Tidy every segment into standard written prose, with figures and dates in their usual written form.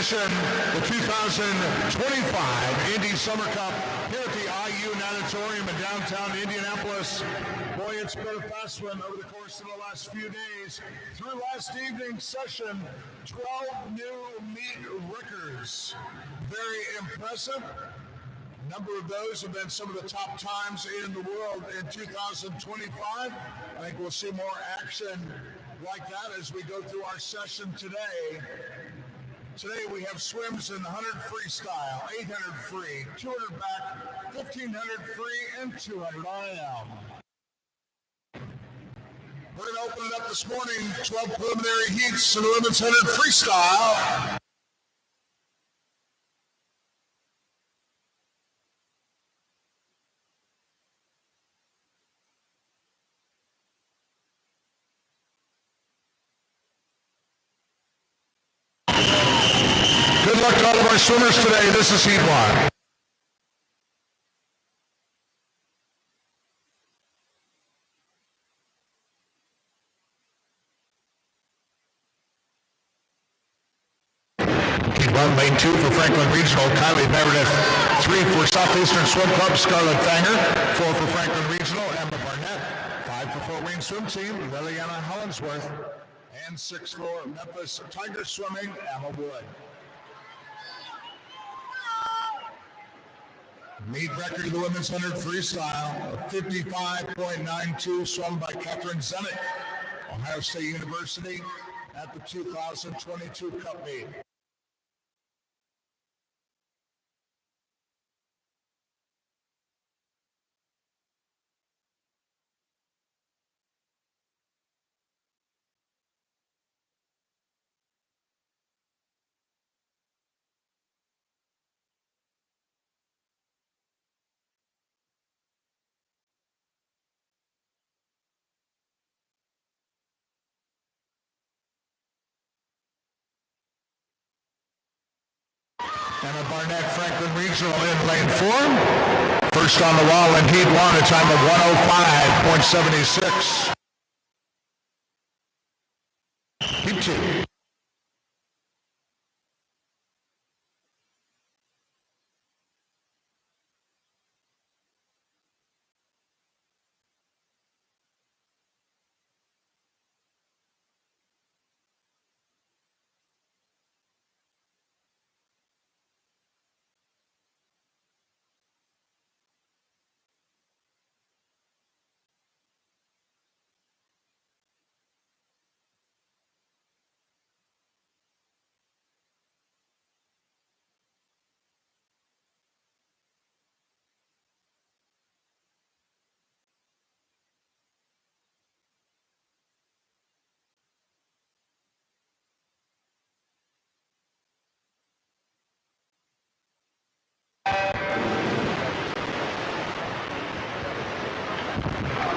session, the 2025 Indy Summer Cup here at the IU Natatorium in downtown Indianapolis. Boy, it's been a fast one over the course of the last few days. Through last evening's session, 12 new meet records. Very impressive. A number of those have been some of the top times in the world in 2025. I think we'll see more action like that as we go through our session today. Today we have swims in 100 freestyle, 800 free, 200 back, 1500 free, and 200 IM. We're going to open it up this morning, 12 preliminary heats in the women's 100 freestyle. Good luck to all of our swimmers today. This is Heat 1. Lane 2 for Franklin Regional, Kylie Meredith. 3 for Southeastern Swim Club, Scarlett Fanger. 4 for Franklin Regional, Emma Barnett. 5 for Fort Wayne Swim Team, Liliana Hollinsworth. And 6 for Memphis Tiger Swimming, Emma Wood. Meet record of the women's 100 freestyle, 55.92 swum by Catherine Zennick, Ohio State University at the 2022 Cup meet. Emma Barnett, Franklin Regional in lane 4. First on the wall in heat 1, a time of 105.76. Heat 2.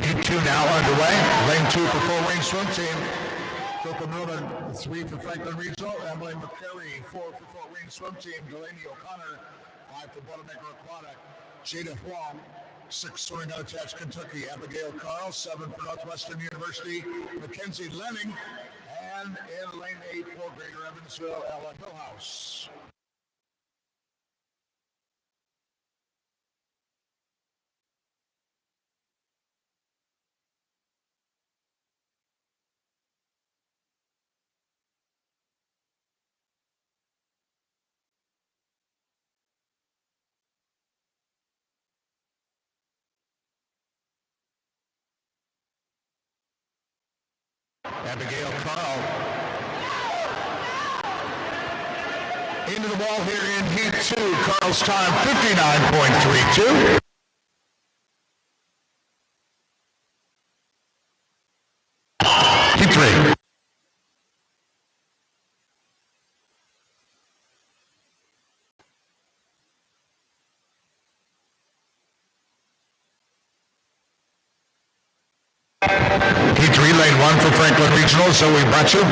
Heat 2 now underway. Lane 2 for Fort Wayne Swim Team. Coco Newman, 3 for Franklin Regional. Emily McCary, 4 for Fort Wayne Swim Team. Delaney O'Connor, 5 for Boilermaker Aquatic. Jada Huang, 6 swimming out attached Kentucky. Abigail Carl, 7 for Northwestern University. Mackenzie Lenning, and in lane 8 for Greater Evansville, Ella Hillhouse. Abigail Carl into the wall here in heat 2. Carl's time 59.32. Heat 3. Heat 3, lane 1 for Franklin Regional, Zoe Butcher.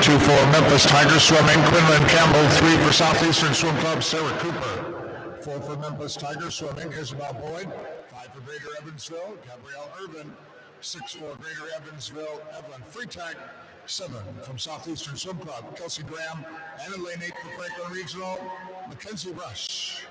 2 for Memphis Tiger Swimming, Quinlan Campbell. 3 for Southeastern Swim Club, Sarah Cooper. 4 for Memphis Tiger Swimming, Isabel Boyd. 5 for Greater Evansville, Gabrielle Irvin. 6 for Greater Evansville, Evelyn Freitag. 7 from Southeastern Swim Club, Kelsey Graham, and in lane 8 for Franklin Regional, Mackenzie Rush.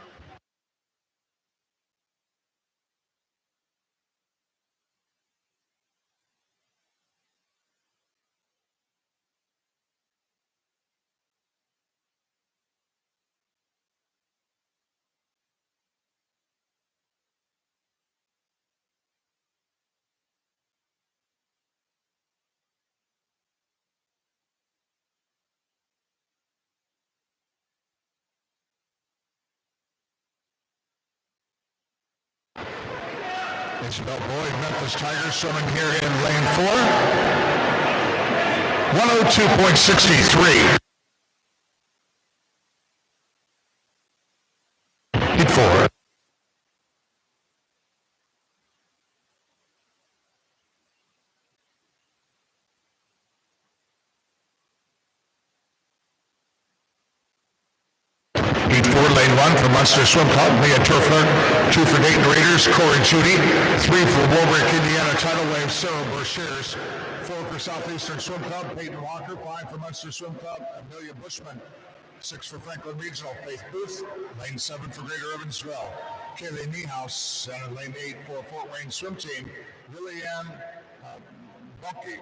Isabel Boyd, Memphis Tigers, swimming here in lane 4. 102.63. Heat 4. Heat 4, lane 1 for Munster Swim Club, Mia Turfler. 2 for Dayton Raiders, Corey Judy. 3 for Warwick, Indiana Tidal Wave, Sarah Brashears. 4 for Southeastern Swim Club, Peyton Walker. 5 for Munster Swim Club, Amelia Bushman. 6 for Franklin Regional, Faith Booth. Lane 7 for Greater Evansville, Kaylee Niehaus. And in lane 8 for Fort Wayne Swim Team, Lillian Bunke.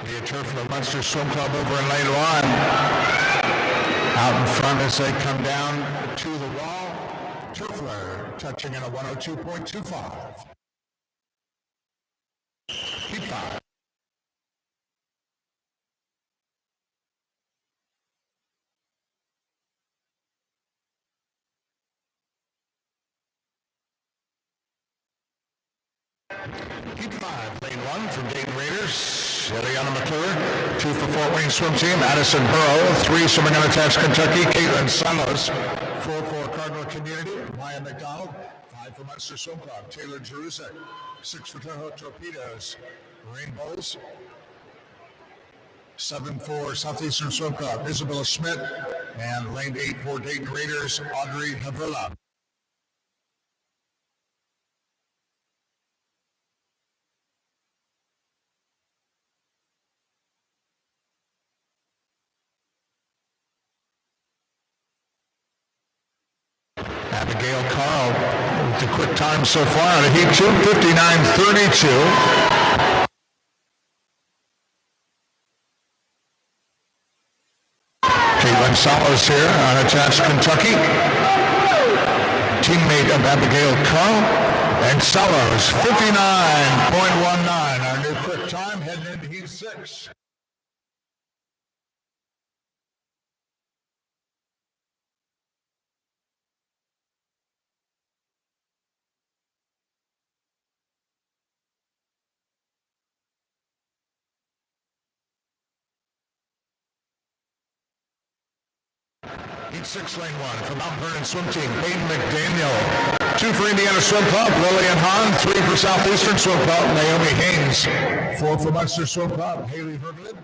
The turf of the Munster Swim Club over in lane 1. Out in front as they come down to the wall. Turfler touching in a 102.25. Heat 5. Heat 5, lane 1 from Dayton Raiders. Eliana McClure. 2 for Fort Wayne Swim Team, Addison Burrow. 3 swimming unattached Kentucky, Caitlin Salos. 4 for Cardinal Community, Maya McDonald. 5 for Munster Swim Club, Taylor Jerusek. 6 for Tahoe Torpedoes, Rainbows. 7 for Southeastern Swim Club, Isabella Schmidt. And lane 8 for Dayton Raiders, Audrey Havila. Abigail Carl with the quick time so far out of Heat 2, 59.32. Caitlin Salos here, unattached Kentucky. Teammate of Abigail Carl. And Salos, 59.19. Our new quick time heading into Heat 6. Heat 6, lane 1 from Mount Vernon Swim Team, Peyton McDaniel. 2 for Indiana Swim Club, Lillian Hahn. 3 for Southeastern Swim Club, Naomi Haynes. 4 for Munster Swim Club, Haley Verglid.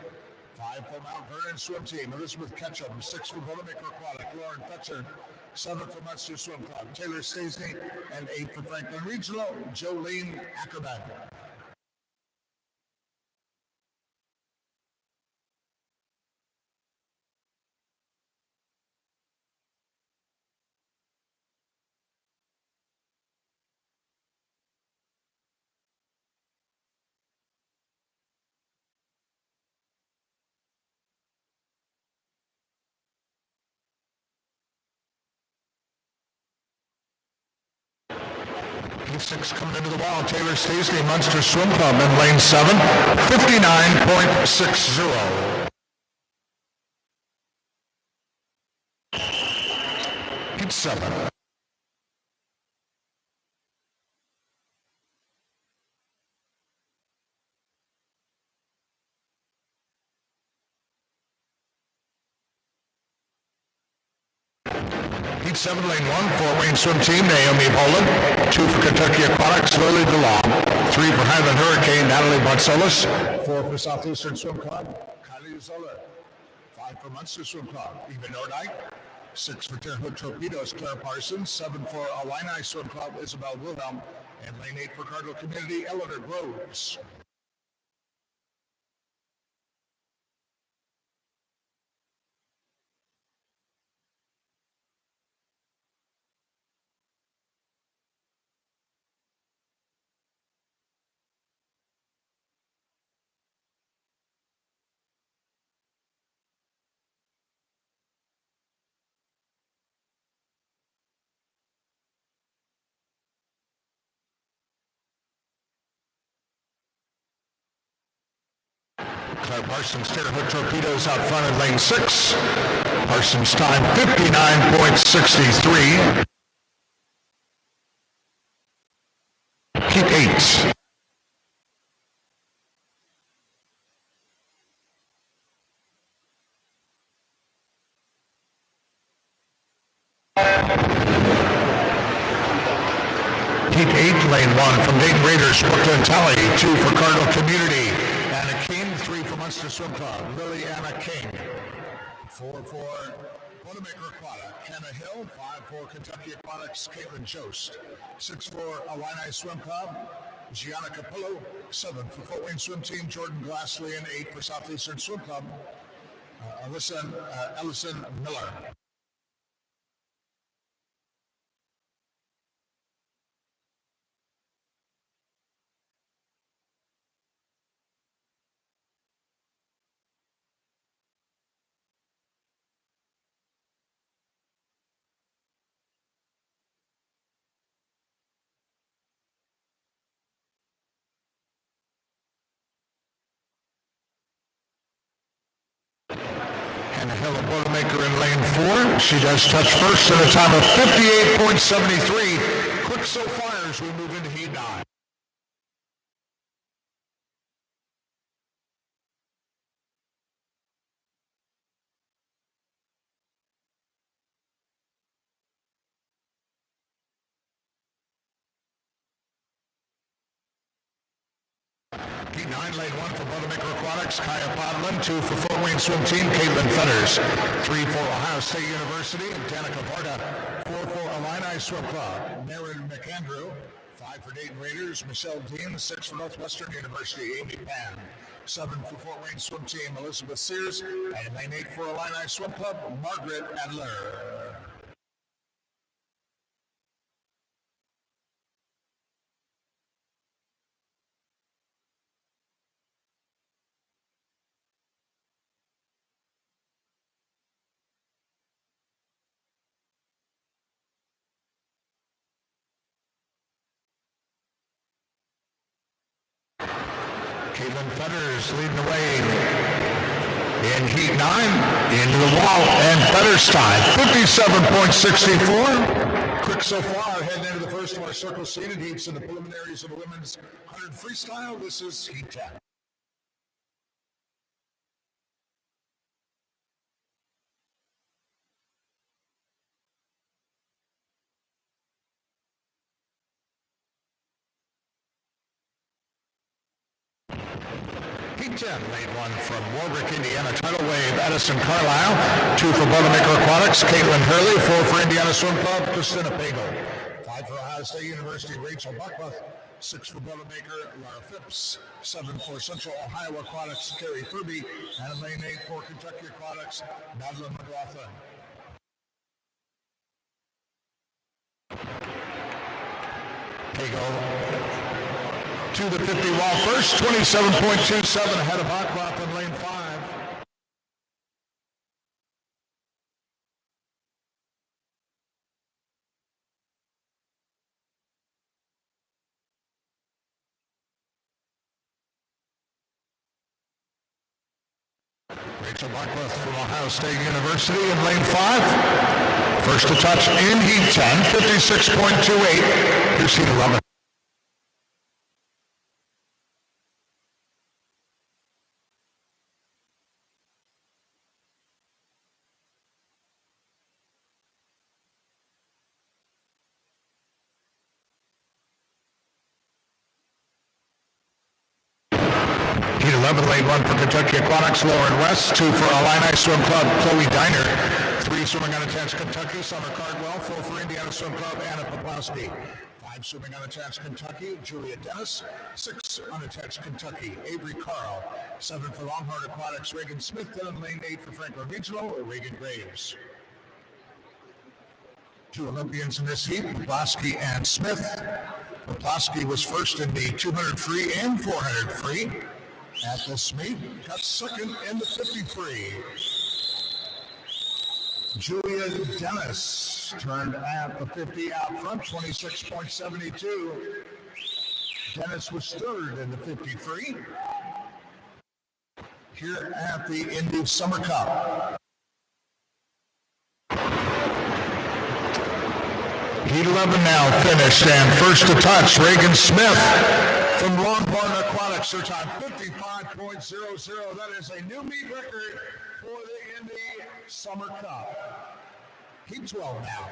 5 for Mount Vernon Swim Team, Elizabeth Ketchum. 6 for Bouldermaker Aquatic, Lauren Fetcher. 7 for Munster Swim Club, Taylor Stacey. And 8 for Franklin Regional, Jolene Ackerman. Heat 6 coming into the wall. Taylor Stacey, Munster Swim Club in lane 7, 59.60. Heat 7. Heat 7, lane 1, Fort Wayne swim team, Naomi Poland. 2 for Kentucky Aquatics, Lily DeLong. 3 for Highland Hurricane, Natalie Barcelos. 4 for Southeastern Swim Club, Kylie Zoller. 5 for Munster Swim Club, Eva Nordike. 6 for Terre Haute Torpedoes, Claire Parsons. 7 for Illini Swim Club, Isabel Wilhelm. And lane 8 for Cardinal Community, Eleanor Groves. Claire Parsons, Terre Haute Torpedoes out front in lane 6. Parsons time 59.63. Keep 8. Keep 8, lane 1 from Dayton Raiders, Brooklyn Tally. 2 for Cardinal Community, Anna King. 3 for Munster Swim Club, Lily Anna King. 4 for Boilermaker Aquatic, Hannah Hill. 5 for Kentucky Aquatics, Caitlin Jost. 6 for Illini Swim Club, Gianna Capillo. 7 for Fort Wayne Swim Team, Jordan Glassley. And 8 for Southeastern Swim Club, Ellison Miller. Hannah Hill, a Boilermaker in lane 4. She does touch first at a time of 58.73. Quick so far as we move into heat 9. Heat 9, lane 1 for Boilermaker Aquatics, Kaya Podlin. 2 for Fort Wayne Swim Team, Caitlin Fetters. 3 for Ohio State University, Danica Varda. 4 for Illini Swim Club, Maren McAndrew. 5 for Dayton Raiders, Michelle Dean. 6 for Northwestern University, Amy Pan. 7 for Fort Wayne Swim Team, Elizabeth Sears. And lane 8 for Illini Swim Club, Margaret Adler. Caitlin Fetters leading the way in heat 9, into the wall, and Fetters time 57.64. Quick so far, heading into the first of our circle seeded heats in the preliminaries of the women's 100 freestyle. This is heat 10. Heat 10, lane 1 from Warwick, Indiana, Tidal Wave, Edison Carlisle. 2 for Boilermaker Aquatics, Caitlin Hurley. 4 for Indiana Swim Club, Christina Pagel. 5 for Ohio State University, Rachel Buckworth. 6 for Boilermaker, Laura Phipps. 7 for Central Ohio Aquatics, Carrie Furby. And in lane 8 for Kentucky Aquatics, Madeline McLaughlin. Pagel to the 50 wall first, 27.27 ahead of Hawcroft in lane 5. Rachel Buckworth from Ohio State University in lane 5. First to touch in heat 10, 56.28. Here's heat 11. 11 lane 1 for Kentucky Aquatics, Lauren West. 2 for Illini Swim Club, Chloe Diner. 3 swimming unattached Kentucky, Summer Cardwell. 4 for Indiana Swim Club, Anna Poplowski. 5 swimming unattached Kentucky, Julia Dennis. 6 unattached Kentucky, Avery Carl. 7 for Longhorn Aquatics, Reagan Smith. And lane 8 for Franklin Regional, Reagan Graves. 2 Olympians in this heat, Poplowski and Smith. Poplowski was first in the 200 free and 400 free at this meet. Got second in the 50 free. Julia Dennis turned at the 50 out front, 26.72. Dennis was third in the 50 free. Here at the Indy Summer Cup. Heat 11 now finished, and first to touch, Reagan Smith from Longhorn Aquatics. Her time 55.00. That is a new meet record for the Indy Summer Cup. Heat 12 now.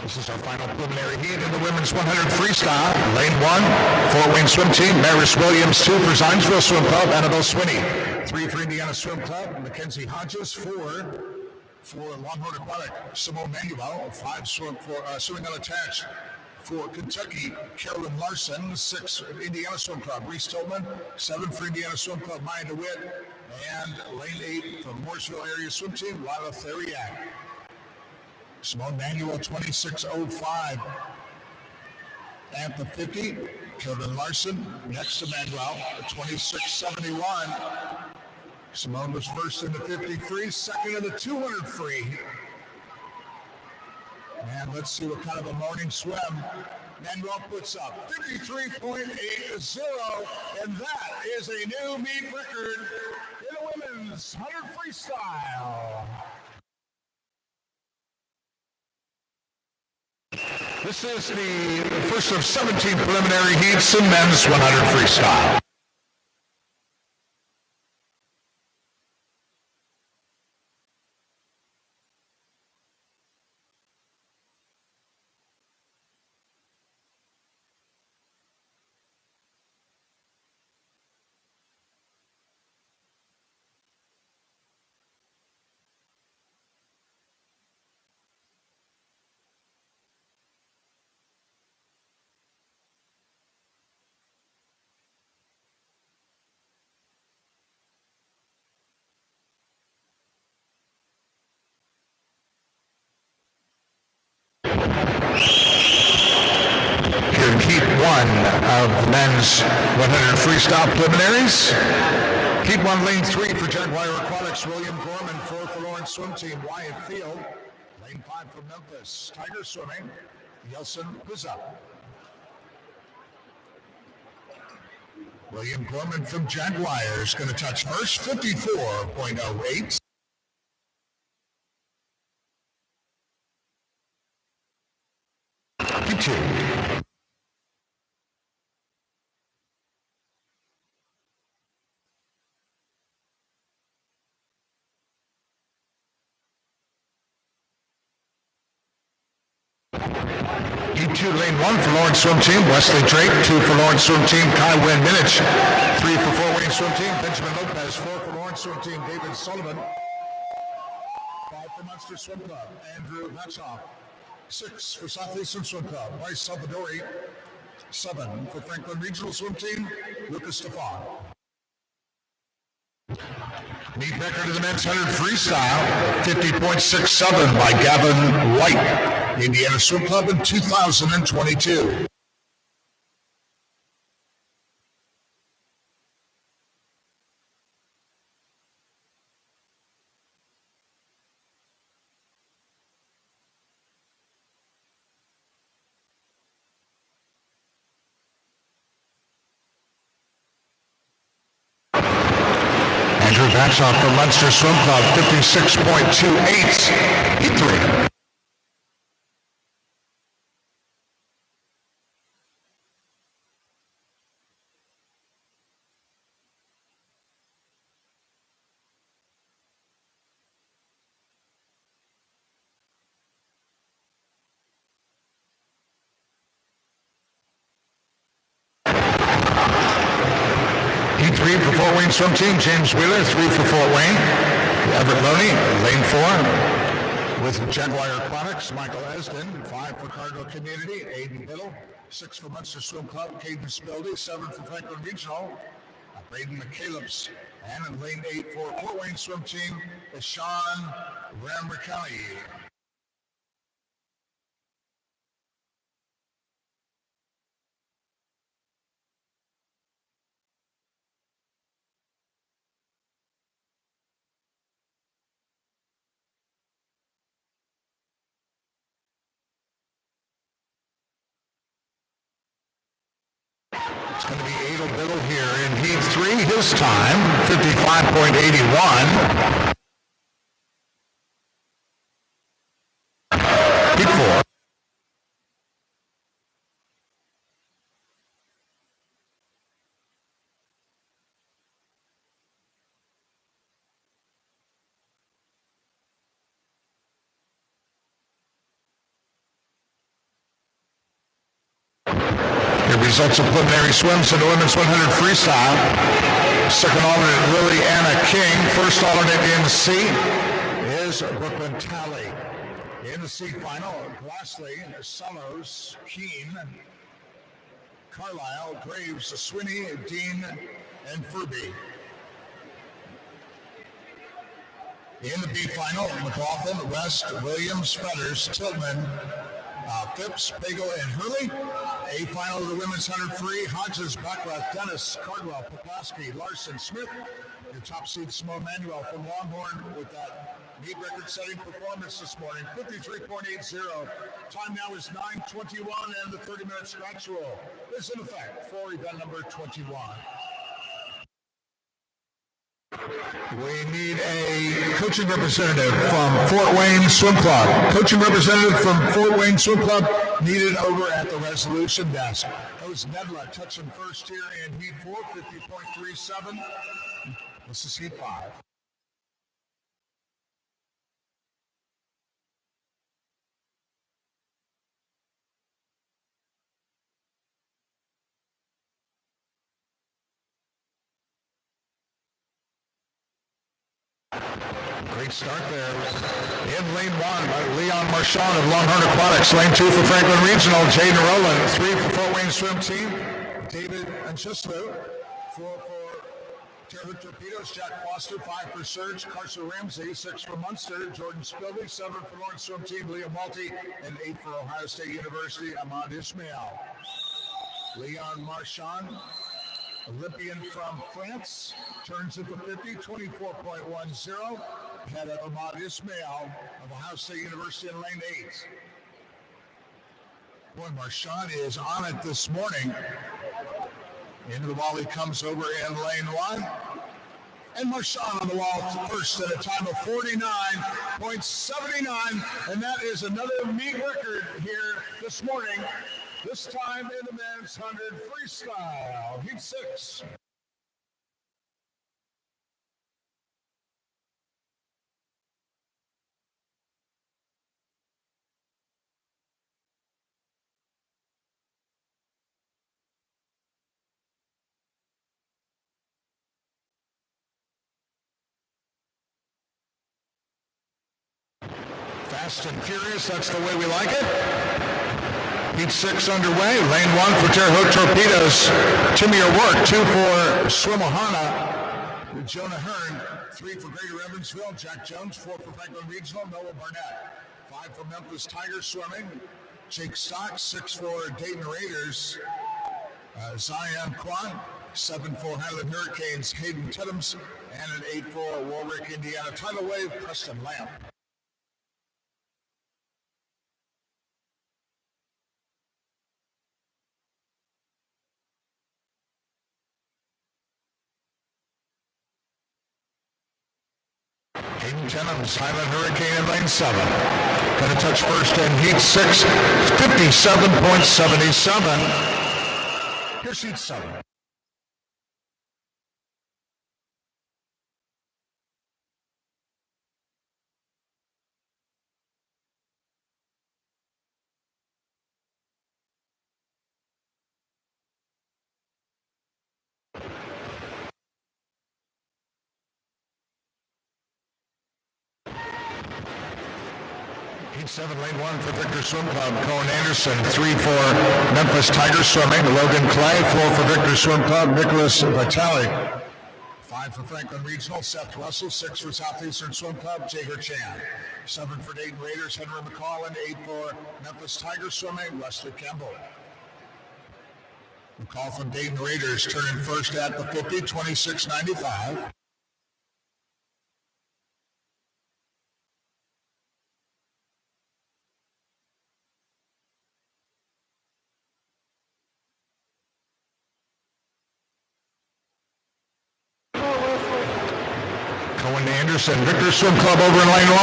This is our final preliminary heat in the women's 100 freestyle. Lane 1, 4-wing swim team, Maris Williams. 2 for Zionsville Swim Club, Annabelle Swinney. 3 for Indiana Swim Club, Mackenzie Hodges. 4 for Longhorn Aquatic, Simone Manuel. 5 swimming unattached for Kentucky, Carolyn Larson. 6 for Indiana Swim Club, Reese Tillman. 7 for Indiana Swim Club, Maya DeWitt. And lane 8 from Mooresville Area Swim Team, Lila Theriak. Simone Manuel, 26.05 at the 50. Carolyn Larson next to Manuel, 26.71. Simone was first in the 53, second in the 200 free. And let's see what kind of a morning swim Manuel puts up. 53.80, and that is a new meet record in the women's 100 freestyle. This is the first of 17 preliminary heats in men's 100 freestyle. Heat 1 of the men's 100 freestyle preliminaries. Heat 1, lane 3 for Jaguar Aquatics, William Gorman. 4 for Lawrence Swim Team, Wyatt Field. Lane 5 for Memphis, Tiger Swimming, Yelson Pizza. William Gorman from Jaguars going to touch first, 54.08. Heat 2. Heat 2, lane 1 for Lawrence Swim Team, Wesley Drake. 2 for Lawrence Swim Team, Kai Wynn Minich. 3 for 4-wing swim team, Benjamin Lopez. 4 for Lawrence Swim Team, David Sullivan. 5 for Munster Swim Club, Andrew Hatchoff. 6 for Southeastern Swim Club, Bryce Salvadori. 7 for Franklin Regional Swim Team, Lucas Stefan. Meet record of the men's 100 freestyle, 50.67 by Gavin White. Indiana Swim Club in 2022. Andrew Batchoff from Munster Swim Club, 56.28. Heat 3. 3 for Fort Wayne swim team. James Wheeler, 3 for Fort Wayne. Everett Loney, lane 4. With Jaguar Aquatics, Michael Esden, 5 for Cardinal Community. Aiden Biddle, 6 for Munster Swim Club. Caden Spildy, 7 for Franklin Regional. Braden McCalebs. And in lane 8 for Fort Wayne swim team is Sean Ramricali. It's going to be Adel Biddle here in heat 3. His time, 55.81. Heat 4. Results of preliminary swims in the women's 100 freestyle. Second alternate, Lily Anna King. First alternate in C is Brooklyn Talley. In the C final, Glassley, Sellos, Keene, Carlisle, Graves, Swinney, Dean, and Furby. In the B final, McLaughlin, West, Williams, Fetters, Tillman, Phipps, Pagel, and Hurley. A final of the women's 100 free, Hodges, Beckwith, Dennis, Cardwell, Poplaski, Larson, Smith. Your top seed, Smo Manuel from Longhorn with that meet record-setting performance this morning, 53.80. Time now is 9:21, and the 30-minute scratch rule is in effect for event number 21. We need a coaching representative from Fort Wayne Swim Club. Coaching representative from Fort Wayne Swim Club needed over at the resolution desk. That was Nedla touching first here in heat 4, 50.37. This is heat 5. Great start there. In lane 1, Leon Marchand of Longhorn Aquatics. Lane 2 for Franklin Regional, Jaden Rowland. 3 for Fort Wayne Swim Team, David Ancheslu. 4 for Terre Haute Torpedoes, Jack Foster. 5 for Surge, Carson Ramsey. 6 for Munster, Jordan Spilby. 7 for Lawrence Swim Team, Liam Malty. And 8 for Ohio State University, Ahmad Ismail. Leon Marchand, Olympian from France, turns into 50, 24.10. Ahead of Ahmad Ismail of Ohio State University in lane 8. Boy, Marchand is on it this morning. Into the wall he comes over in lane 1. And Marchand on the wall first at a time of 49.79. And that is another meet record here this morning. This time in the men's 100 freestyle, heat 6. Fast and furious, that's the way we like it. Heat 6 underway. Lane 1 for Terre Haute Torpedoes, Timmy O'Rourke. 2 for Swimohana, Jonah Hearn. 3 for Greater Evansville, Jack Jones. 4 for Franklin Regional, Noah Barnett. 5 for Memphis Tigers Swimming, Jake Stock. 6 for Dayton Raiders, Zion Kwan. 7 for Highland Hurricanes, Hayden Tittums. And an 8 for Warwick, Indiana Tidal Wave, Preston Lamp. Hayden Tittums, Highland Hurricane in lane 7. Going to touch first in heat 6, 57.77. Here's heat 7. Heat 7, lane 1 for Victor Swim Club. Cohen Anderson, 3 for Memphis Tigers Swimming. Logan Clay, 4 for Victor Swim Club. Nicholas Vitale, 5 for Franklin Regional. Seth Russell, 6 for Southeastern Swim Club. Jager Chan, 7 for Dayton Raiders. Henry McCollin, 8 for Memphis Tigers Swimming. Wesley Campbell. McCall from Dayton Raiders turning first at the 50, 26.95. Cohen Anderson, Victor Swim Club over in lane 1.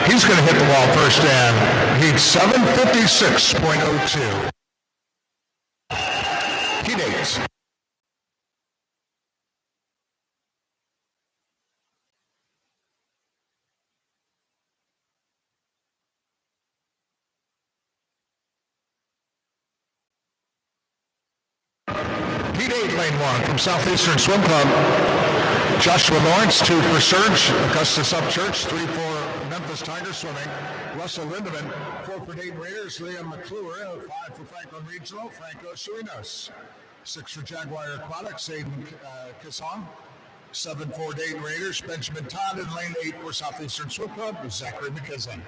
He's going to hit the wall first and heat 7:56.02. Heat 8. Heat 8, lane 1 from Southeastern Swim Club. Joshua Lawrence, 2 for Surge. Augustus Upchurch, 3 for Memphis Tigers Swimming. Russell Lindemann, 4 for Dayton Raiders. Liam McClure, 5 for Franklin Regional. Franco Surinos, 6 for Jaguar Aquatics. Aiden Kasson, 7 for Dayton Raiders. Benjamin Todd in lane 8 for Southeastern Swim Club. Zachary McKislin.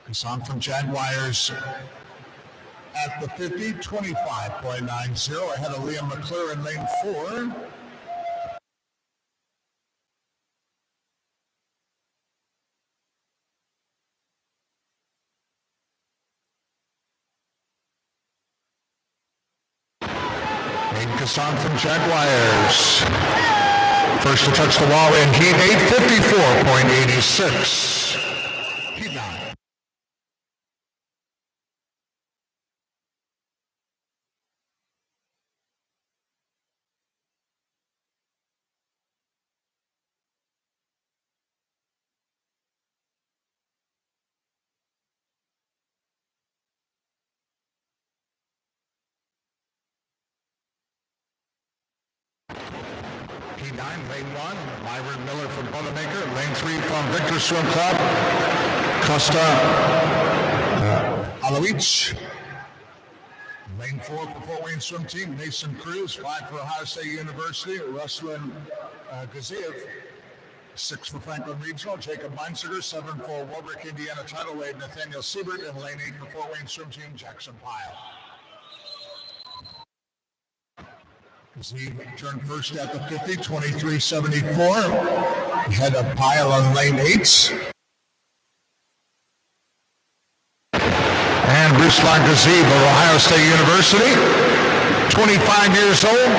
Kasson from Jaguars at the 50, 25.90, ahead of Liam McClure in lane 4. Aiden Kasson from Jaguars. First to touch the wall in heat 8, 54.86. Heat 9. Heat 9, lane 1, Myron Miller from Boilermaker. Lane 3 from Victor Swim Club, Costa Alowich. Lane 4 for Fort Wayne Swim Team, Mason Cruz. 5 for Ohio State University, Ruslan Gaziev. 6 for Franklin Regional, Jacob Meinziger. 7 for Warwick, Indiana Tidal Wave, Nathaniel Siebert. And lane 8 for Fort Wayne Swim Team, Jackson Pyle. He turned first at the 50, 23.74. Ahead of Pyle on lane 8. And Bruce Lagazeeb of Ohio State University, 25 years old,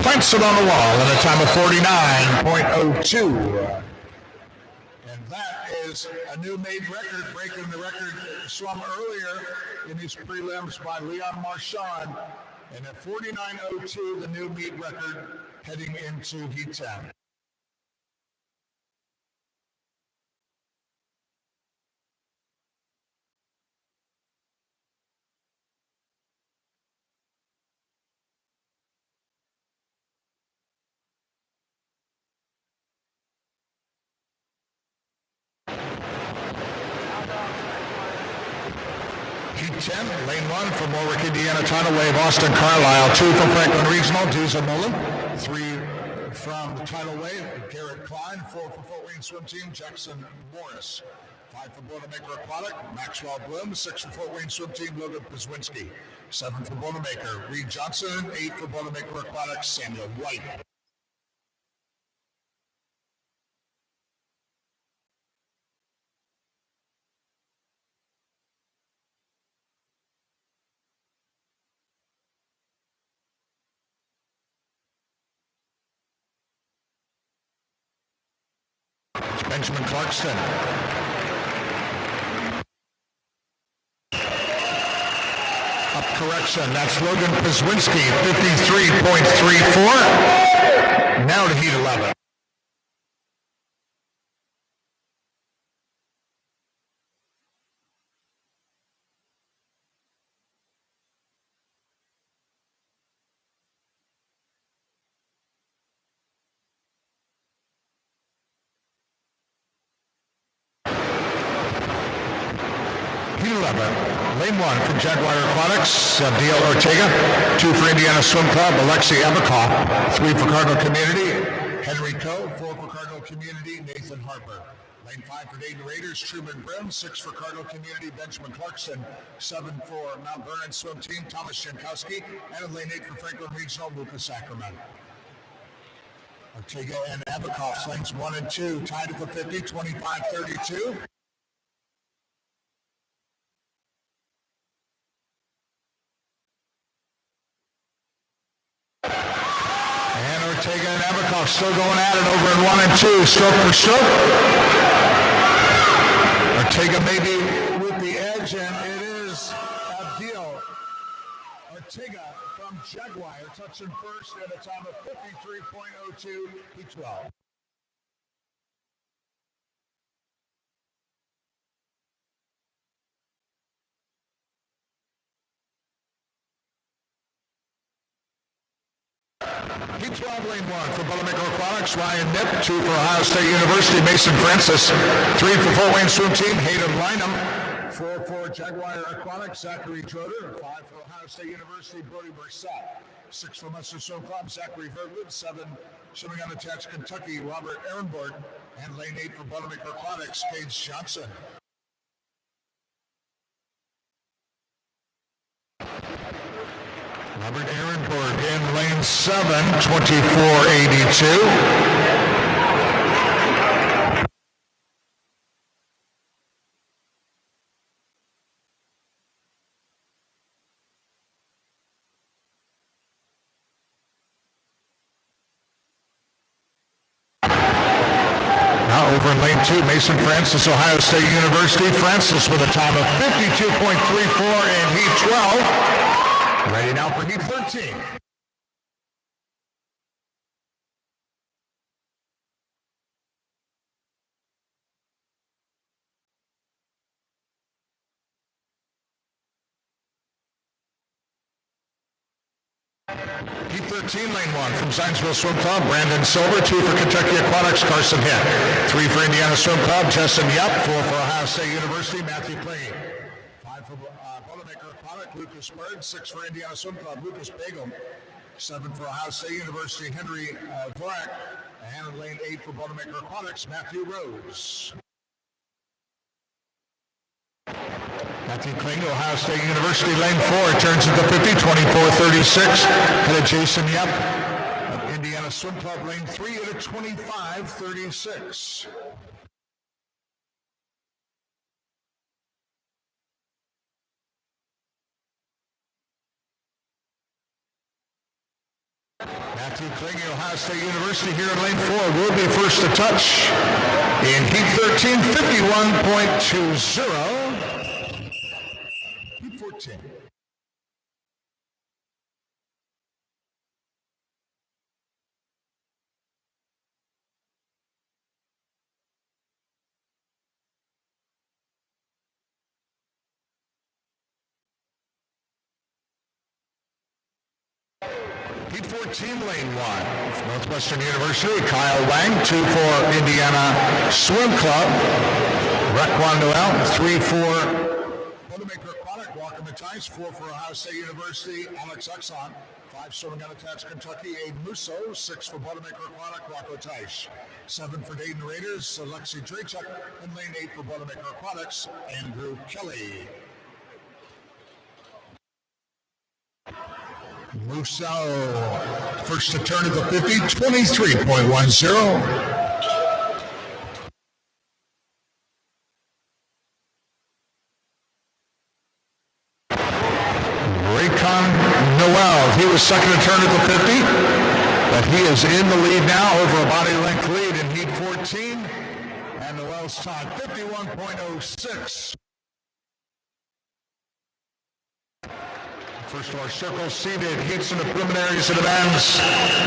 plants it on the wall at a time of 49.02. And that is a new made record, breaking the record swum earlier in these prelims by Leon Marchand. And at 49.02, the new meet record heading into Heat 10. Heat 10, lane 1 from Warwick, Indiana Tidal Wave, Austin Carlisle. 2 from Franklin Regional, Duza Mullen. 3 from the Tidal Wave, Garrett Klein. 4 for Fort Wayne Swim Team, Jackson Morris. 5 for Boilermaker Aquatic, Maxwell Bloom. 6 for Fort Wayne Swim Team, Logan Pizwinski. 7 for Boilermaker, Reed Johnson. 8 for Boilermaker Aquatic, Samuel White. Benjamin Clarkston. Up correction, that's Logan Pizwinski, 53.34. Now to heat 11. Heat 11, lane 1 from Jaguar Aquatics, Abdiel Ortega. 2 for Indiana Swim Club, Alexei Abakoff. 3 for Cardinal Community, Henry Coe. 4 for Cardinal Community, Nathan Harper. Lane 5 for Dayton Raiders, Truman Brim. 6 for Cardinal Community, Benjamin Clarkson. 7 for Mount Vernon Swim Team, Thomas Jankowski. And in lane 8 for Franklin Regional, Lucas Sacramento. Ortega and Abakoff, lanes 1 and 2, tied at the 50, 25-32. And Ortega and Abakoff still going at it over in 1 and 2, stroke for stroke. Ortega maybe with the edge, and it is Abdiel Ortega from Jaguar touching first at a time of 53.02, P12. P12 lane 1 for Boilermaker Aquatics, Ryan Nip. 2 for Ohio State University, Mason Francis. 3 for Fort Wayne Swim Team, Hayden Lynham. 4 for Jaguar Aquatics, Zachary Troder. 5 for Ohio State University, Brody Brissett. 6 for Munster Swim Club, Zachary Verwood. 7 swimming unattached, Kentucky, Robert Ehrenborg. And lane 8 for Boilermaker Aquatics, Paige Johnson. Robert Ehrenborg in lane 7, 24.82. Now over in lane 2, Mason Francis, Ohio State University. Francis with a time of 52.34 in heat 12. Ready now for heat 13. Heat 13, lane 1 from Zionsville Swim Club, Brandon Silver. 2 for Kentucky Aquatics, Carson Hitt. 3 for Indiana Swim Club, Justin Yupp. 4 for Ohio State University, Matthew Clay. 5 for Boilermaker Aquatics, Lucas Bird. 6 for Indiana Swim Club, Lucas Bagel. 7 for Ohio State University, Henry Vorak. And in lane 8 for Boilermaker Aquatics, Matthew Rose. Matthew Kling, Ohio State University, lane 4, turns at the 50, 24.36. Headed Jason Yupp of Indiana Swim Club, lane 3 at a 25.36. Matthew Kling, Ohio State University, here in lane 4, will be first to touch in heat 13, 51.20. Heat 14. Heat 14, lane 1. Northwestern University, Kyle Wang. 2 for Indiana Swim Club, Raquan Noel. 3 for Boilermaker Aquatic, Walker Matthijs. 4 for Ohio State University, Alex Exxon. 5 swimming unattached, Kentucky, Aiden Musso. 6 for Boilermaker Aquatic, Rocco Teich. 7 for Dayton Raiders, Alexei Drachuk. And lane 8 for Boilermaker Aquatics, Andrew Kelly. Musso, first to turn at the 50, 23.10. Raquan Noel, he was second to turn at the 50, but he is in the lead now over a body length lead in heat 14, and Noel's time 51.06. First to our circle, seated heats in the preliminaries of the men's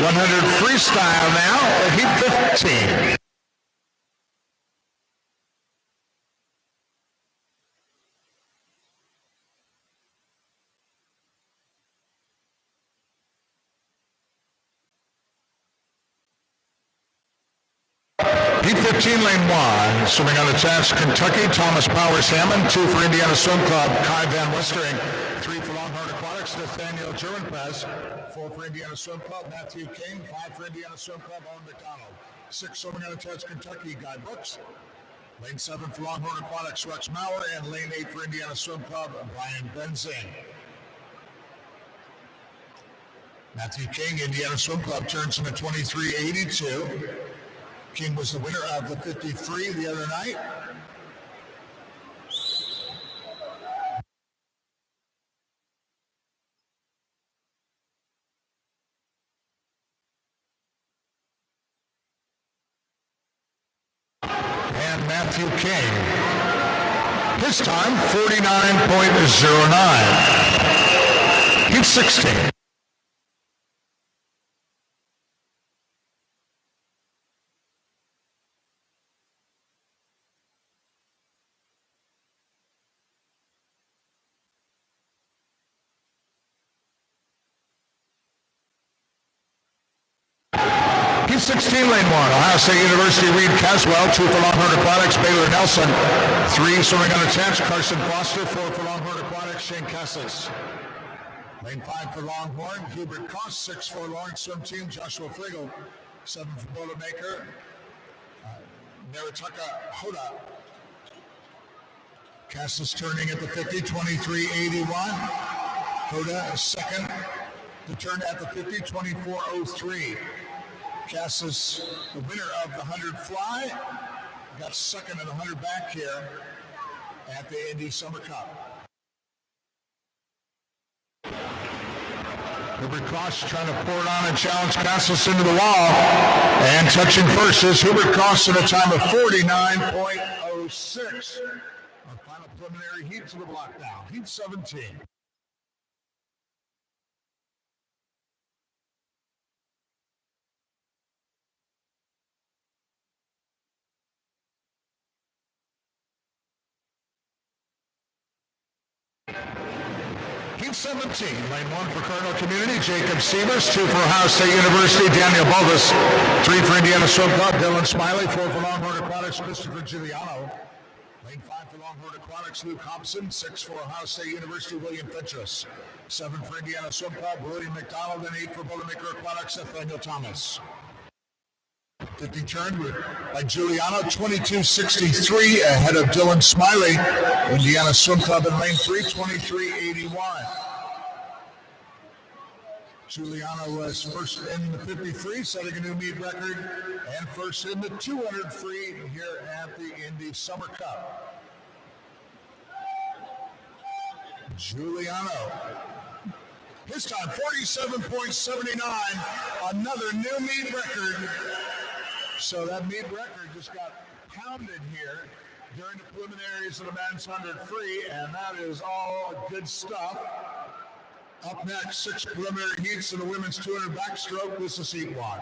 100 freestyle now at heat 15. Heat 15, lane 1. Swimming unattached, Kentucky, Thomas Powers Hammond. 2 for Indiana Swim Club, Kai Van Westering. 3 for Longhorn Aquatics, Nathaniel Germanpes. 4 for Indiana Swim Club, Matthew King. 5 for Indiana Swim Club, Owen McDonald. 6 swimming unattached, Kentucky, Guy Brooks. Lane 7 for Longhorn Aquatics, Rex Maurer. And lane 8 for Indiana Swim Club, Brian Benzing. Matthew King, Indiana Swim Club, turns in at 23.82. King was the winner of the 53 the other night. And Matthew King, his time 49.09. He's 16. He's 16, lane 1. Ohio State University, Reed Caswell. 2 for Longhorn Aquatics, Baylor Nelson. 3 swimming unattached, Carson Foster. 4 for Longhorn Aquatics, Shane Cassis. Lane 5 for Longhorn, Hubert Koss. 6 for Lawrence Swim Team, Joshua Flegel. 7 for Boilermaker, Naritaka Hoda. Cassis turning at the 50, 23.81. Hoda second to turn at the 50, 24.03. Cassis, the winner of the 100 fly, got second in the 100 back here at the Indy Summer Cup. Hubert Koss trying to pour it on and challenge Cassis into the wall. And touching first is Hubert Koss at a time of 49.06. Our final preliminary heat to the block down. Heat 17. Heat 17, lane 1 for Cardinal Community, Jacob Sievers. 2 for Ohio State University, Daniel Bovis. 3 for Indiana Swim Club, Dylan Smiley. 4 for Longhorn Aquatics, Christopher Giuliano. Lane 5 for Longhorn Aquatics, Luke Hobson. 6 for Ohio State University, William Fentress. 7 for Indiana Swim Club, William McDonald. And 8 for Boilermaker Aquatics, Nathaniel Thomas. 50 turned by Giuliano, 22.63 ahead of Dylan Smiley. Indiana Swim Club in lane 3, 23.81. Giuliano was first in the 53, setting a new meet record, and first in the 200 free here at the Indy Summer Cup. Giuliano, his time 47.79, another new meet record. So that meet record just got pounded here during the preliminaries of the men's 100 free, and that is all good stuff. Up next, 6 preliminary heats in the women's 200 backstroke. This is heat 1.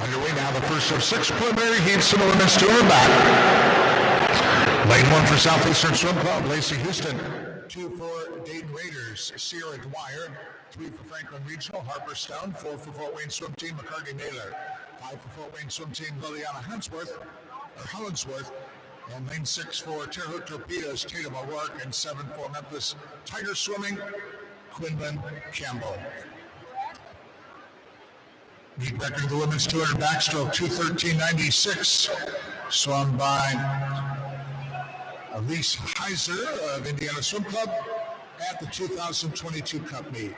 Underway now, the first of 6 preliminary heats in the women's 200 back. Lane 1 for Southeastern Swim Club, Lacey Houston. 2 for Dayton Raiders, Sierra Dwyer. 3 for Franklin Regional, Harper Stone. 4 for Fort Wayne Swim Team, McCartney Naylor. 5 for Fort Wayne Swim Team, Liliana Hollinsworth. And lane 6 for Terre Haute Torpedoes, Tatum O'Rourke. And 7 for Memphis Tiger Swimming, Quinlan Campbell. Meet record of the women's 200 backstroke, 2:13.96, swum by Elise Heiser of Indiana Swim Club at the 2022 Cup meet.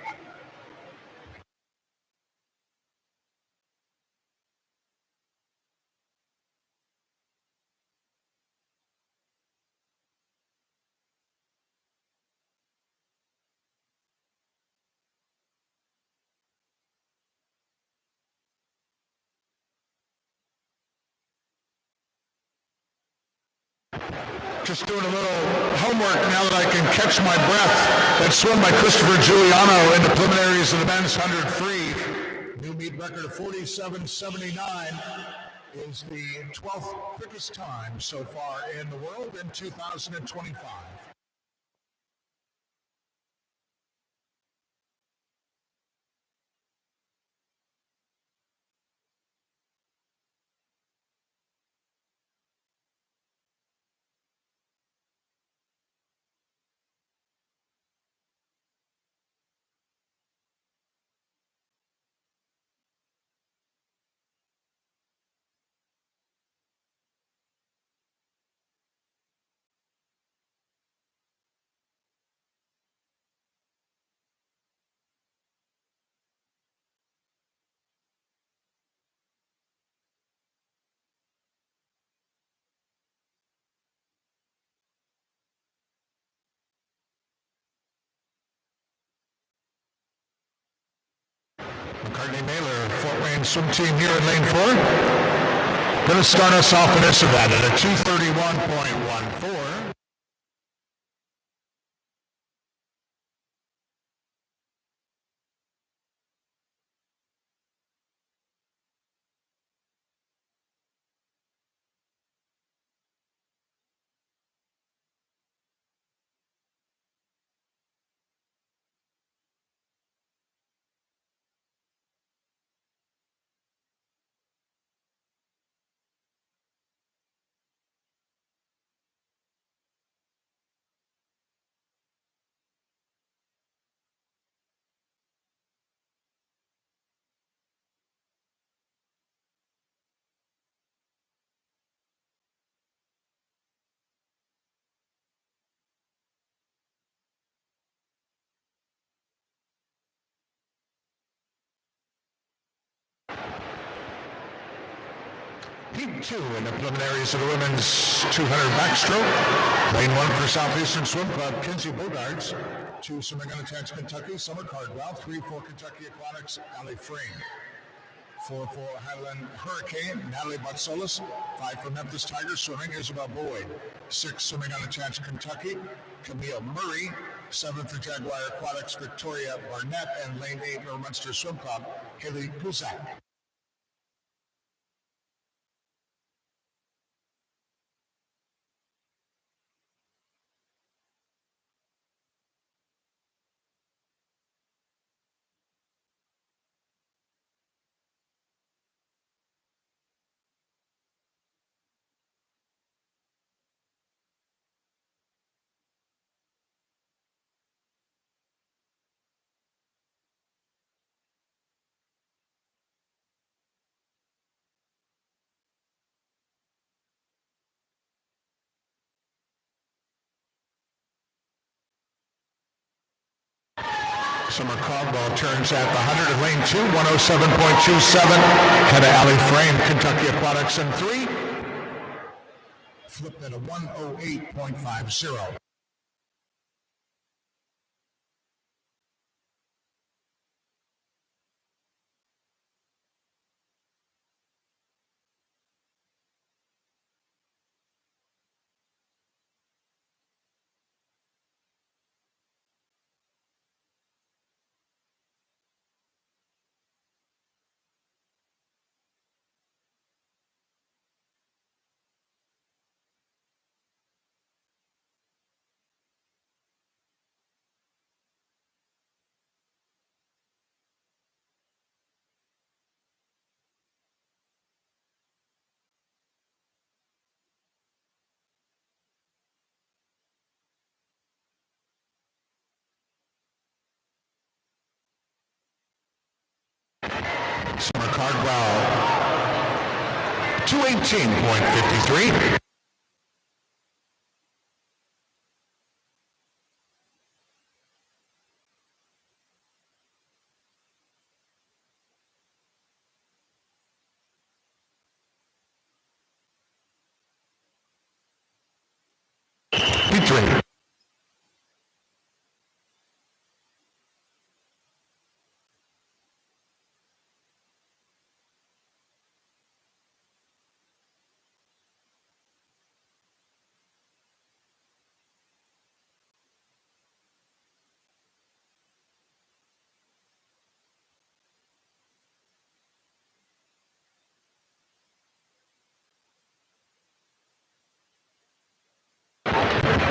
Just doing a little homework now that I can catch my breath. That swim by Christopher Giuliano in the preliminaries of the men's 100 free. New meet record of 47.79 is the 12th quickest time so far in the world in 2025. McCartney-Mailer, Fort Wayne swim team here in lane 4. Going to start us off in this event at a 2:31.14. Heat 2 in the preliminaries of the women's 200 backstroke. Lane 1 for Southeastern Swim Club, Kinsey Bogarts. 2 swimming on attacks, Kentucky, Summer Cardwell. 3 for Kentucky Aquatics, Allie Frame. 4 for Highland Hurricane, Natalie Botsolis. 5 for Memphis Tigers swimming, Isabel Boyd. 6 swimming on attacks, Kentucky, Camille Murray. 7 for Jaguar Aquatics, Victoria Barnett. And lane 8 for Munster Swim Club, Haley Puzak. Summer Caldwell turns at the 100 in lane 2, 107.27. Head of Allie Frame, Kentucky Aquatics in 3. Flipped at a 108.50. Cardwell, 218.53. Heat 3.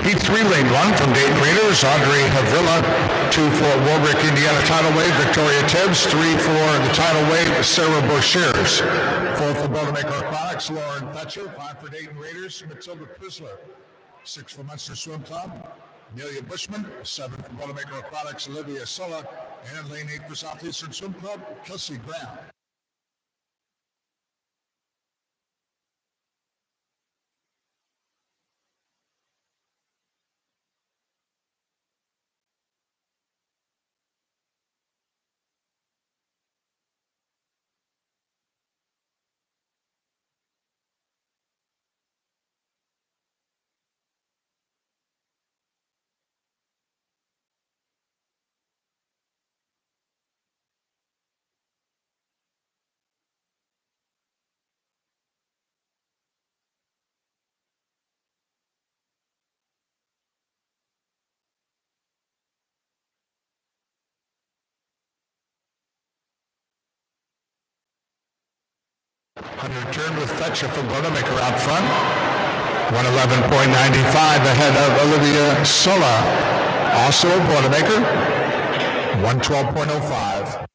Heat 3, lane 1 from Dayton Raiders, Audrey Havilla. 2 for Warwick, Indiana title weight, Victoria Tibbs. 3 for the title weight, Sarah Boshears. 4 for Boilermaker Aquatics, Lauren Thatcher. 5 for Dayton Raiders, Matilda Prisler. 6 for Munster Swim Club, Amelia Bushman. 7 for Boilermaker Aquatics, Olivia Sulla. And lane 8 for Southeastern Swim Club, Kelsey Graham. 100 turn with Fetcher for Boilermaker out front. 111.95 ahead of Olivia Sulla. Also a Boilermaker. 112.05.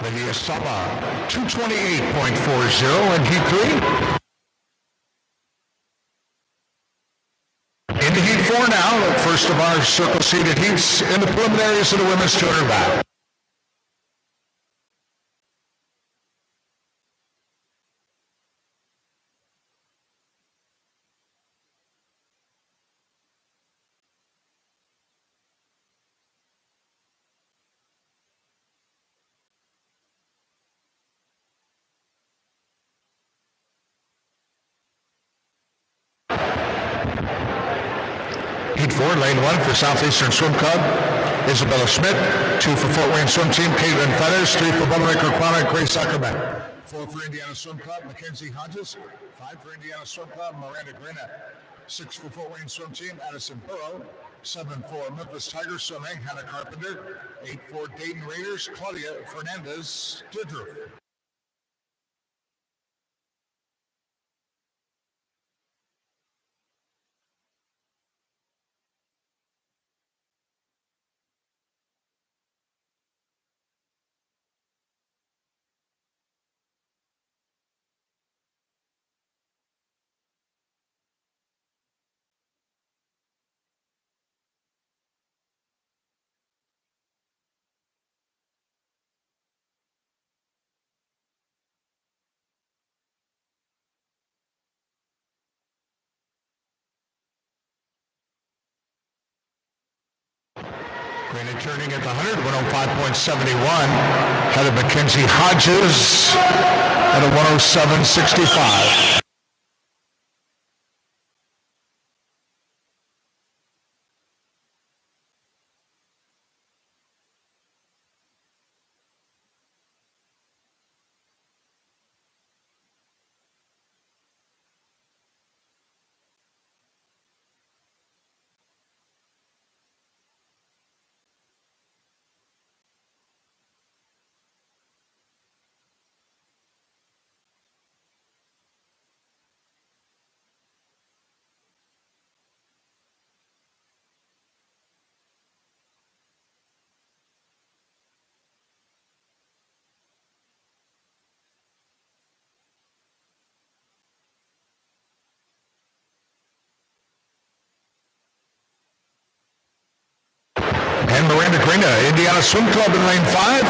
Lydia Saba, 228.40 in Heat 3. Into Heat 4 now, the first of our circle-seated heats in the preliminaries of the women's 200 battle. Heat 4, lane 1 for Southeastern Swim Club, Isabella Schmidt. 2 for Fort Wayne Swim Team, Caitlin Feathers. 3 for Boilermaker Aquatic, Grace Ackerman. 4 for Indiana Swim Club, Mackenzie Hodges. 5 for Indiana Swim Club, Miranda Granette. 6 for Fort Wayne Swim Team, Addison Burrow. 7 for Memphis Tigers Swimming, Hannah Carpenter. 8 for Dayton Raiders, Claudia Fernandez Didruf. Green turning at the 100, 105.71. Head of Mackenzie Hodges at a 107.65. And Miranda Grina, Indiana Swim Club in lane 5.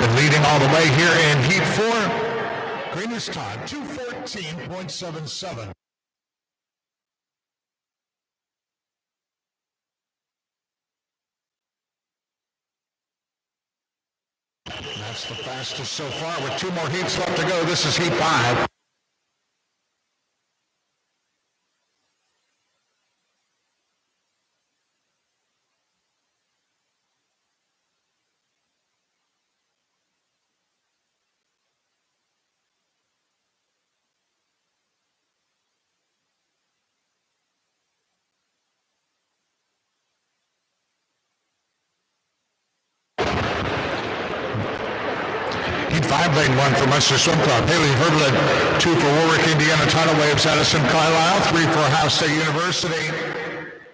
Been leading all the way here in heat 4. Grina's time, 2:14.77. That's the fastest so far with 2 more heats left to go. This is heat 5. Heat 5, lane 1 for Munster Swim Club. Haley Hurdlin, 2 for Warwick, Indiana. Tidal Waves, Addison Carlisle, 3 for Ohio State University.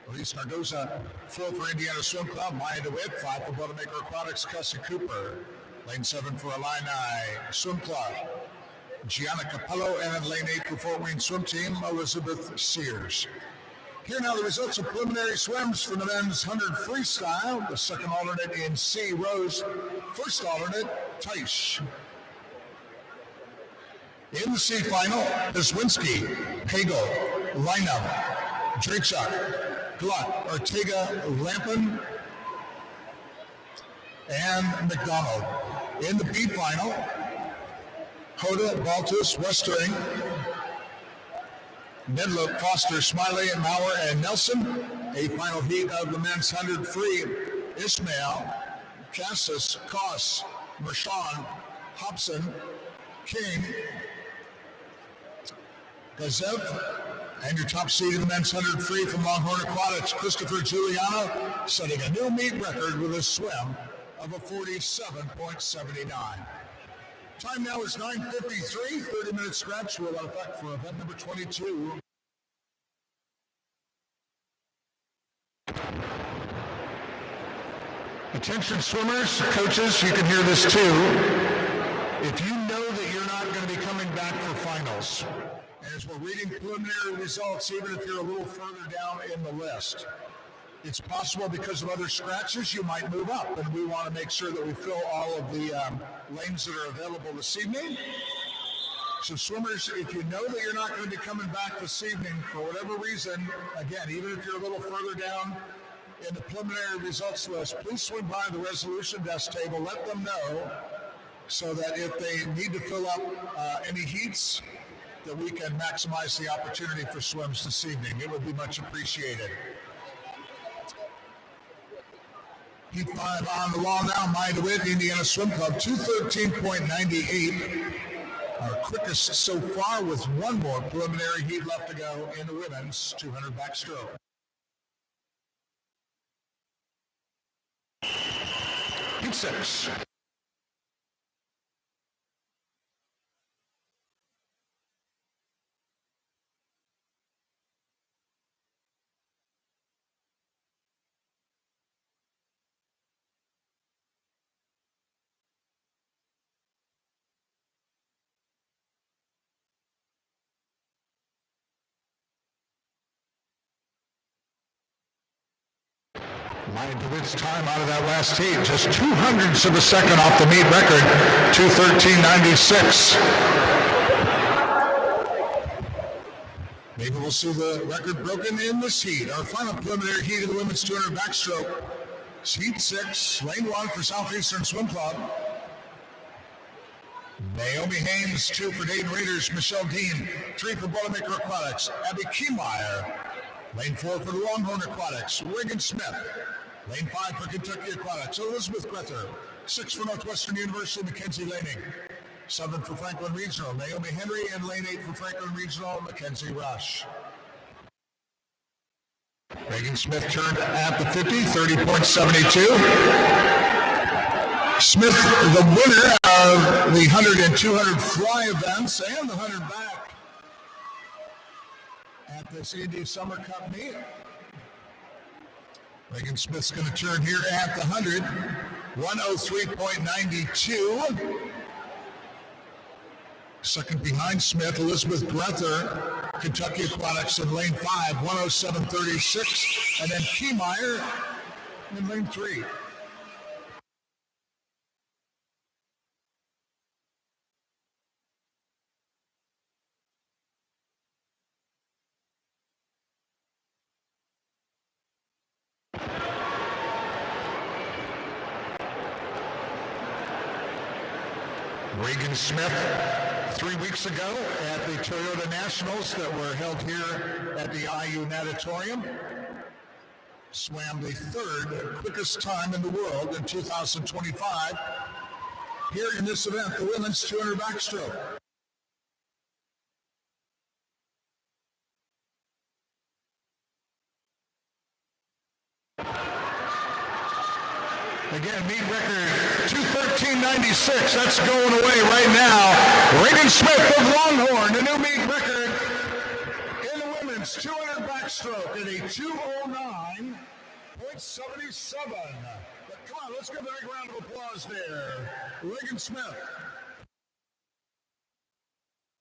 Elise Cardoza, 4 for Indiana Swim Club. Maya DeWitt, 5 for Boilermaker Aquatics, Cussie Cooper. Lane 7 for Illini Swim Club. Gianna Capello, and in lane 8 for Fort Wayne Swim Team, Elizabeth Sears. Here now the results of preliminary swims for the men's 100 freestyle. The second alternate in C, Rose. First alternate, Teisch. In the C final, Biswinski, Hagel, Lineup, Drachuk, Gluck, Ortega, Lampin, and McDonald. In the B final, Hoda, Baltus, Westering, Nedlow, Foster, Smiley, Maurer, and Nelson. A final heat of the men's 100 free, Ismail, Cassis, Koss, Mershon, Hobson, King, Gazev, and your top seed in the men's 100 free from Longhorn Aquatics, Christopher Giuliano, setting a new meet record with a swim of a 47.79. Time now is 9:53, 30-minute stretch will effect for event number 22. Attention swimmers, coaches, you can hear this too. If you know that you're not going to be coming back for finals, as we're reading preliminary results, even if you're a little further down in the list, it's possible because of other scratches you might move up, and we want to make sure that we fill all of the lanes that are available this evening. So swimmers, if you know that you're not going to be coming back this evening for whatever reason, again, even if you're a little further down in the preliminary results list, please swing by the resolution desk table, let them know, so that if they need to fill up any heats, that we can maximize the opportunity for swims this evening. It would be much appreciated. Heat 5 on the wall now. Maya DeWitt, Indiana Swim Club, 2:13.98. Our quickest so far with one more preliminary heat left to go in the women's 200 backstroke. Heat 6. Maya DeWitt's time out of that last heat, just 200ths of a second off the meet record, 2:13.96. Maybe we'll see the record broken in this heat. Our final preliminary heat of the women's 200 backstroke. Heat 6, lane 1 for Southeastern Swim Club. Naomi Haynes, 2 for Dayton Raiders. Michelle Dean, 3 for Boilermaker Aquatics. Abby Kiemeyer, lane 4 for the Longhorn Aquatics. Reagan Smith, lane 5 for Kentucky Aquatics. Elizabeth Grether, 6 for Northwestern University. Mackenzie Laning, 7 for Franklin Regional. Naomi Henry, and lane 8 for Franklin Regional. Mackenzie Rush. Reagan Smith turned at the 50, 30.72. Smith, the winner of the 100 and 200 fly events and the 100 back at this Indy Summer Cup meet. Reagan Smith's going to turn here at the 100, 103.92. Second behind Smith, Elizabeth Grether, Kentucky Aquatics in lane 5, 107.36. And then Kiemeyer in lane 3. Reagan Smith, 3 weeks ago at the Toyota Nationals that were held here at the IU Natatorium, swam the 3rd quickest time in the world in 2025 here in this event, the women's 200 backstroke. Again, meet record 2:13.96. That's going away right now. Reagan Smith of Longhorn, the new meet record in the women's 200 backstroke at a 2:09.77. But come on, let's give a big round of applause there. Reagan Smith.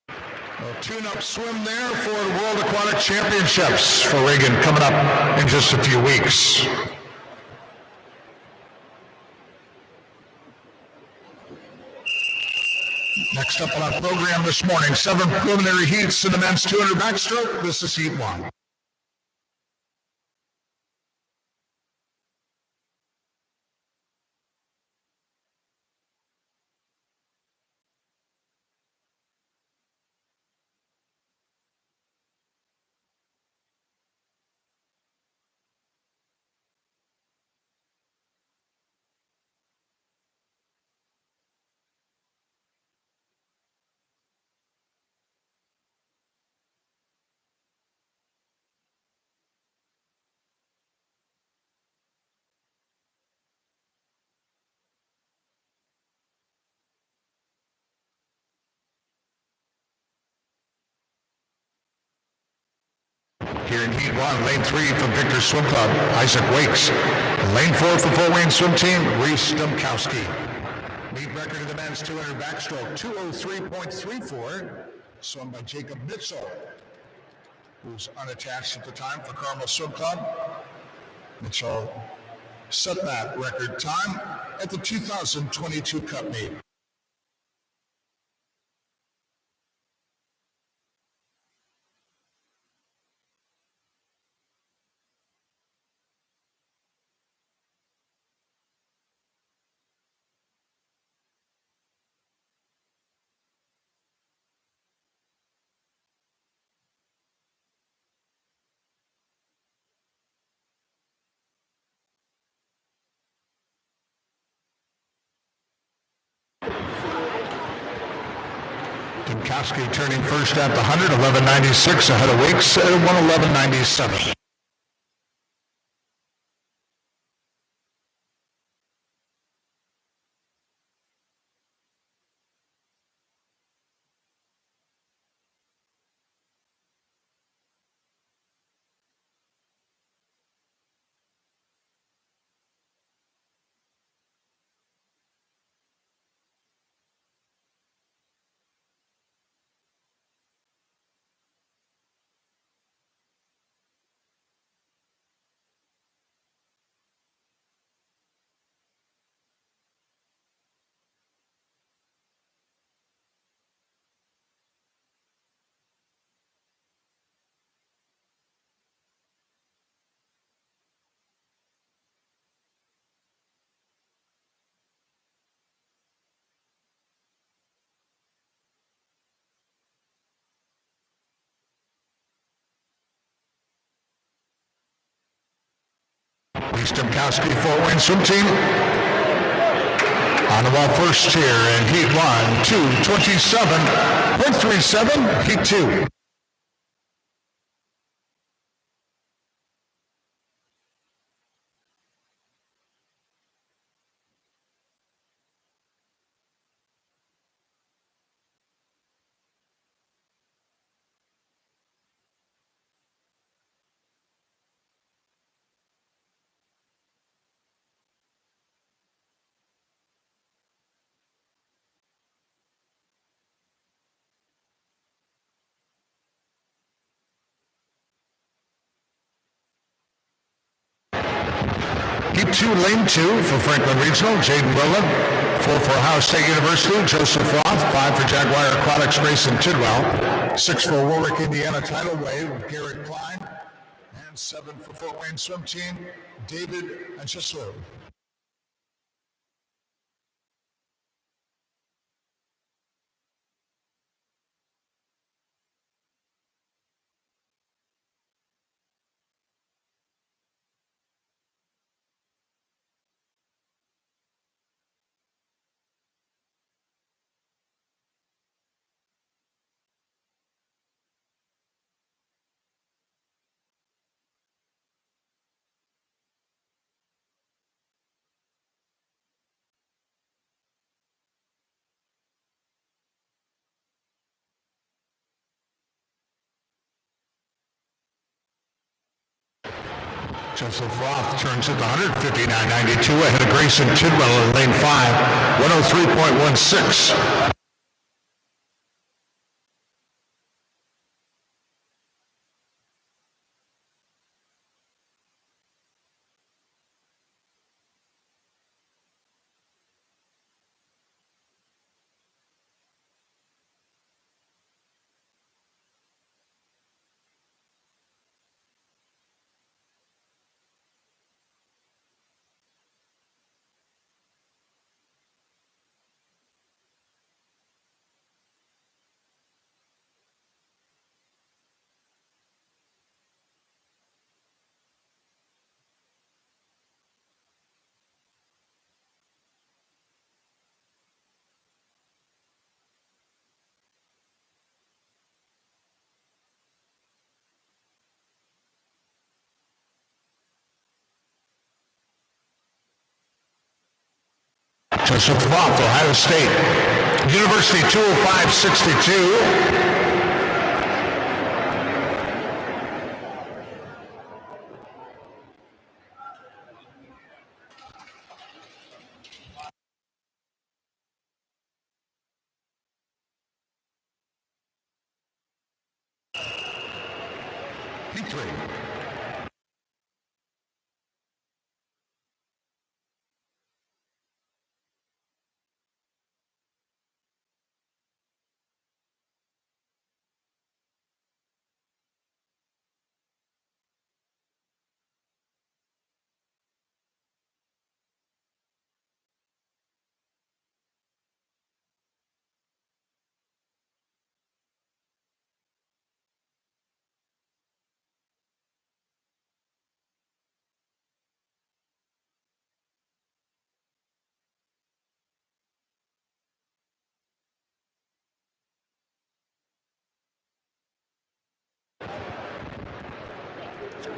A tune-up swim there for the World Aquatic Championships for Reagan coming up in just a few weeks. Next up on our program this morning, 7 preliminary heats in the men's 200 backstroke. This is heat 1. Here in Heat 1, Lane 3 from Victor Swim Club, Isaac Wakes. Lane 4 for Fort Wayne Swim Team, Reese Domkowski. Meet record of the men's 200 backstroke, 2:03.34, swum by Jacob Mitchell, who's unattached at the time for Carmel Swim Club. Mitchell set that record time at the 2022 Cup meet. Domkowski turning first at the 100, 11.96 ahead of Wakes at 1:11.97. Stemkowski, Fort Wayne swim team. On the wall first here in heat 1, 2:27.37, heat 2. Heat 2, lane 2 for Franklin Regional, Jaden Rowland. 4 for Ohio State University, Joseph Roth. 5 for Jaguar Aquatics, Grayson Tidwell. 6 for Warwick, Indiana Tidal Wave, Garrett Klein. And 7 for Fort Wayne swim team, David Ancheslow. Joseph Roth turns at the 159.92 ahead of Grayson Tidwell in lane 5, 103.16. Joseph Roth, Ohio State University, 205.62. Heat 3.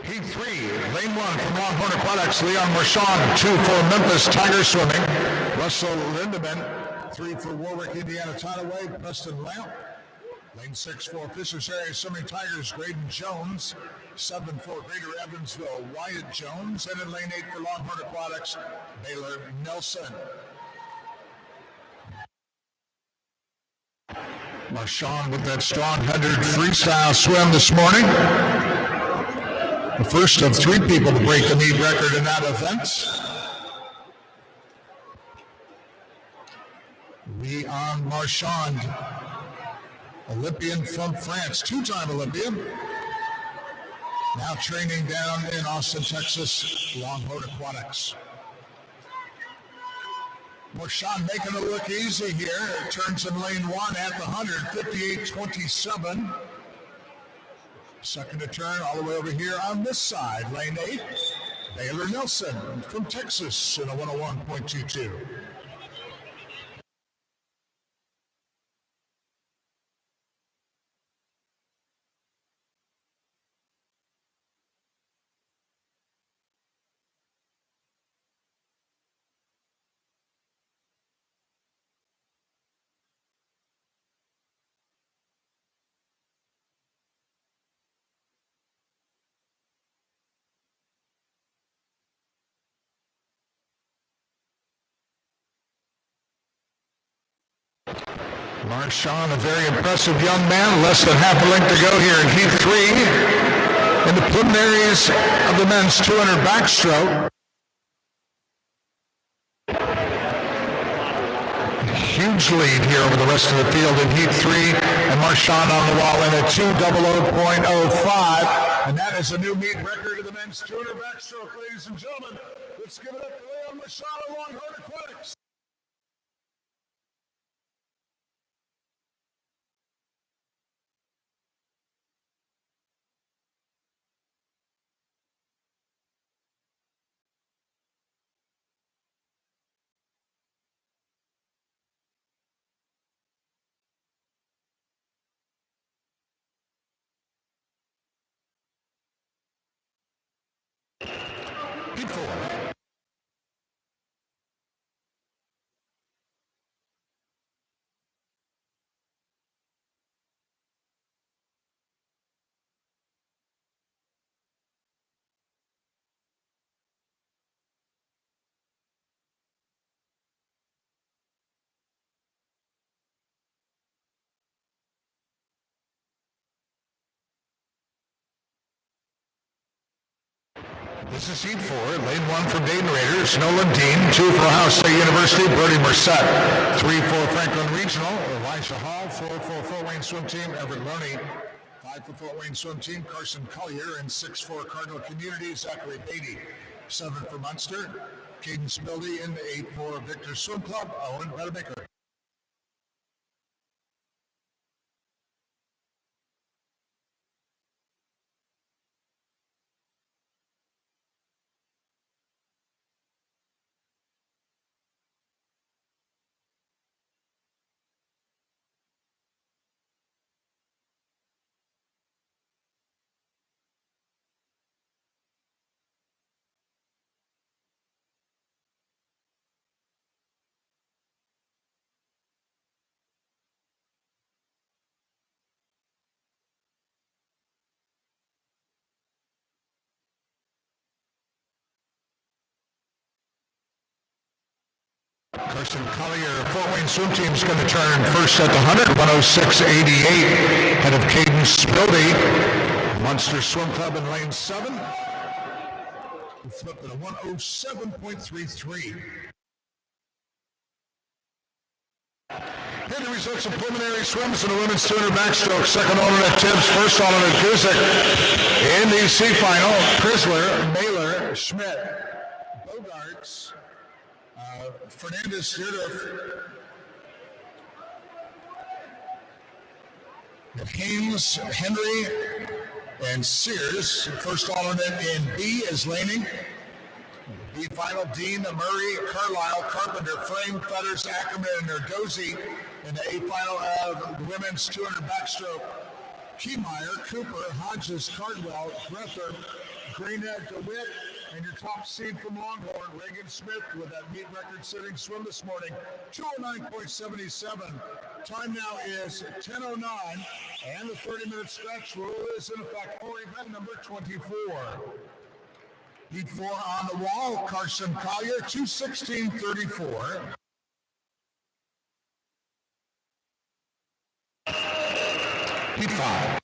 Heat 3, lane 1 from Longhorn Aquatics, Leon Marchand. 2 for Memphis Tiger Swimming, Russell Lindemann. 3 for Warwick, Indiana Tidal Wave, Preston Lamp. Lane 6 for Fishers Area Swimming Tigers, Graydon Jones. 7 for Greater Evansville, Wyatt Jones. And in lane 8 for Longhorn Aquatics, Baylor Nelson. Marchand with that strong 100 freestyle swim this morning. The first of 3 people to break the meet record in that event. Leon Marchand, Olympian from France, 2-time Olympian. Now training down in Austin, Texas, Longhorn Aquatics. Marchand making it look easy here. Turns in lane 1 at the 100, 58.27. Second to turn all the way over here on this side, lane 8. Baylor Nelson from Texas in a 101.22. Marshawn, a very impressive young man, less than half a length to go here in Heat 3 in the preliminaries of the men's 200 backstroke. Huge lead here over the rest of the field in Heat 3, and Marshawn on the wall in a 2:00.05, and that is a new meet record of the men's 200 backstroke, ladies and gentlemen. Let's give it up to Leon Marshawn along Hard Aquatics. Heat 4. This is Heat 4, lane 1 for Dayton Raiders, Nolan Dean, 2 for Ohio State University, Brody Merced, 3 for Franklin Regional, Elijah Hall, 4 for Fort Wayne Swim Team, Everett Loney, 5 for Fort Wayne Swim Team, Carson Collier, and 6 for Cardinal Community, Zachary Beatty, 7 for Munster, Caden Spildy, and 8 for Victor Swim Club, Owen Redemaker. Carson Collier, Fort Wayne Swim Team is going to turn first at the 100, 106.88, ahead of Caden Spildy. Munster Swim Club in lane 7. We flipped at a 107.33. Here are the results of preliminary swims in the women's 200 backstroke. Second alternate Tibbs, first alternate Guzik. In the C final, Chrysler, Mailer, Schmidt, Bogarts, Fernandez, Studer, Haynes, Henry, and Sears. First alternate in B is Lanning. B final, Dean, Murray, Carlisle, Carpenter, Frame, Fetters, Ackerman, and Nardozzi. In the A final of the women's 200 backstroke, Keymeyer, Cooper, Hodges, Cardwell, Breather, Greenhead, DeWitt, and your top seed from Longhorn, Reagan Smith, with that meet record-setting swim this morning, 209.77. Time now is 10:09, and the 30-minute stretch rule is in effect for event number 24. Heat 4 on the wall, Carson Collier, 2:16.34. Heat 5.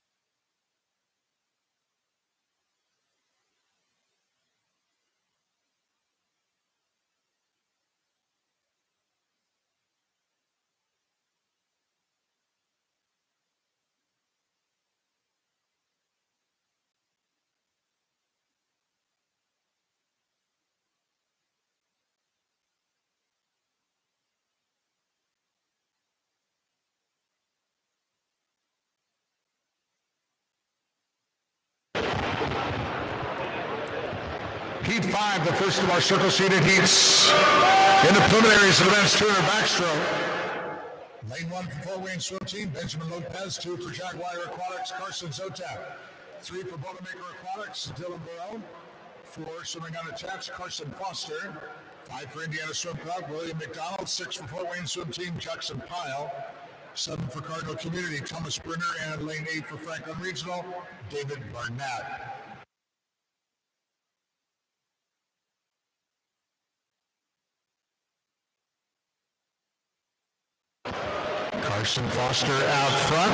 Heat 5, the first of our circle-seated heats. In the preliminaries of the men's 200 backstroke. Lane 1 for Fort Wayne swim team, Benjamin Lopez. 2 for Jaguar Aquatics, Carson Zotak. 3 for Boilermaker Aquatics, Dylan Barone. 4 swimming unattached, Carson Foster. 5 for Indiana Swim Club, William McDonald. 6 for Fort Wayne swim team, Jackson Pyle. 7 for Cardinal Community, Thomas Brenner. And lane 8 for Franklin Regional, David Barnett. Carson Foster out front.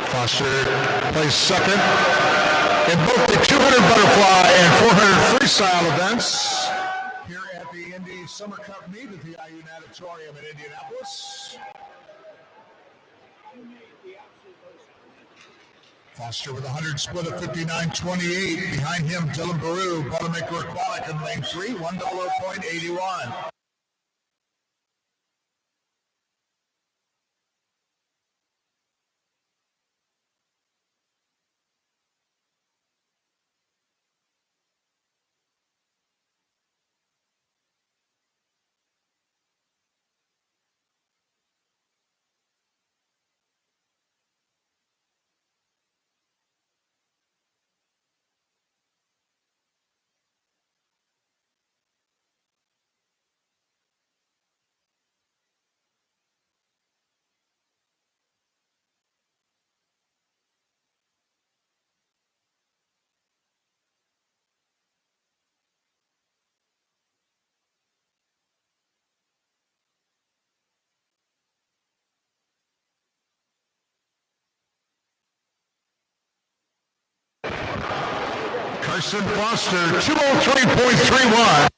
Foster plays second in both the 200 butterfly and 400 freestyle events here at the Indy Summer Cup meet at the IU Natatorium in Indianapolis. Foster with a 100 split of 59.28. Behind him, Dylan Baru, Boilermaker Aquatic in lane 3, $1.81. Carson Foster, 203.31.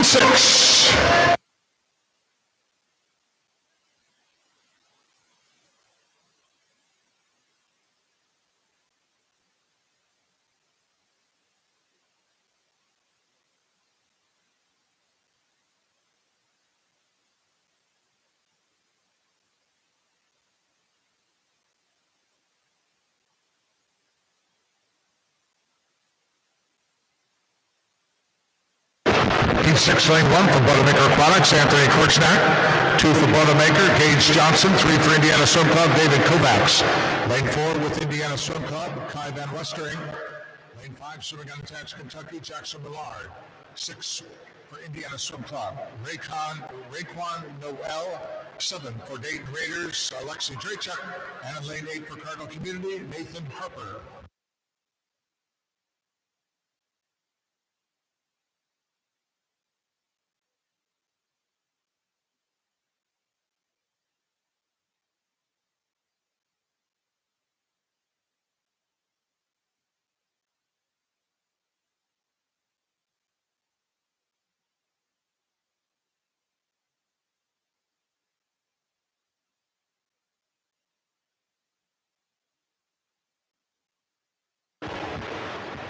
Six. Heat 6, lane 1 for Boilermaker Aquatics, Anthony Korchnak. 2 for Boilermaker, Gage Johnson. 3 for Indiana Swim Club, David Kovacs. Lane 4 with Indiana Swim Club, Kai Van Westering. Lane 5, swimming unattached, Kentucky, Jackson Millard. 6 for Indiana Swim Club, Raekwon Noel. 7 for Dayton Raiders, Alexi Drachuk. And lane 8 for Cardinal Community, Nathan Harper.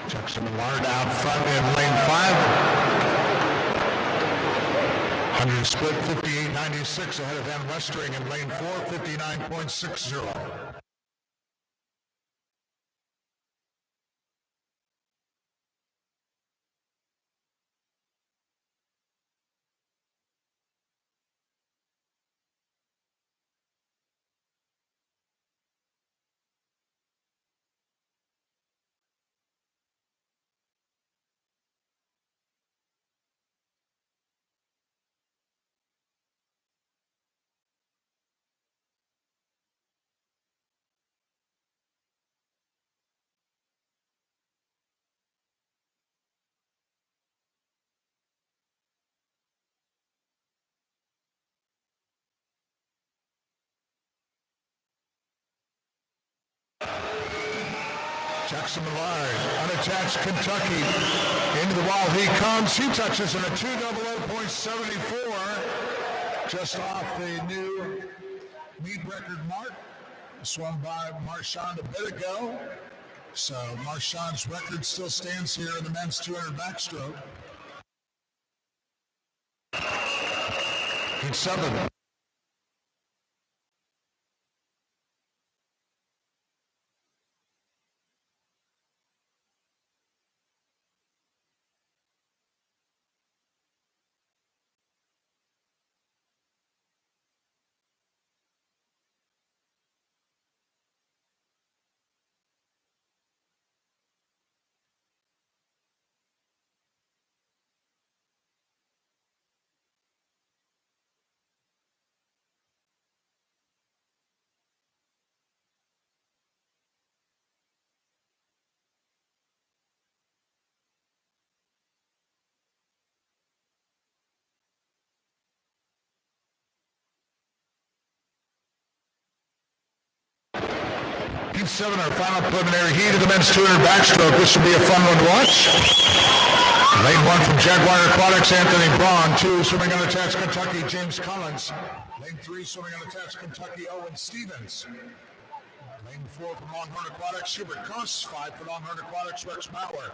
Jackson Millard out front in lane 5. 100 split, 58.96 ahead of Van Westering in lane 4, 59.60. Jackson Millard, unattached Kentucky. Into the wall he comes. He touches in a 2:00.74, just off the new meet record mark. Swum by Marchand a bit ago. So Marchand's record still stands here in the men's 200 backstroke. Heat 7. Heat 7, our final preliminary heat of the men's 200 backstroke. This will be a fun one to watch. Lane 1 from Jaguar Aquatics, Anthony Braun. 2, swimming on attached Kentucky, James Collins. Lane 3, swimming on attached Kentucky, Owen Stevens. Lane 4 from Longhorn Aquatics, Hubert Koss. 5 for Longhorn Aquatics, Rex Mauer.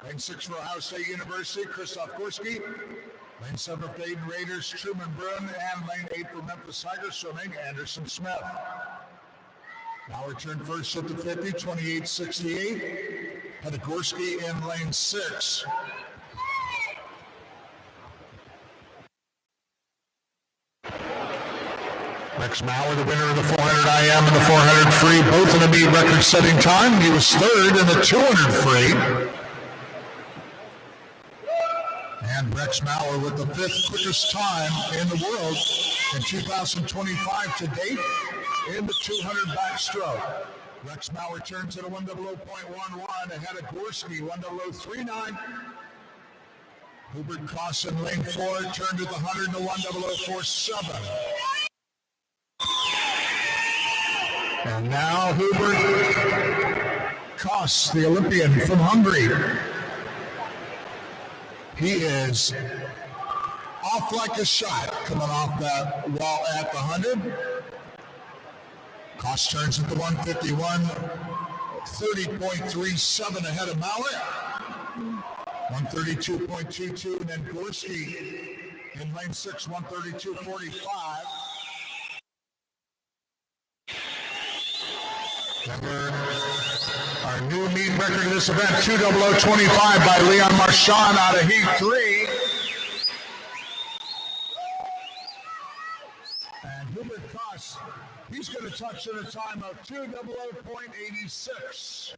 Lane 6 for Ohio State University, Christoph Gorski. Lane 7 for Dayton Raiders, Truman Brun. And lane 8 for Memphis Tigers swimming, Anderson Smith. Now return first at the 50, 28.68. Pedagorski in lane 6. Rex Mauer, the winner of the 400 IM and the 400 free, both in a meet record-setting time. He was third in the 200 free. And Rex Mauer with the 5th quickest time in the world in 2025 to date in the 200 backstroke. Rex Mauer turns at a 1:00.11 ahead of Gorski, 1:00.39. Hubert Koss in lane 4 turned at the 100 to 1:00.47. And now Hubert Koss, the Olympian from Hungary. He is off like a shot coming off that wall at the 100. Koss turns at the 151, 30.37 ahead of Mauer. 132.22, and then Gorski in lane 6, 132.45. Remember our new meet record of this event, 2:00.25 by Leon Marchand out of heat 3. And Hubert Koss, he's going to touch at a time of 2:00.86.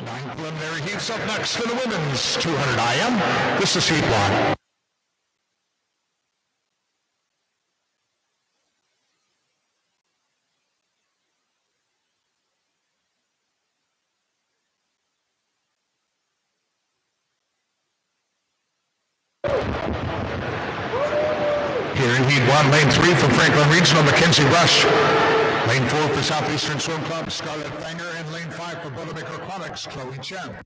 Nine preliminary heats up next for the women's 200 IM. This is heat 1. Here in heat 1, lane 3 for Franklin Regional, Mackenzie Rush. Lane 4 for Southeastern Swim Club, Scarlett Fanger, and lane 5 for Bouldermaker Aquatics, Chloe Chen.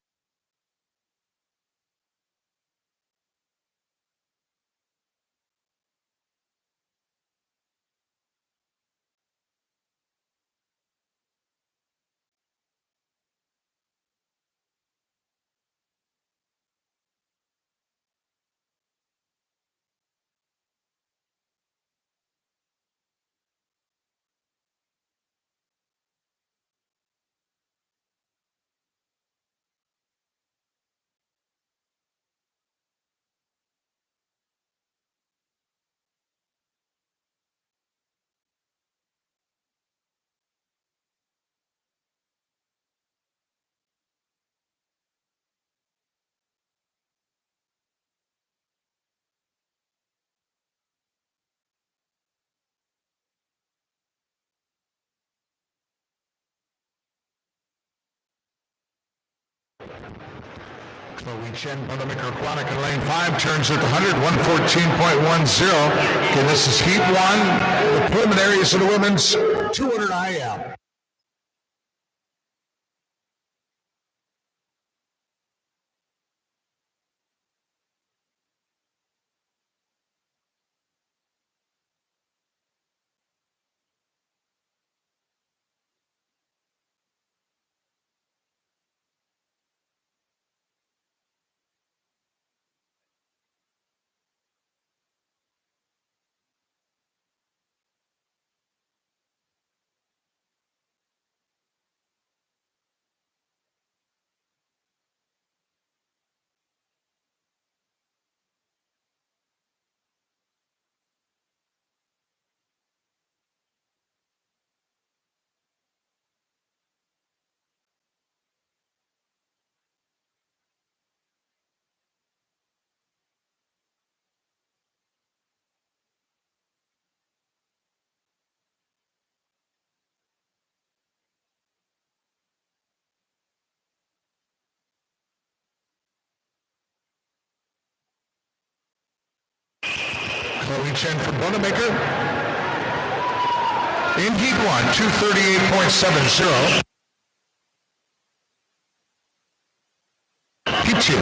Chloe Chen, Bouldermaker Aquatic in lane 5, turns at the 100, 114.10. Okay, this is heat 1, the preliminaries of the women's 200 IM. Chloe Chen from Boilermaker. In Heat 1, 238.70. Heat 2.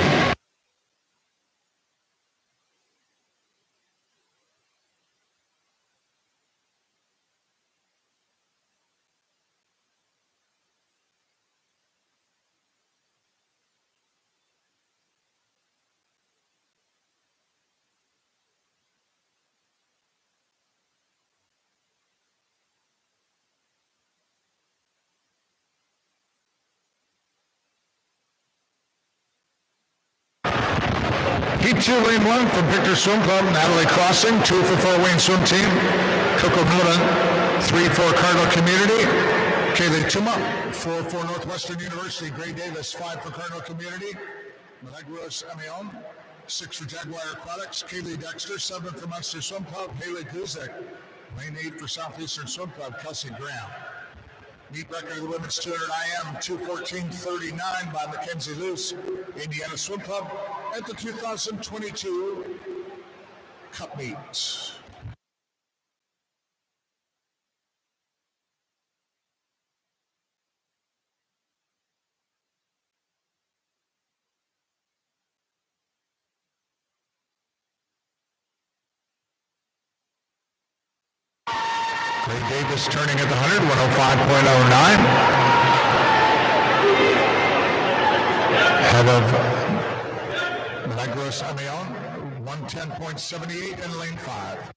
Heat 2, lane 1 from Victor Swim Club, Natalie Crossing, 2 for Fort Wayne Swim Team. Coco Nolan, 3 for Cardinal Community. Kaylee Tuma, 4 for Northwestern University. Gray Davis, 5 for Cardinal Community. Milagros Amion, 6 for Jaguar Aquatics. Kaylee Dexter, 7 for Munster Swim Club. Haley Guzek, lane 8 for Southeastern Swim Club. Kelsey Graham. Meet record of the women's 200 IM, 2:14.39 by Mackenzie Luce, Indiana Swim Club, at the 2022 Cup Meets. Gray Davis turning at the 100, 105.09. Head of Milagros Amion, 110.78 in lane 5.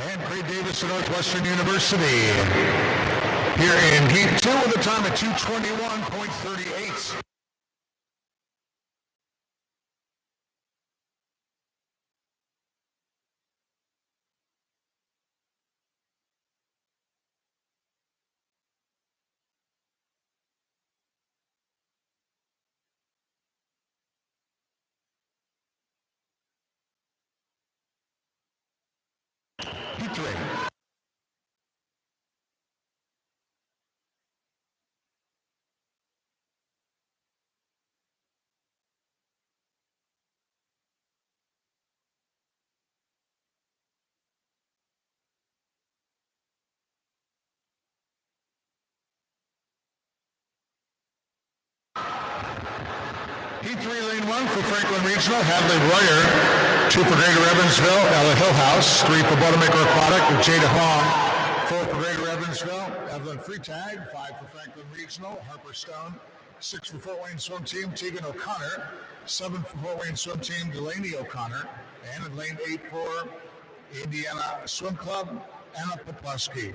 And Gray Davis at Northwestern University. Here in Heat 2 with a time of 2:21.38. Heat 3. Heat 3, lane 1 for Franklin Regional, Hadley Royer. 2 for Greater Evansville, Ella Hillhouse. 3 for Boilermaker Aquatic with Jada Hong. 4 for Greater Evansville, Evelyn Freetag. 5 for Franklin Regional, Harper Stone. 6 for Fort Wayne Swim Team, Tegan O'Connor. 7 for Fort Wayne Swim Team, Delaney O'Connor. And in lane 8 for Indiana Swim Club, Anna Poplasky.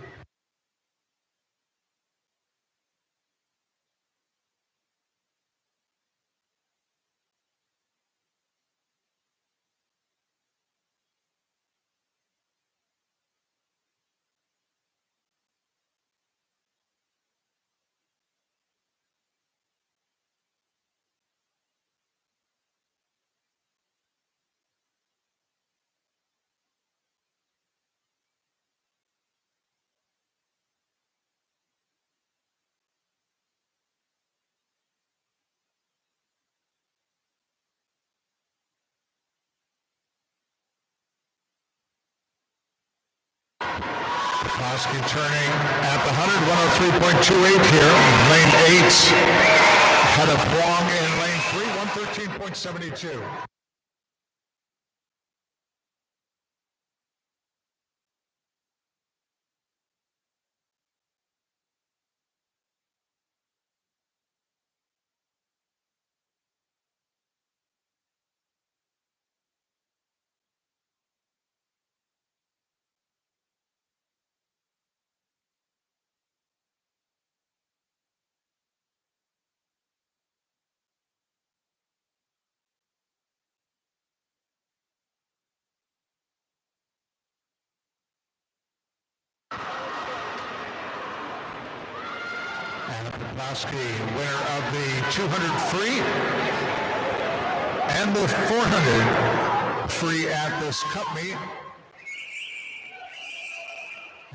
Poplasky turning at the 100, 103.28 here. Lane 8, ahead of Huang in lane 3, 113.72. Lebowski, winner of the 200 free and the 400 free at this cup meet.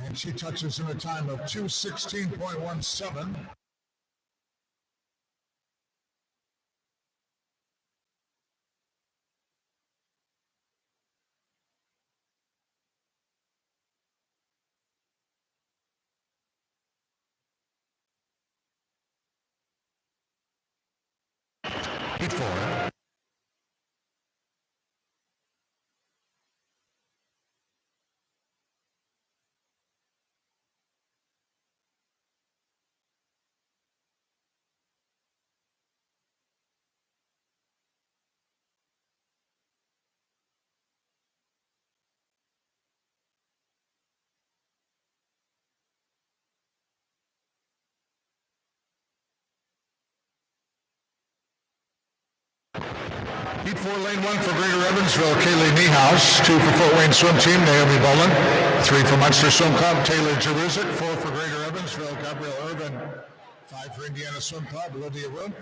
And she touches in a time of 2:16.17. Heat 4. Heat 4, lane 1 for Greater Evansville, Kaylee Niehaus. 2 for Fort Wayne Swim Team, Naomi Boland. 3 for Munster Swim Club, Taylor Jeruzik. 4 for Greater Evansville, Gabrielle Irvin. 5 for Indiana Swim Club, Olivia Rump.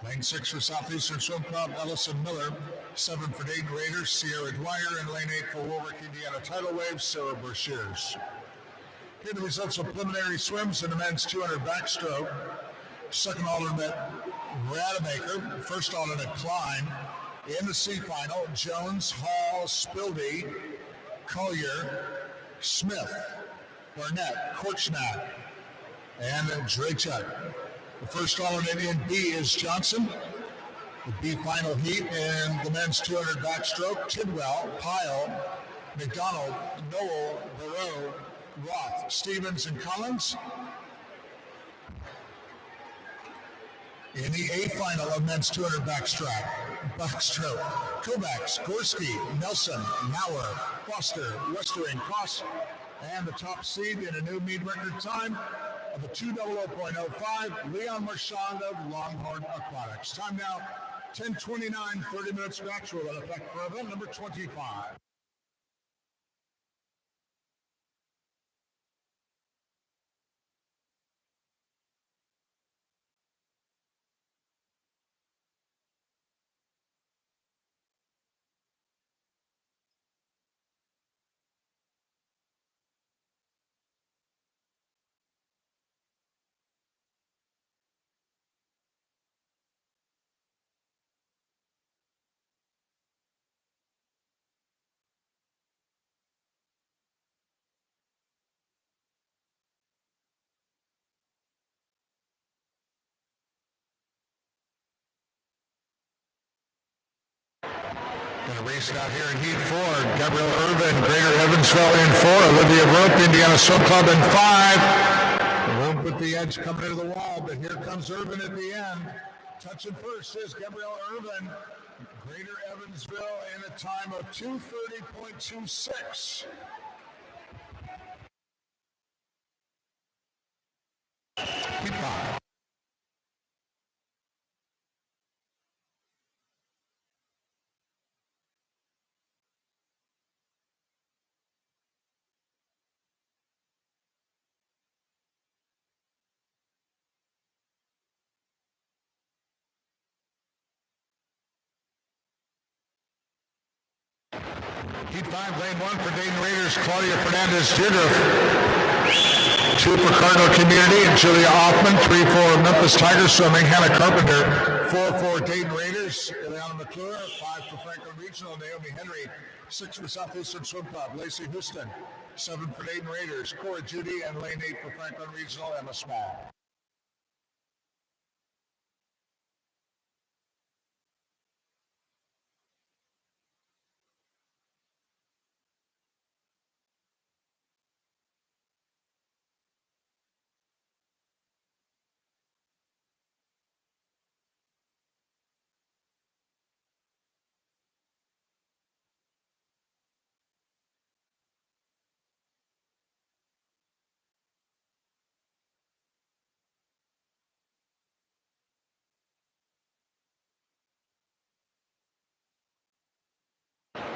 Lane 6 for Southeastern Swim Club, Ellison Miller. 7 for Dayton Raiders, Sierra Dwyer. And lane 8 for Warwick, Indiana Tidal Waves, Sarah Brashears. Here are the results of preliminary swims in the men's 200 backstroke. Second alternate, Rademacher. First alternate, Klein. In the C final, Jones, Hall, Spildy, Collier, Smith, Barnett, Korchnat, and Drachuk. The first alternate in B is Johnson. The B final heat in the men's 200 backstroke, Tidwell, Pyle, McDonald, Noel, Barreau, Roth, Stevens, and Collins. In the A final of men's 200 backstroke, Kovacs, Gorski, Nelson, Maurer, Foster, Westering, Cross, and the top seed in a new meet record time of a 2:00.05, Leon Marchand of Longhorn Aquatics. Time now, 10:29, 30 minutes scratch will in effect for event number 25. Going to race it out here in Heat 4. Gabrielle Irvin, Greater Evansville in 4. Olivia Rope, Indiana Swim Club in 5. Rope with the edge coming into the wall, but here comes Irvin at the end. Touching first is Gabrielle Irvin. Greater Evansville in a time of 2:30.26. Heat 5. Heat 5, lane 1 for Dayton Raiders, Claudia Fernandez-Didriff. 2 for Cardinal Community, Julia Hoffman. 3 for Memphis Tiger Swimming, Hannah Carpenter. 4 for Dayton Raiders, Ileana McClure. 5 for Franklin Regional, Naomi Henry. 6 for Southeastern Swim Club, Lacey Houston. 7 for Dayton Raiders, Cora Judy. And lane 8 for Franklin Regional, Emma Small.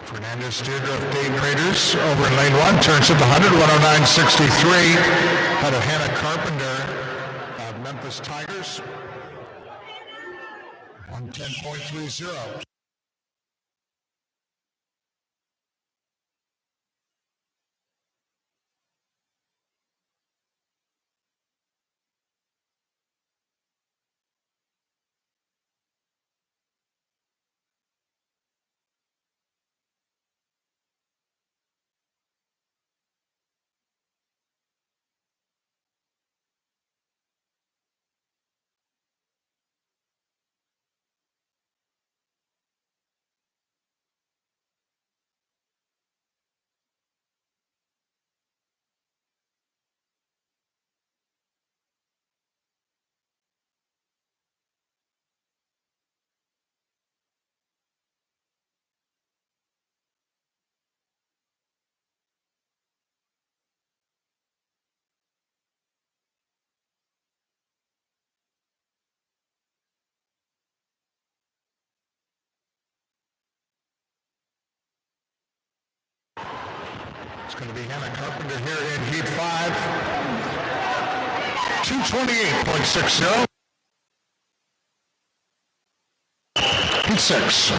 Fernandez-Didriff, Dayton Raiders over in lane 1, turns at the 100, 109.63. Out of Hannah Carpenter of Memphis Indianapolis Tigers. 110.30. It's going to be Hannah Carpenter here in Heat 5. 228.60. Heat 6.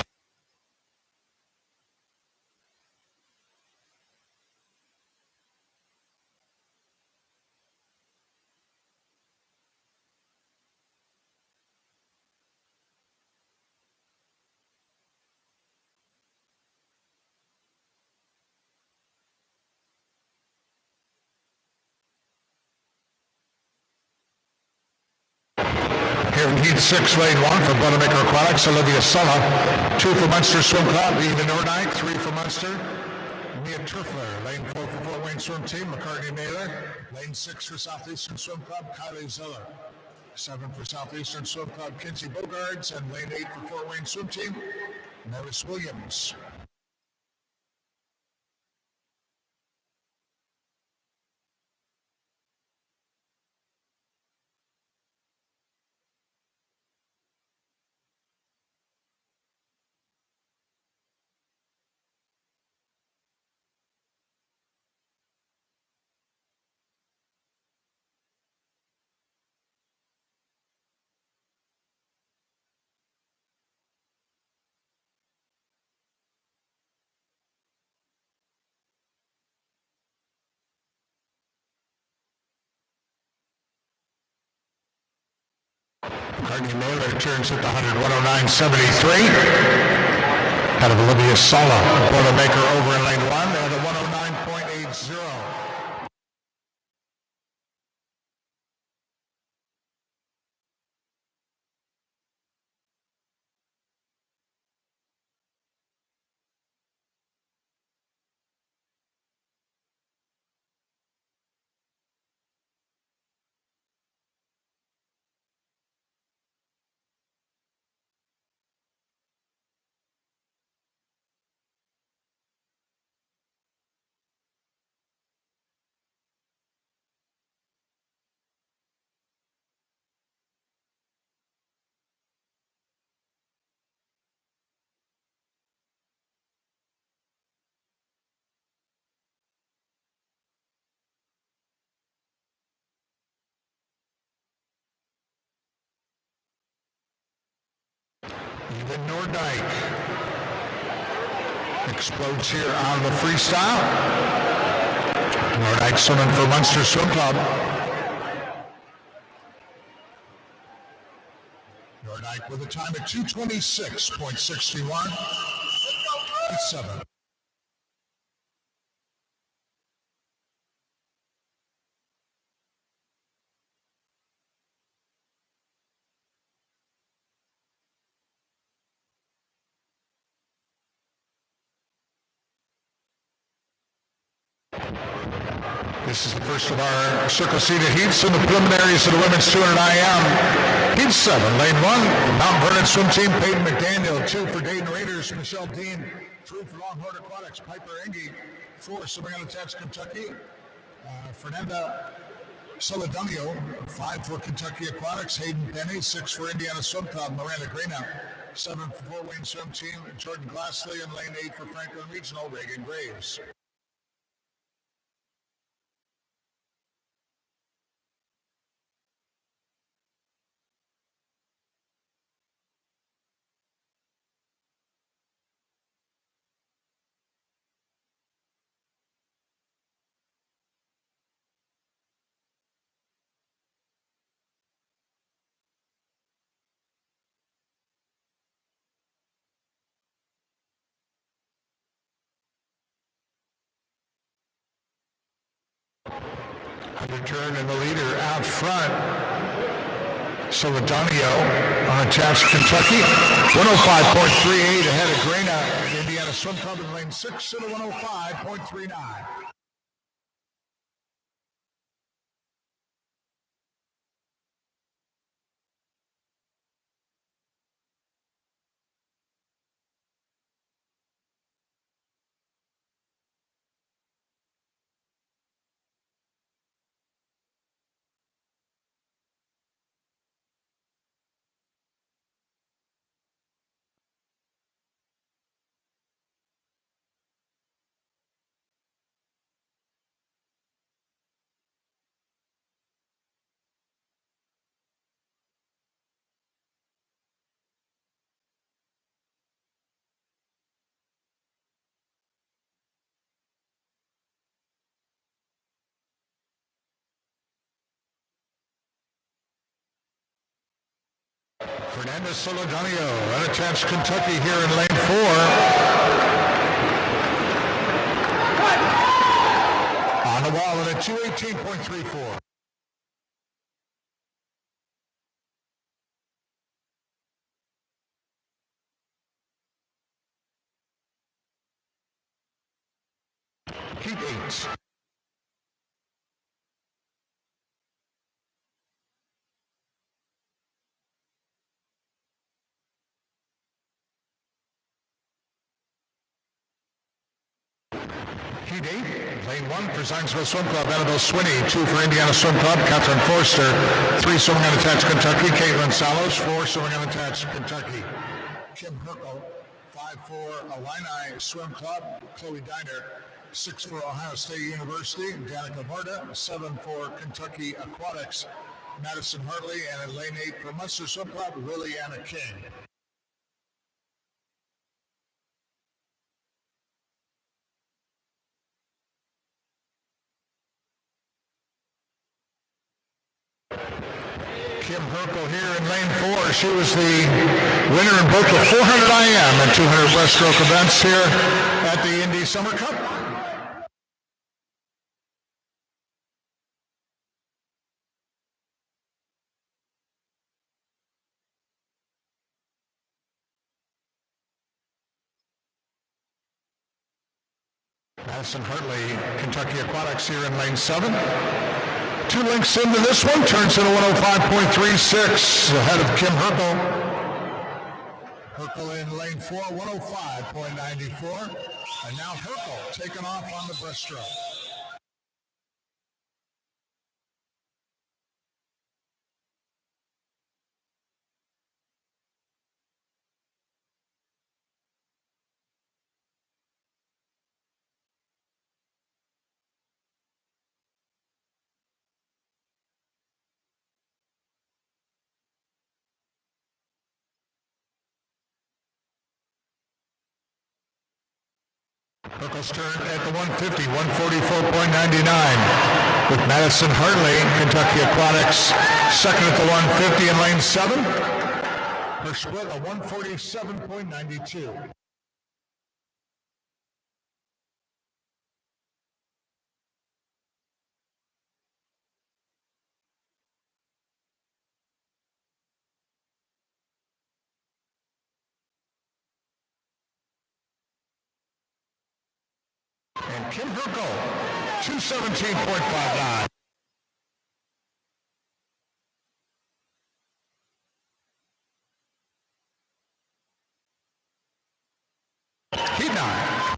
Here in Heat 6, lane 1 for Boilermaker Aquatics, Olivia Sulla. 2 for Munster Swim Club, Eva Nordijk. 3 for Munster, Mia Turfler. Lane 4 for Fort Wayne Swim Team, McCartney Naylor. Lane 6 for Southeastern Swim Club, Kylie Ziller. 7 for Southeastern Swim Club, Kinsey Bogards. And lane 8 for Fort Wayne Swim Team, Nevis Williams. McCartney Naylor turns at the 109.73. Out of Olivia Sulla, Boilermaker over in lane 1 at a 109.80. Eva Nordijk explodes here on the freestyle. Nordijk swimming for Munster Swim Club. Nordijk with a time at 226.61. It's 7. This is the first of our Circle Seated heats in the preliminaries of the women's 200 IM. Heat 7, lane 1, Mount Vernon Swim Team, Peyton McDaniel. 2 for Dayton Raiders, Michelle Dean. 3 for Longhorn Aquatics, Piper Indy. 4, Savannah Tech, Kentucky, Fernanda Soledonio. 5 for Kentucky Aquatics, Hayden Penny. 6 for Indiana Swim Club, Miranda Greenout. 7 for Fort Wayne Swim Team, Jordan Glassley. And lane 8 for Franklin Regional, Reagan Graves. Return and the leader out front. Soledonio on attached Kentucky. 105.38 ahead of Grena. Indiana Swim Club in lane 6 at a 105.39. Fernandez Soledonio unattached Kentucky here in lane 4. On the wall at a 218.34. Heat 8. Heat 8, lane 1 for Zionsville Swim Club, Annabelle Swinney. 2 for Indiana Swim Club, Catherine Forster. 3 swimming unattached Kentucky, Caitlin Salos. 4 swimming unattached Kentucky, Kim Herkel. 5 for Illini Swim Club, Chloe Diner. 6 for Ohio State University, Danica Marta. 7 for Kentucky Aquatics, Madison Hartley. And in lane 8 for Munster Swim Club, Liliana King. Kim Herkel here in lane 4. She was the winner in both the 400 IM and 200 breaststroke events here at the Indy Summer Cup. Madison Hartley, Kentucky Aquatics here in lane 7. 2 lengths into this one, turns in a 105.36 ahead of Kim Herkel. Herkel in lane 4, 105.94. And now Herkel taking off on the breaststroke. Herkel's turn at the 150, 144.99. With Madison Hartley, Kentucky Aquatics, second at the 150 in lane 7. Her split a 147.92. And Kim Herkel, 217.59. Heat 9.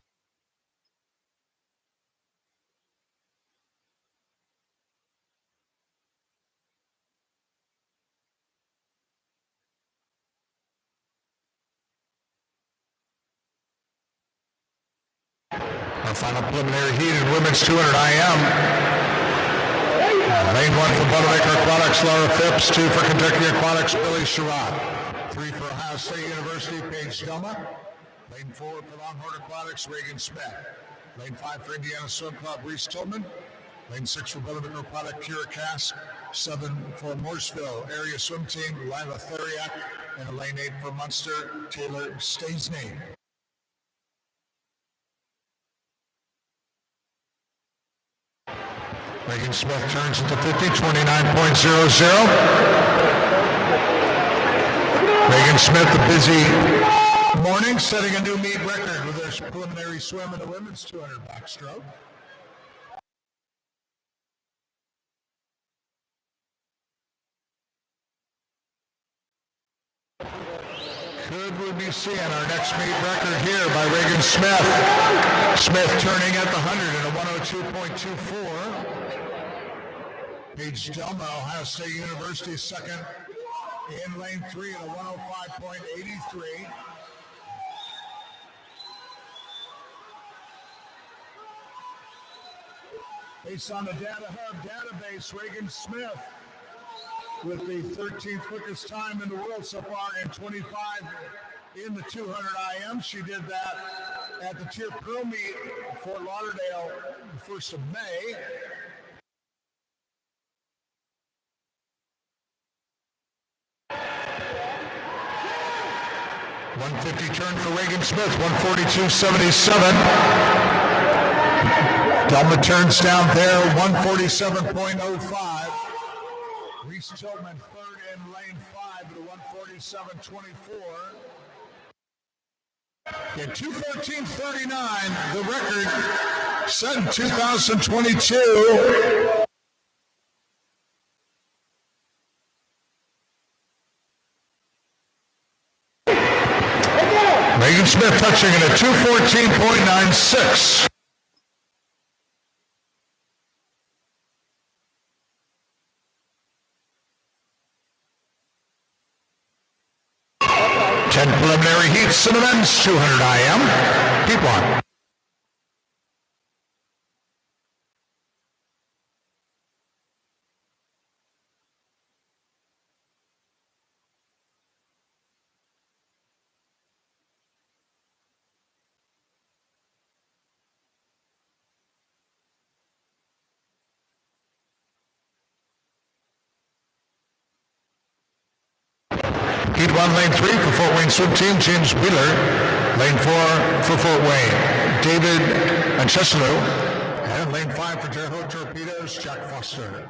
Our final preliminary heat in women's 200 IM. Lane 1 for Bonaventure Aquatics, Laura Phipps. 2 for Kentucky Aquatics, Billy Sherrod. 3 for Ohio State University, Paige Delma. Lane 4 for Longhorn Aquatics, Reagan Smith. Lane 5 for Indiana Swim Club, Reese Tillman. Lane 6 for Bonaventure Aquatics, Kira Cass. 7 for Mooresville Area Swim Team, Lila Theriak. And lane 8 for Munster, Taylor Staisney. Megan Smith turns into 50, 29.00. Megan Smith, a busy morning, setting a new meet record with her preliminary swim in the women's 200 backstroke. Could we be seeing our next meet record here by Reagan Smith? Smith turning at the 100 in a 102.24. Paige Delma, Ohio State University, second in lane 3 at a 105.83. Based on the Data Hub database, Reagan Smith with the 13th quickest time in the world so far in 25 in the 200 IM. She did that at the Tier Pro meet, Fort Lauderdale, the 1st of May. .150 turn for Reagan Smith, 142.77. Delma turns down there, 147.05. Reese Tillman third in lane 5 at a 147.24. In 2:14.39, the record set in 2022. Megan Smith touching in at 2:14.96. Preliminary heats in the men's 200 IM. Keep on. Heat 1, lane 3 for Fort Wayne swim team, James Wheeler. Lane 4 for Fort Wayne, David Ancheslu. And lane 5 for Terre Haute Torpedoes, Jack Foster.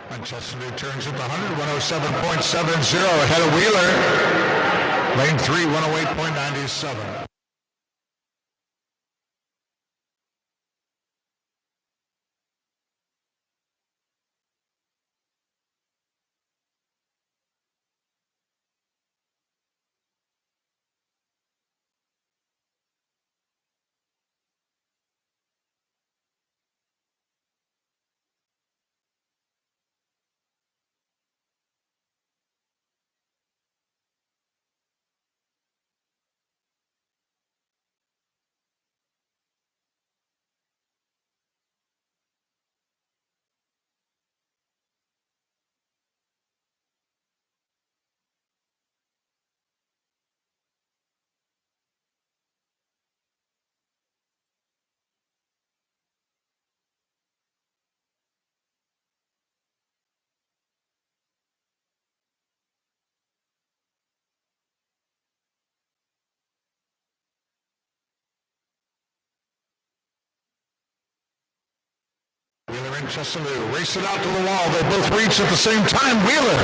Manchester turns at the 100, 107.70 ahead of Wheeler. Lane 3, 108.97. Wheeler and Chesalu race it out to the wall. They both reach at the same time. Wheeler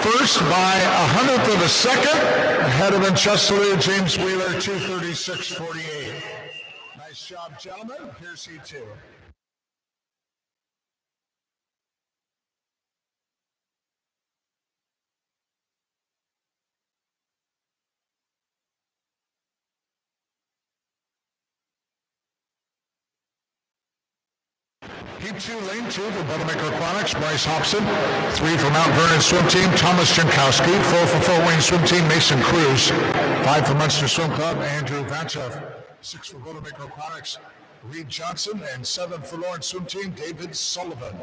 first by 100th of a second. Ahead of Chesalu, James Wheeler, 2:36.48. Nice job, gentlemen. Here's C2. Heat 2, lane 2 for Boilermaker Aquatics, Bryce Hobson. 3 for Mount Vernon Swim Team, Thomas Jankowski. 4 for Fort Wayne Swim Team, Mason Cruz. 5 for Munster Swim Club, Andrew Vatchev. 6 for Boilermaker Aquatics, Reed Johnson. And 7 for Lawrence Swim Team, David Sullivan.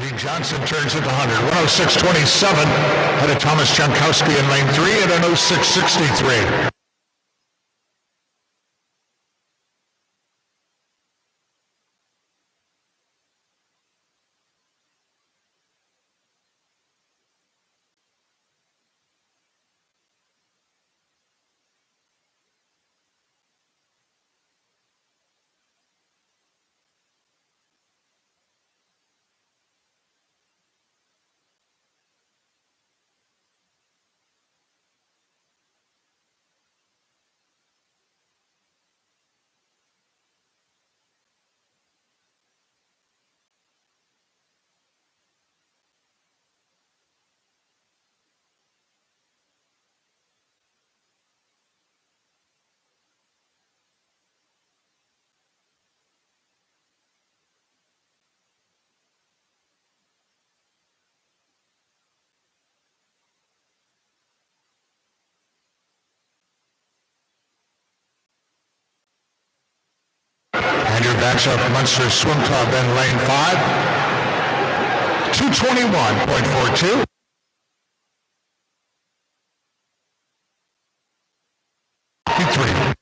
Reed Johnson turns it to 100. 106.27 ahead of Thomas Jankowski in lane 3 at an 06.63. Andrew Vatchev, Munster Swim Club in lane 5. 221.42. P3.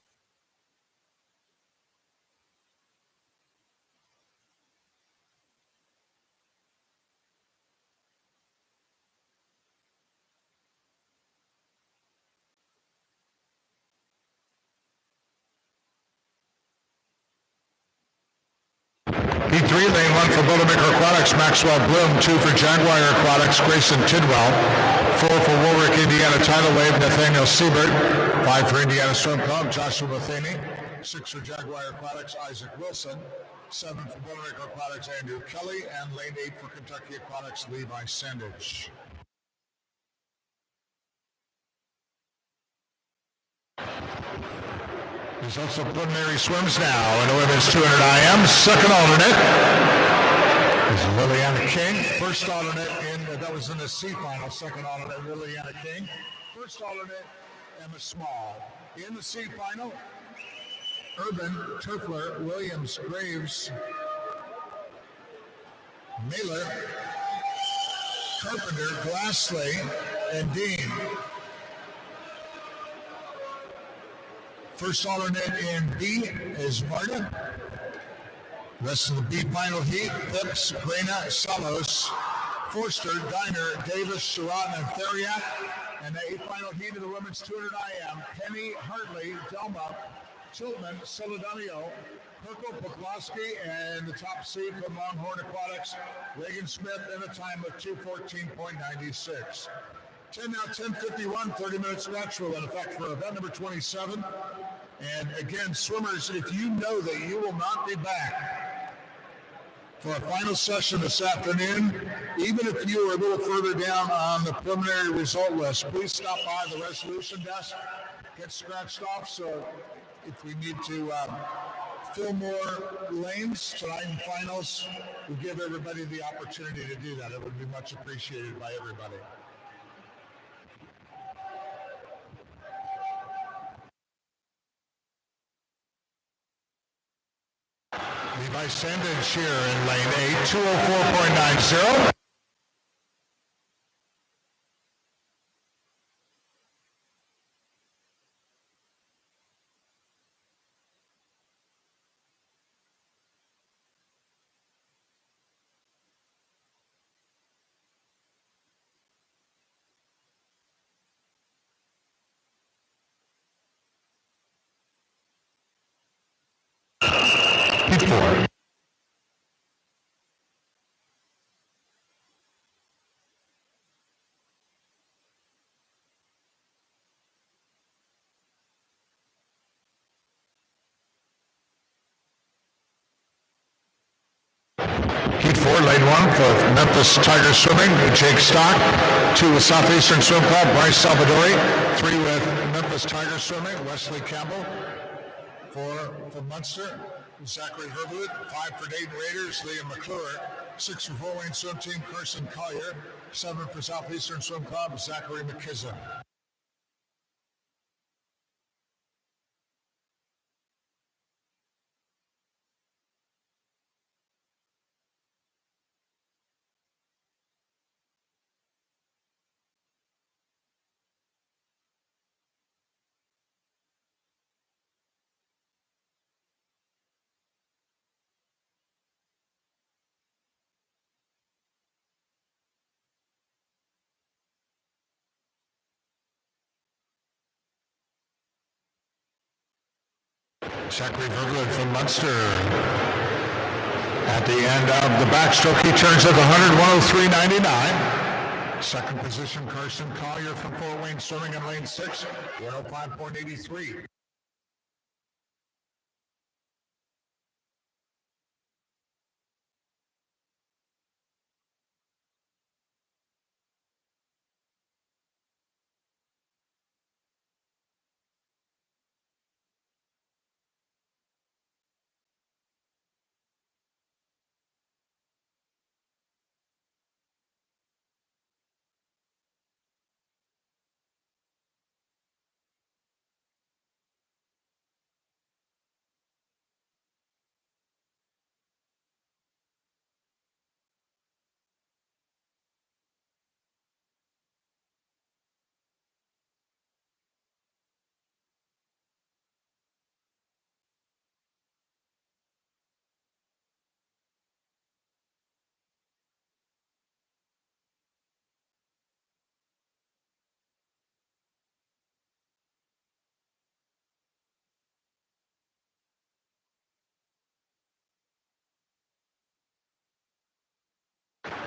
P3, lane 1 for Boilermaker Aquatics, Maxwell Bloom. 2 for Jaguar Aquatics, Grayson Tidwell. 4 for Warwick, Indiana Tidal Wave, Nathaniel Siebert. 5 for Indiana Swim Club, Joshua Matheny. 6 for Jaguar Aquatics, Isaac Wilson. 7 for Boilermaker Aquatics, Andrew Kelly. And lane 8 for Kentucky Aquatics, Levi Sandage. Results of preliminary swims now in the women's 200 IM. Second alternate is Liliana King. First alternate that was in the C final. Second alternate, Liliana King. First alternate, Emma Small. In the C final, Urban, Turfler, Williams, Graves, Mailer, Carpenter, Glassley, and Dean. First alternate in B is Marta. Rest of the B final heat, Phipps, Grena, Salos, Forster, Diner, Davis, Surratt, and Theriak. And the A final heat of the women's 200 IM, Penny, Hartley, Delma, Tiltman, Solidanio, Perkle, Poklowski, and the top seed from Longhorn Aquatics, Reagan Smith, in a time of 2:14.96. 10 now, 10:51, 30 minutes natural in effect for event number 27. And again, swimmers, if you know that you will not be back for a final session this afternoon, even if you are a little further down on the preliminary result list, please stop by the resolution desk, get scratched off. So if we need to fill more lanes tonight in finals, we'll give everybody the opportunity to do that. It would be much appreciated by everybody. Levi Sandage here in lane 8, 204.90. Heat 4. Heat 4, lane 1 for Memphis Tigers Swimming, Jake Stock. 2 with Southeastern Swim Club, Bryce Salvadori. 3 with Memphis Tigers Swimming, Wesley Campbell. 4 for Munster, Zachary Herbewood. 5 for Dayton Raiders, Liam McClure. 6 for Fort Wayne Swim Team, Carson Collier. 7 for Southeastern Swim Club, Zachary McKisson. Zachary Verglund from Munster. At the end of the backstroke, he turns at the 100, 103.99. Second position, Carson Collier from Fort Wayne Swimming in lane 6, 105.83.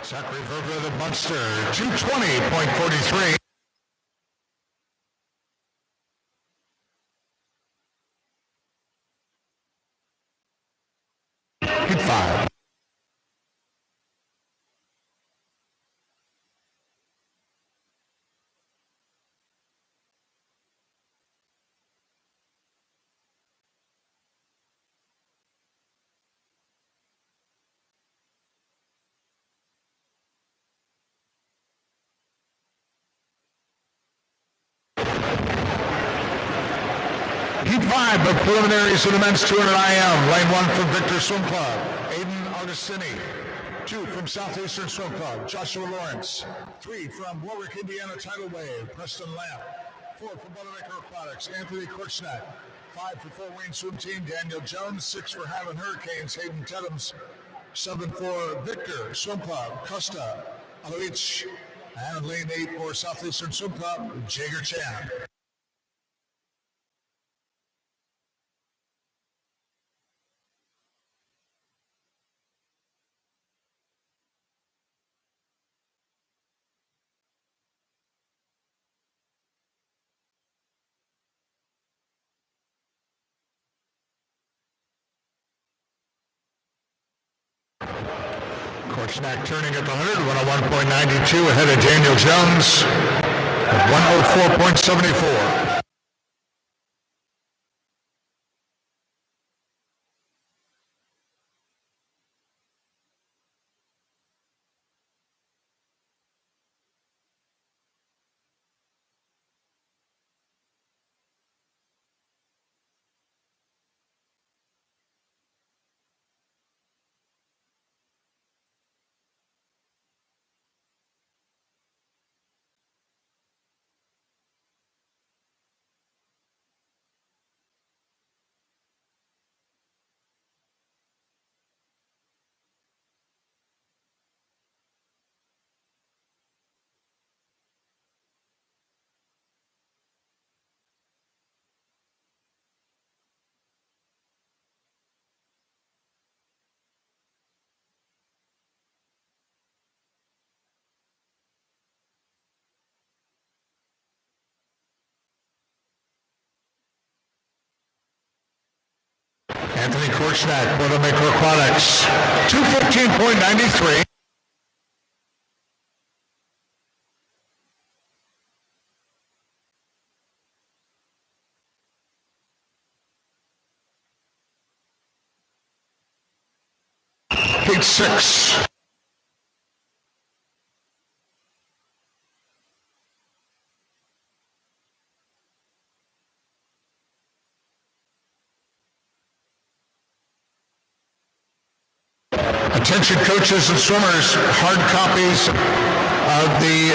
Zachary Verglund of Munster, 220.43. Heat 5. Heat 5 of preliminaries of the men's 200 IM. Lane 1 from Victor Swim Club, Aiden Artesini. 2 from Southeastern Swim Club, Joshua Lawrence. 3 from Warwick, Indiana Tidal Wave, Preston Lamp. 4 from Bottlenecker Aquatics, Anthony Korchnak. 5 for Fort Wayne Swim Team, Daniel Jones. 6 for Highland Hurricanes, Hayden Teddams. 7 for Victor Swim Club, Costa Aloich. And lane 8 for Southeastern Swim Club, Jager Chan. Korchnak turning at the 100, 101.92 ahead of Daniel Jones, 104.74. Sportsnet, Boilermaker Aquatics, 215.93. Heat 6. Attention coaches and swimmers, hard copies of the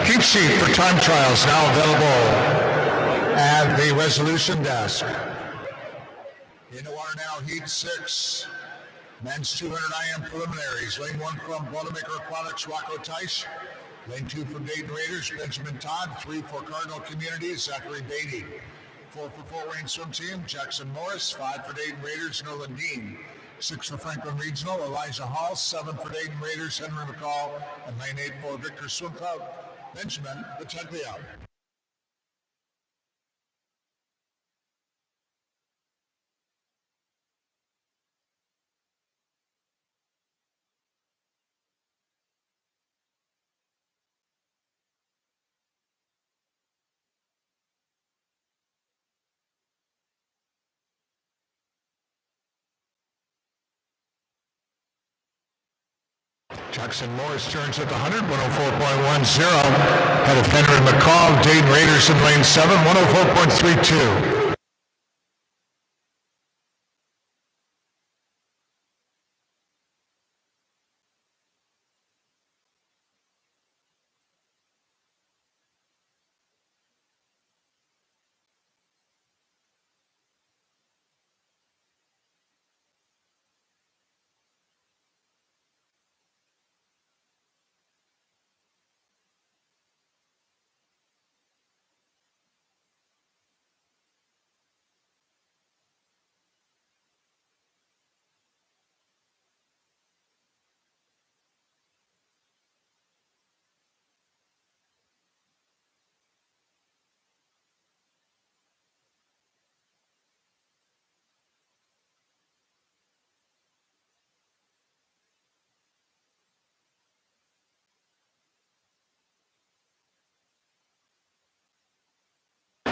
heat sheet for time trials now available at the resolution desk. In the water now, heat 6. Men's 200 IM preliminaries. Lane 1 from Boilermaker Aquatics, Rocco Teich. Lane 2 from Dayton Raiders, Benjamin Todd. 3 for Cardinal Community, Zachary Beatty. 4 for Fort Wayne Swim Team, Jackson Morris. 5 for Dayton Raiders, Nolan Dean. 6 for Franklin Regional, Elijah Hall. 7 for Dayton Raiders, Henry McCall. And lane 8 for Victor Swim Club, Benjamin Battaglia. Jackson Morris turns at the 100, 104.10. Ahead of Henry McCall, Dayton Raiders in lane 7, 104.32.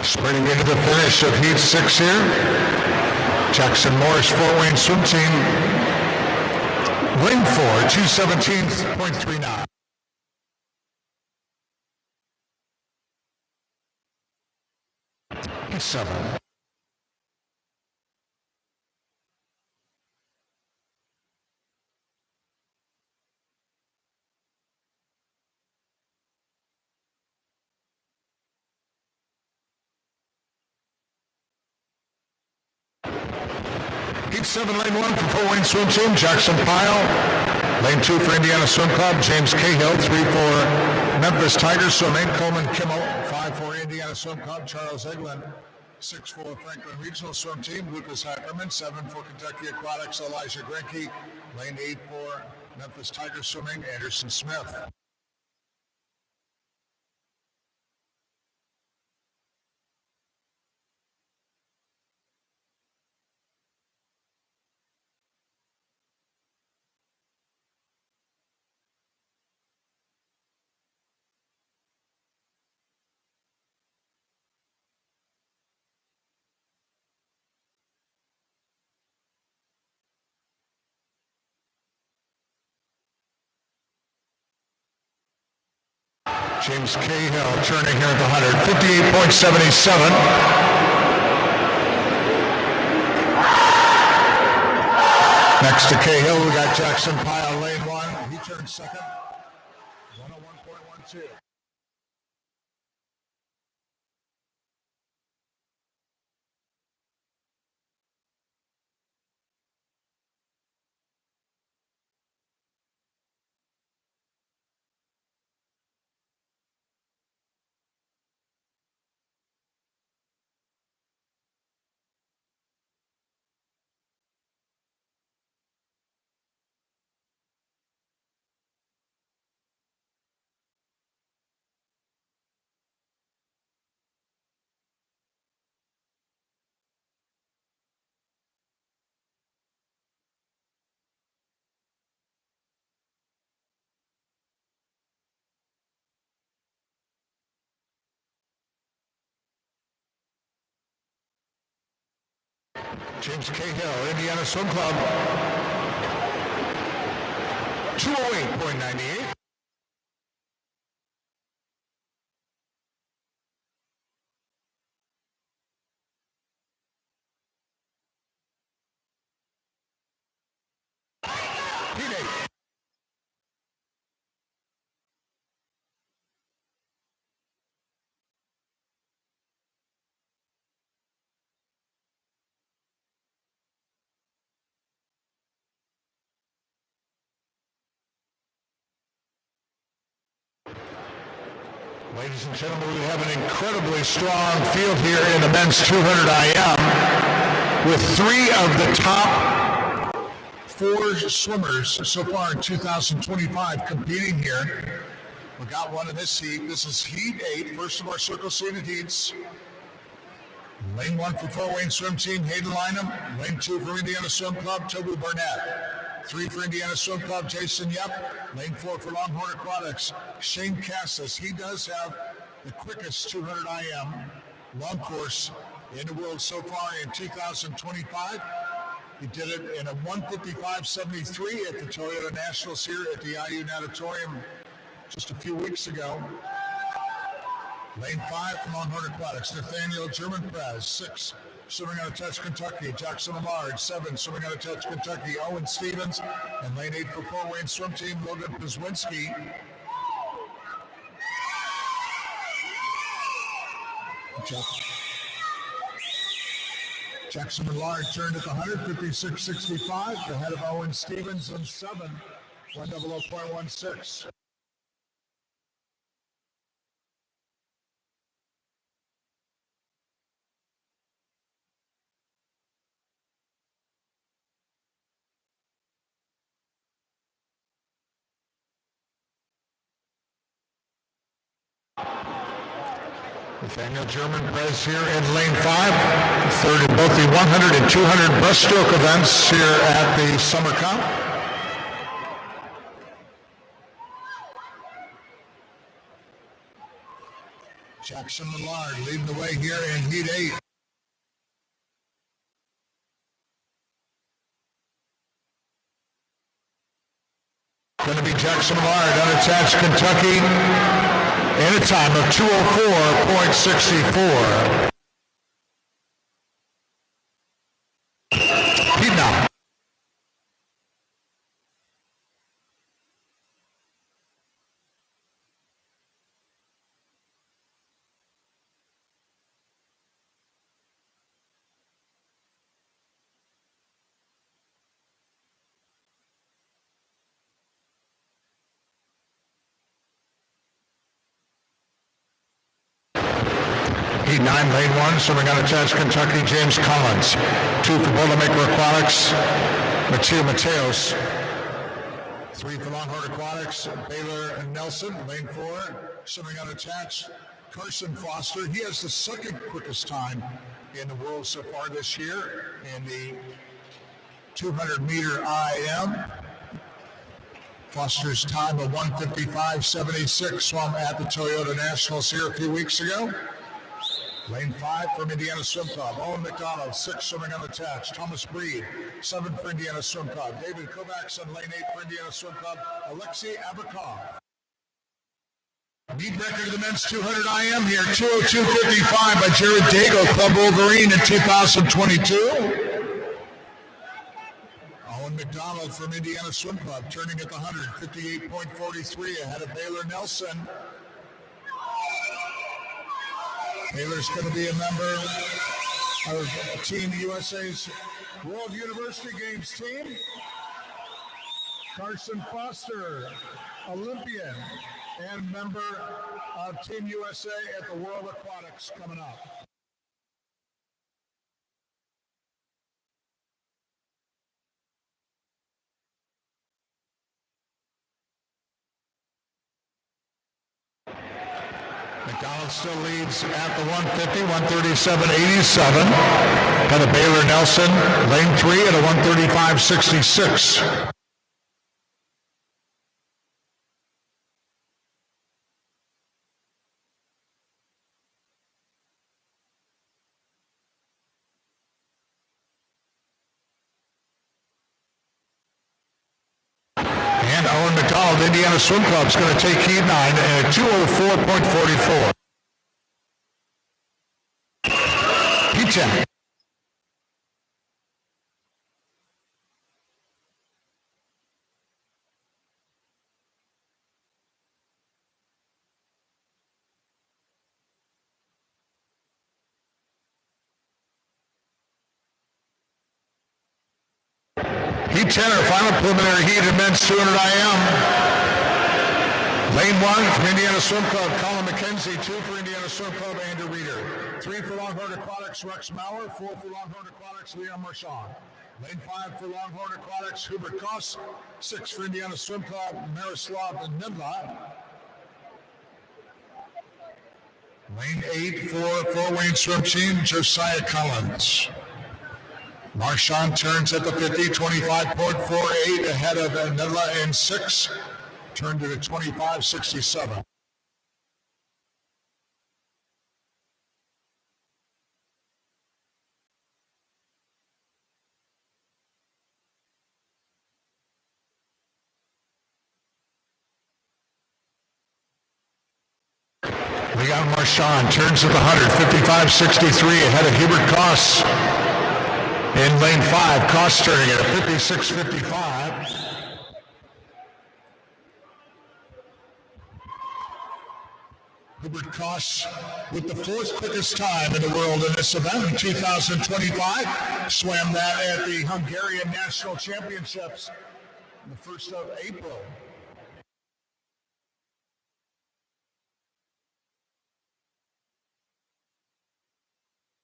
Sprinting into the finish of Heat 6 here. Jackson Morris, Fort Wayne Swim Team. Lane 4, 217.39. Heat 7. Heat 7, lane 1 for Fort Wayne Swim Team, Jackson Pyle. Lane 2 for Indiana Swim Club, James Cahill. 3 for Memphis Tigers, Swimming, Coleman Kimmel. 5 for Indiana Swim Club, Charles Eglin. 6 for Franklin Regional Swim Team, Lucas Ackerman. 7 for Kentucky Aquatics, Elijah Grenke. Lane 8 for Memphis Tigers Swimming, Anderson Smith. James Cahill turning here at the 100, 58.77. Next to Cahill, we got Jackson Pyle, lane 1. He turned second, 101.12. James Cahill, Indiana Swim Club. 208.98. Ladies and gentlemen, we have an incredibly strong field here in the men's 200 IM with three of the top four swimmers so far in 2025 competing here. We got one in this heat. This is Heat 8, first of our circle-seated heats. Lane 1 for Fort Wayne Swim Team, Hayden Lynham. Lane 2 for Indiana Swim Club, Toby Burnett. 3 for Indiana Swim Club, Jason Yep. Lane 4 for Longhorn Aquatics, Shane Cassis. He does have the quickest 200 IM long course in the world so far in 2025. He did it in a 1:55.73 at the Toyota Nationals here at the IU Natatorium just a few weeks ago. Lane 5 from Longhorn Aquatics, Nathaniel German-Prez. 6, swimming out of Touch, Kentucky, Jackson Allard. 7, swimming out of Touch, Kentucky, Owen Stevens. And lane 8 for Fort Wayne Swim Team, Logan Pizwinski. Jackson Allard turned at the 156.65, ahead of Owen Stevens in 7, 100.16. Nathaniel German-Prez here in lane 5, third in both the 100 and 200 breaststroke events here at the Summer Cup. Jackson Millard leading the way here in Heat 8. Going to be Jackson Millard, unattached Kentucky. In a time of 2:04.64. Heat now. Heat 9, lane 1, swimming out of Chance, Kentucky, James Collins. 2 for Boilermaker Aquatics, Mateo Mateos. 3 for Longhorn Aquatics, Baylor Nelson. Lane 4, swimming out of Chance, Carson Foster. He has the second quickest time in the world so far this year in the 200-meter IM. Foster's time of 1:55.76 swam at the Toyota Nationals here a few weeks ago. Lane 5 from Indiana Swim Club, Owen McDonald. 6 swimming unattached, Thomas Breed. 7 for Indiana Swim Club, David Kovacs. And lane 8 for Indiana Swim Club, Alexei Abakov. Meet record of the men's 200 IM here, 2:02.55 by Jared Dago, Club Wolverine in 2022. Owen McDonald from Indiana Swim Club, turning at the 100, 58.43, ahead of Baylor Nelson. Baylor's going to be a member of Team USA's World University Games team. Carson Foster, Olympian, and member of Team USA at the World Aquatics coming up. McDonald still leads at the 150, 137.87. Got a Baylor Nelson, lane 3 at a 135.66. Kevin McDonald, Indiana Swim Club, is going to take heat 9 at 2:04.44. Heat 10. Heat 10, our final preliminary heat in men's 200 IM. Lane 1 from Indiana Swim Club, Colin McKenzie. 2 for Indiana Swim Club, Andrew Reeder. 3 for Longhorn Aquatics, Rex Maurer. 4 for Longhorn Aquatics, Leon Marchand. Lane 5 for Longhorn Aquatics, Hubert Koss. 6 for Indiana Swim Club, Miroslav Nidla. Lane 8 for Fort Wayne Swim Team, Josiah Collins. Marchand turns at the 50, 25.48 ahead of Nidla in 6. Turned it at 25.67. Leon Marchand turns at the 100, 55.63 ahead of Hubert Koss. In lane 5, Koss turning at 56.55. Hubert Koss with the 4th quickest time in the world in this event in 2025. Swam that at the Hungarian National Championships on the 1st of April.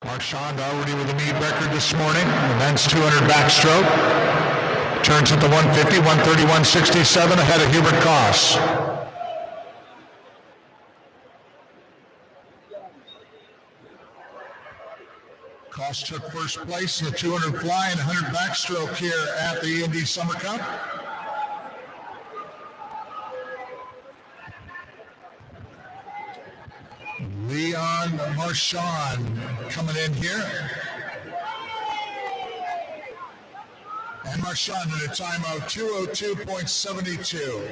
Marchand already with a meet record this morning. The men's 200 backstroke. Turns at the 150, 131.67 ahead of Hubert Koss. Koss took first place in the 200 fly and 100 backstroke here at the Indy Summer Cup. Leon Marchand coming in here. And Marchand at a time of 2:02.72.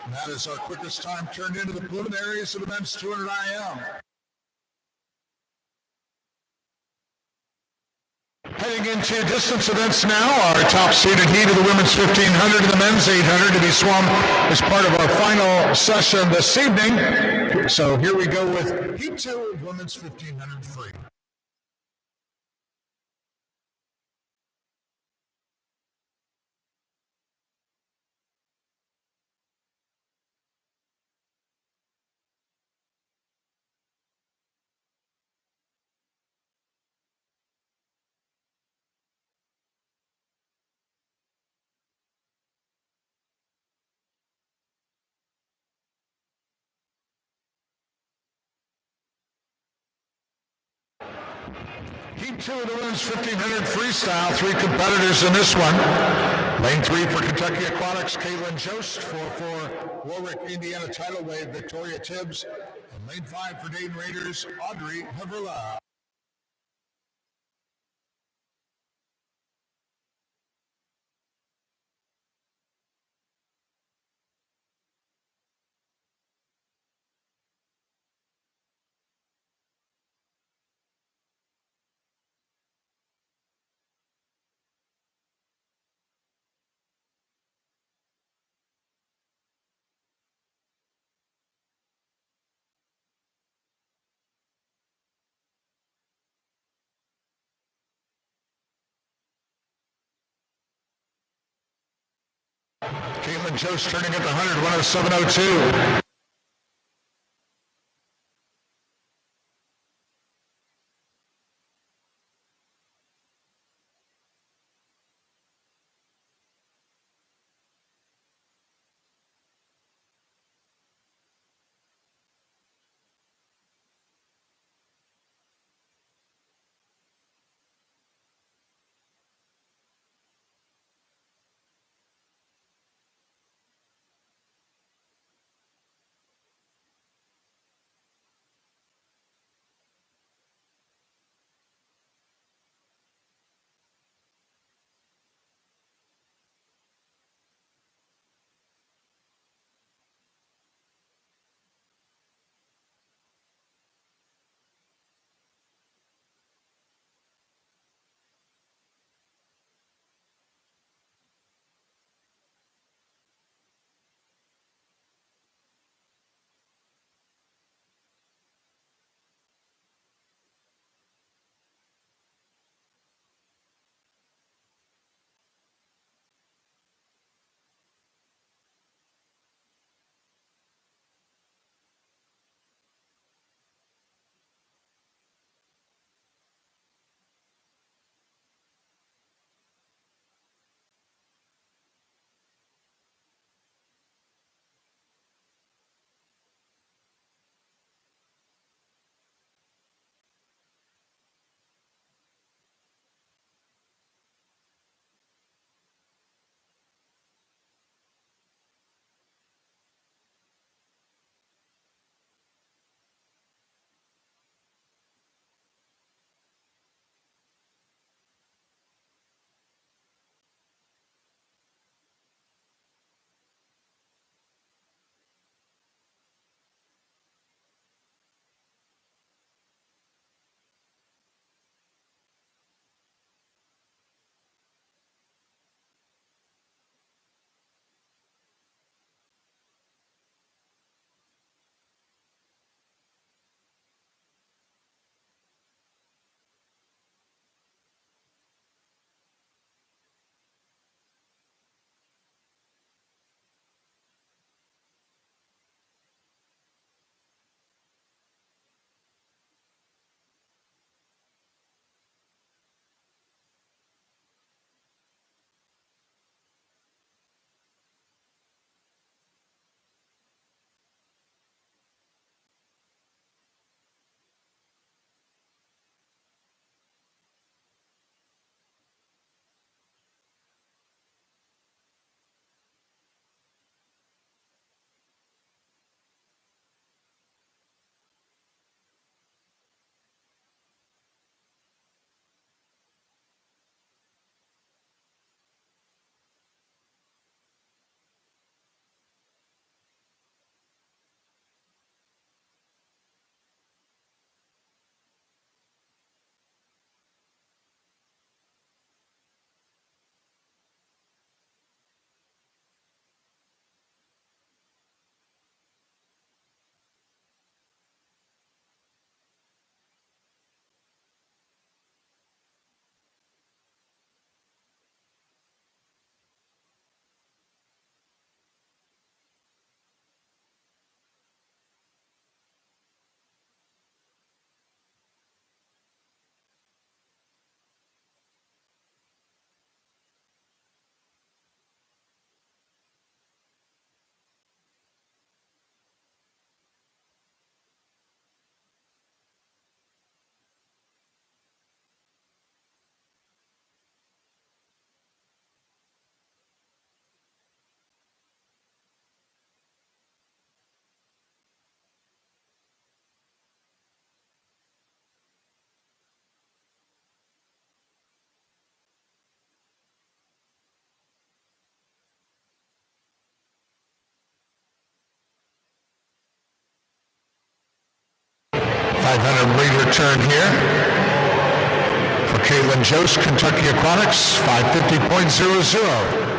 And that is our quickest time turned into the preliminaries of the men's 200 IM. Heading into distance events now, our top seeded heat of the women's 1500 and the men's 800 to be swum as part of our final session this evening. So here we go with heat 2 of women's 1500 free. Heat 2 of the women's 1500 freestyle. 3 competitors in this one. Lane 3 for Kentucky Aquatics, Caitlin Jost. 4 for Warwick, Indiana Tidal Wave, Victoria Tibbs. And lane 5 for Dayton Raiders, Audrey Haverla. Caitlin Jost turning at the 100, 107.02. 500-meter return here for Caitlin Jost, Kentucky Aquatics, 550.00.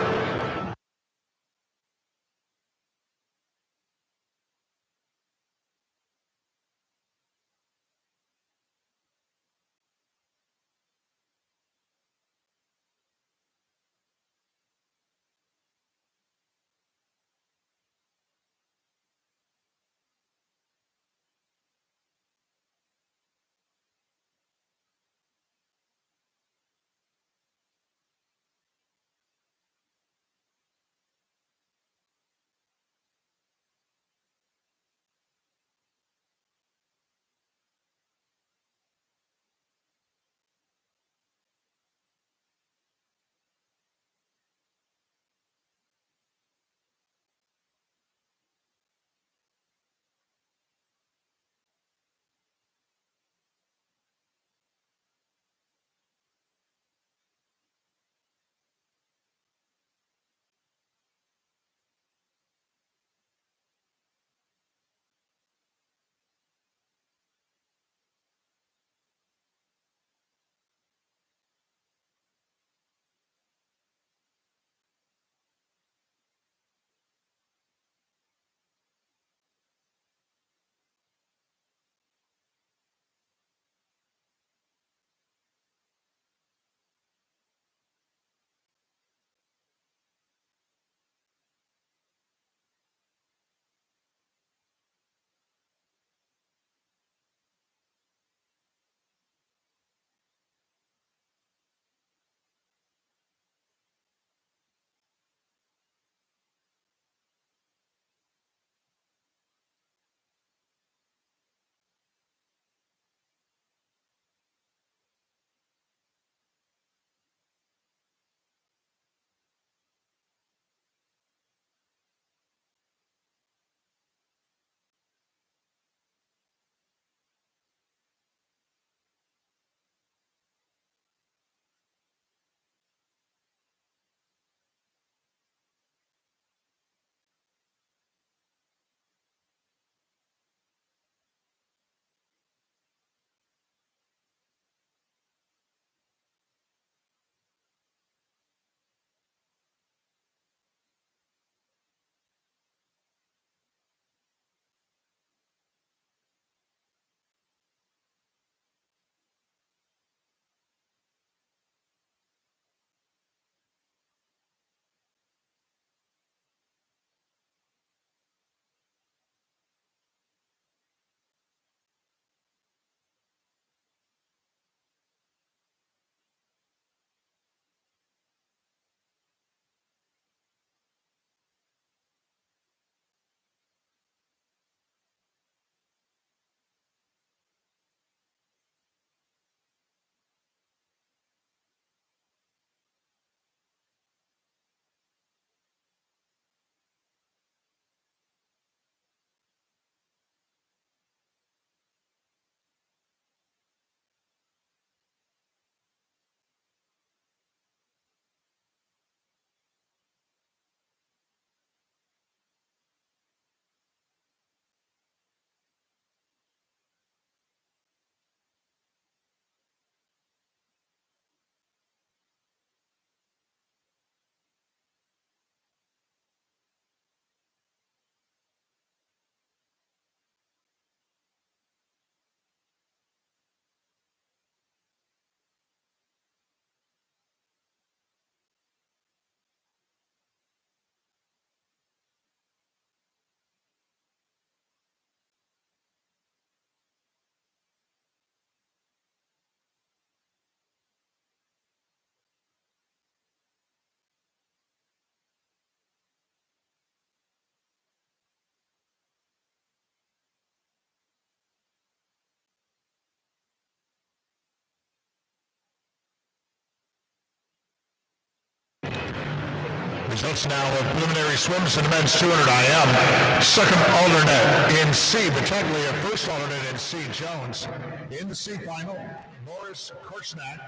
Results now of preliminary swims in the men's 200 IM. Second alternate in C, Battaglia. First alternate in C, Jones. In the C final, Morris, Korsnak,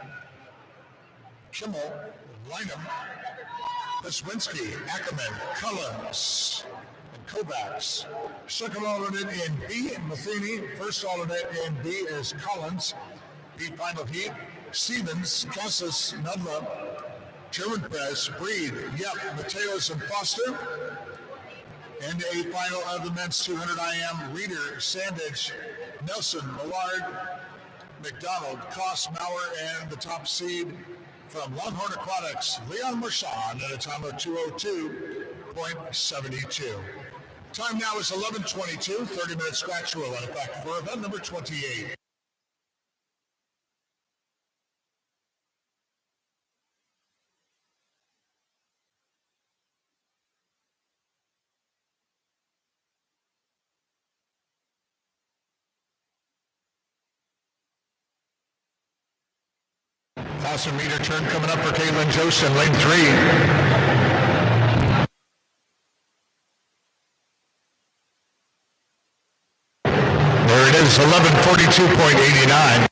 Kimmel, Lynham, Piswinski, Ackerman, Cullen, and Kovacs. Second alternate in B, Matheny. First alternate in B is Collins. B final heat, Stevens, Cassis, Nudla, German Press, Breed, Yep, Mateos, and Foster. And a final of the men's 200 IM, Reeder, Sandage, Nelson, Millard, McDonald, Koss, Maurer, and the top seed from Longhorn Aquatics, Leon Marchand, at a time of 2:02.72. Time now is 11:22, 30-minute scratch rule in effect for event number 28. Thousand meter turn coming up for Caitlin Joseph, lane 3. There it is, 11:42.89.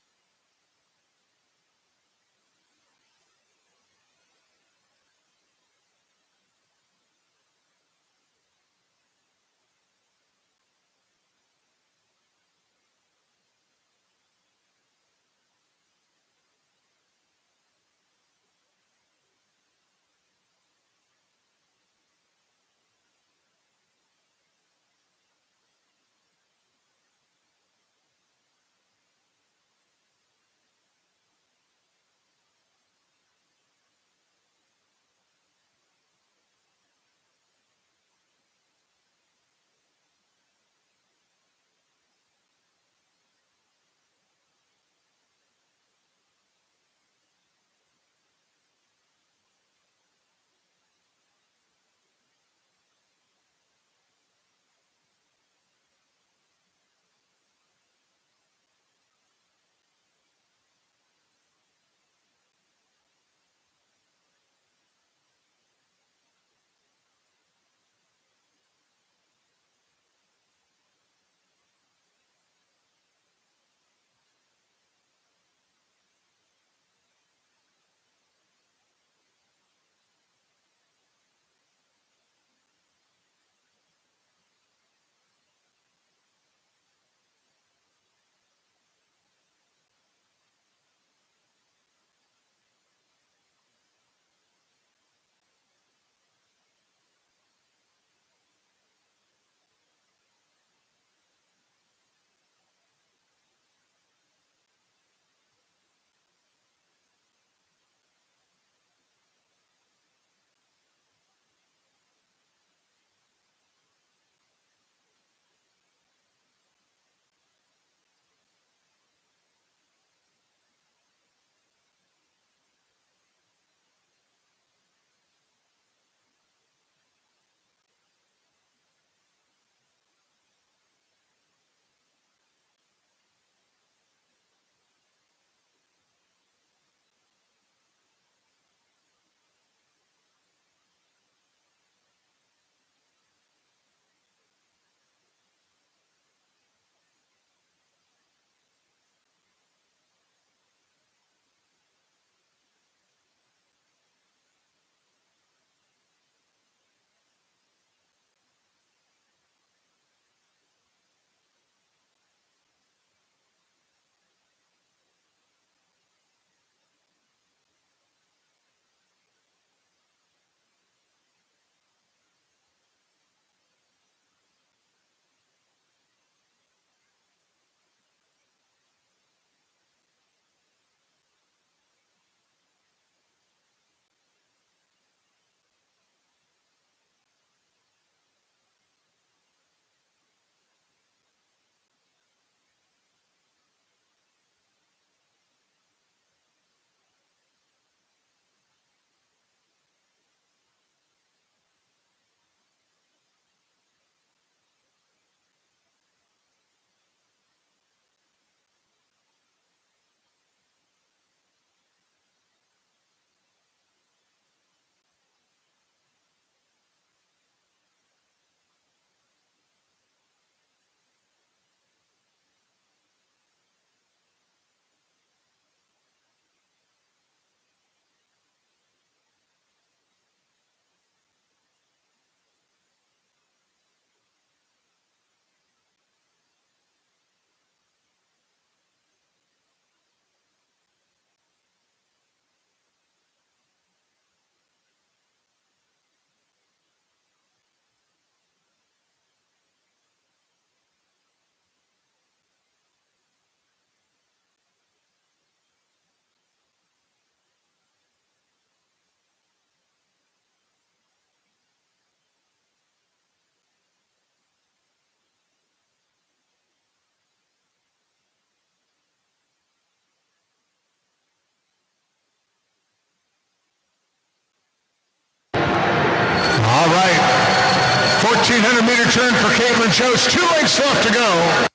1500-meter turn for Caitlin Chose. 2 lengths left to go.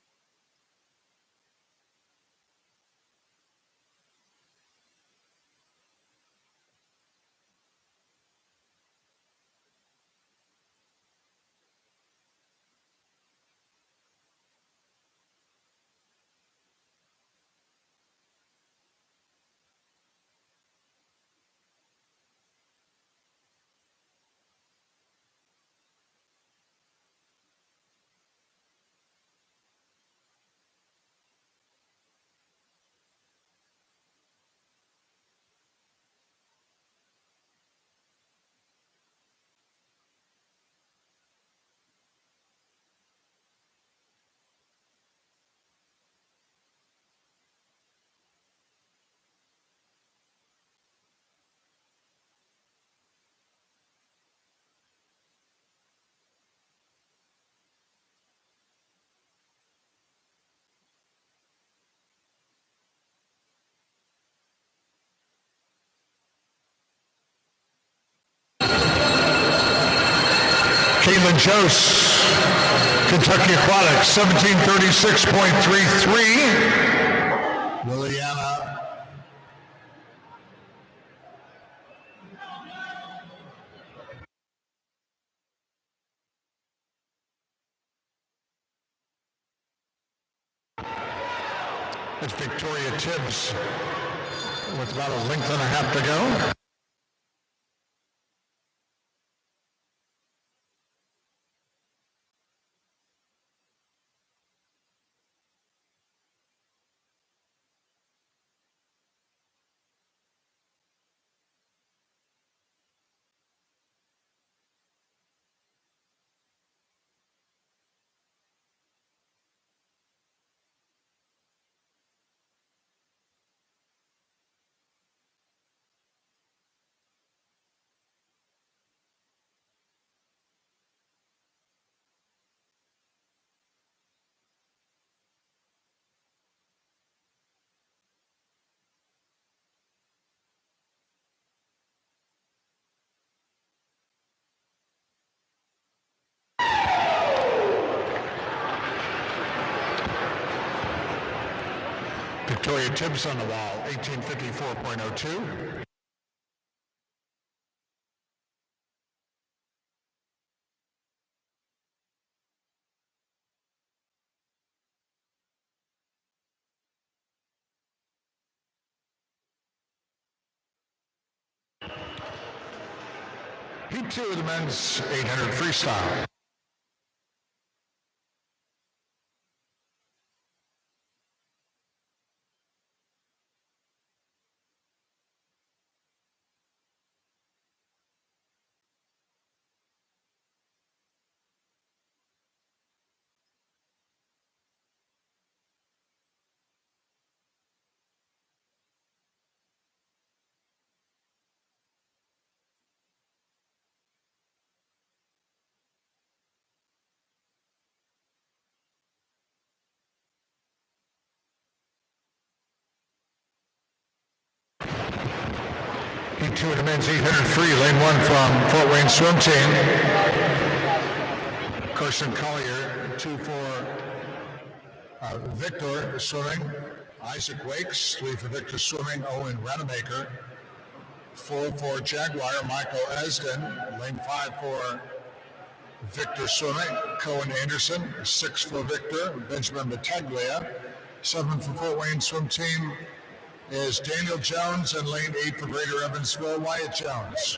Caitlin Jose, Kentucky Aquatics, 1736.33. Liliana It's Victoria Tibbs with about a length and a half to go. Victoria Tibbs on the wall, 1854.02. Heat 2 of the men's 800 freestyle. Heat 2 of the men's 800 free, lane 1 from Fort Wayne swim team. Carson Collier, 2 for Victor swimming. Isaac Wakes, 3 for Victor swimming. Owen Rademacher, 4 for Jaguar. Michael Esden, lane 5 for Victor swimming. Cohen Anderson, 6 for Victor. Benjamin Battaglia, 7 for Fort Wayne swim team is Daniel Jones, and lane 8 for Greater Evansville, Wyatt Jones.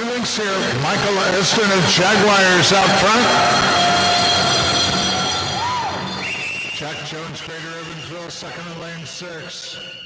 two links here. Michael Eston of Jaguars out front. Jack Jones, Greater Evansville, second in lane 6.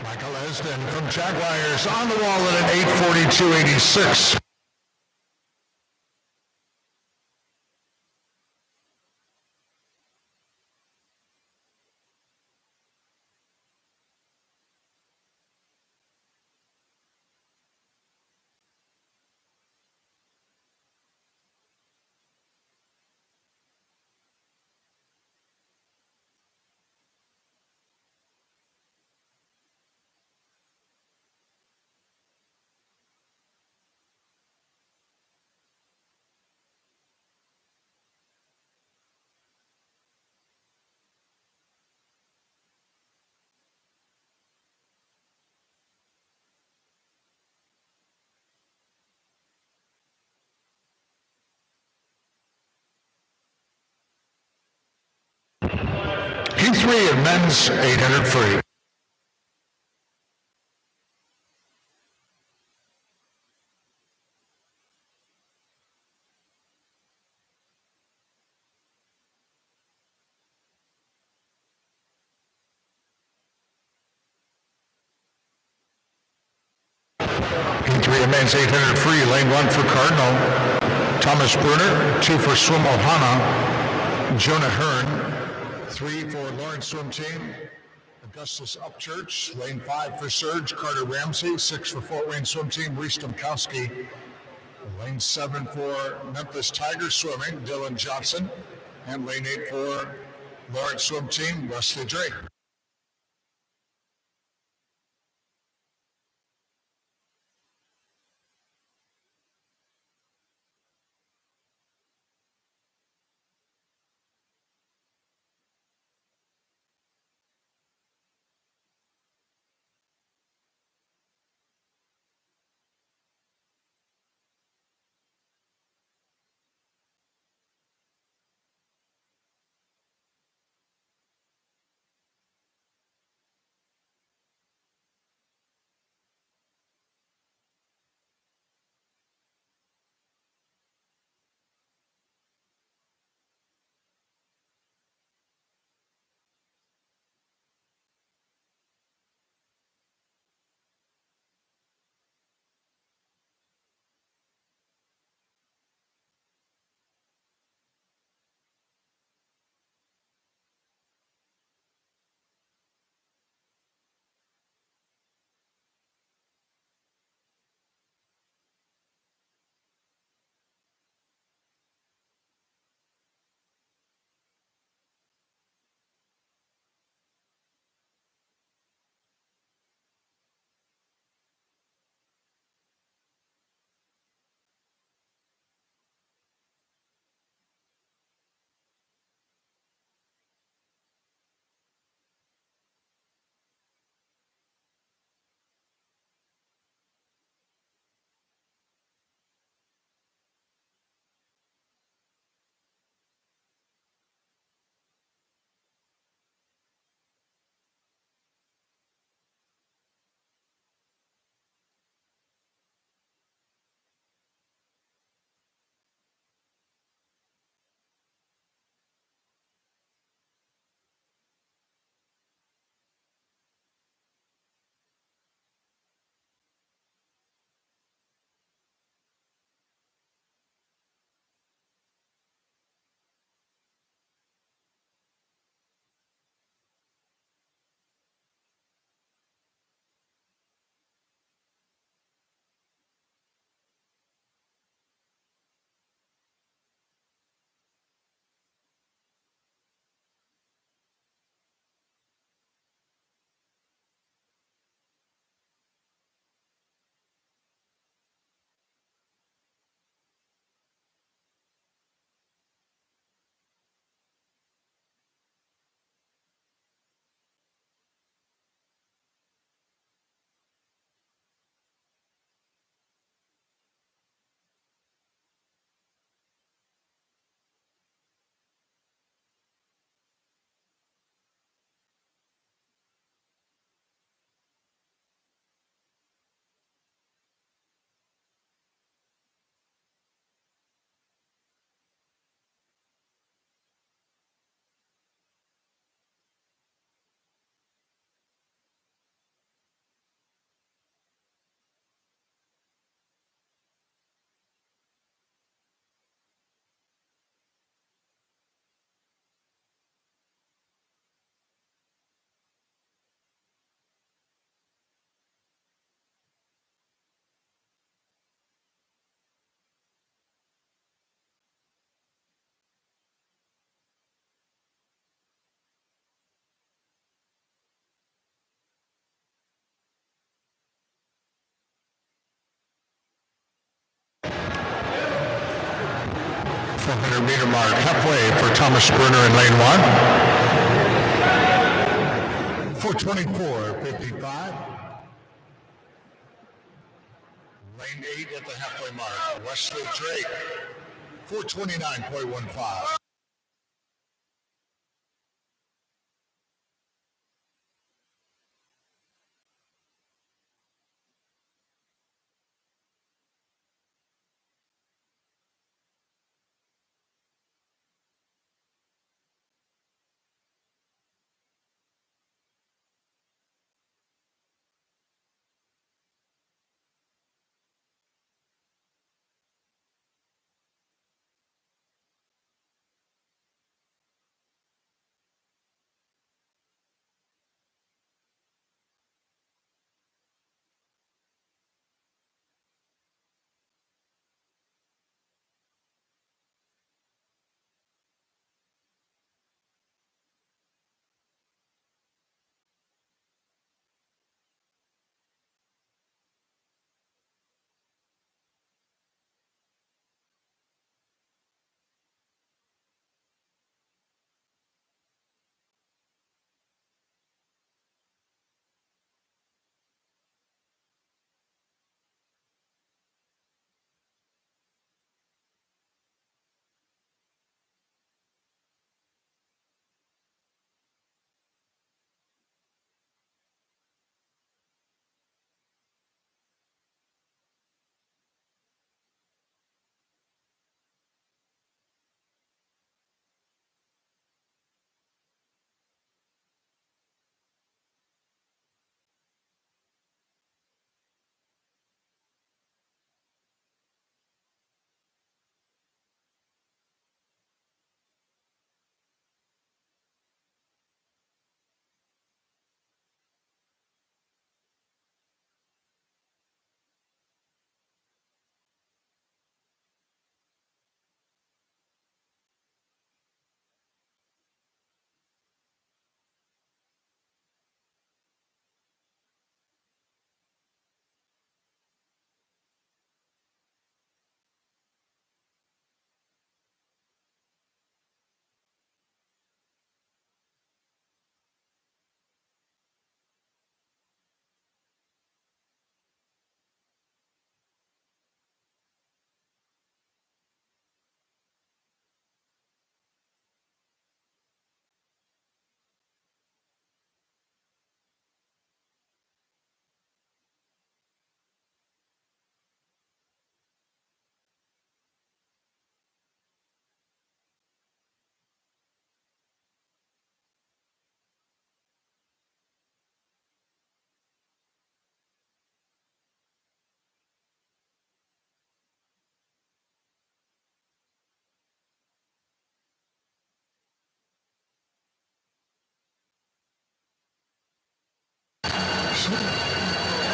Michael Esden from Jaguars on the wall at an 8:42.86. Heat 3 of men's 800 free. Heat 3 of men's 800 free. Lane 1 for Cardinal. Thomas Bruner. 2 for Swim Ohana. Jonah Hearn. 3 for Lawrence Swim Team. Augustus Upchurch. Lane 5 for Surge. Carter Ramsey. 6 for Fort Wayne Swim Team. Reese Domkowski. Lane 7 for Memphis Tiger Swimming. Dylan Johnson. And lane 8 for Lawrence Swim Team. Wesley Drake. 400-meter mark, halfway for Thomas Spurner in lane 1. 4:24.55. Lane 8 at the halfway mark. Wesley Drake, 4:29.15.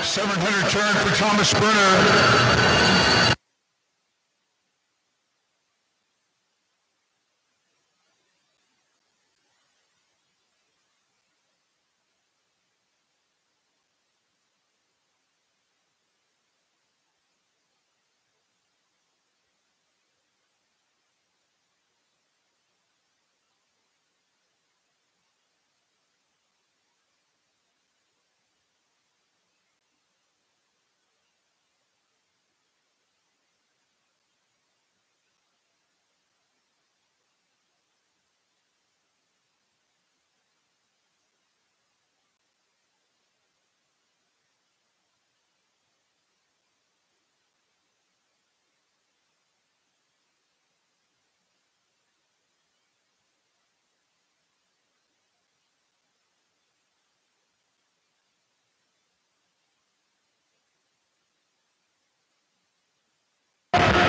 .700 turn for Thomas Spurner.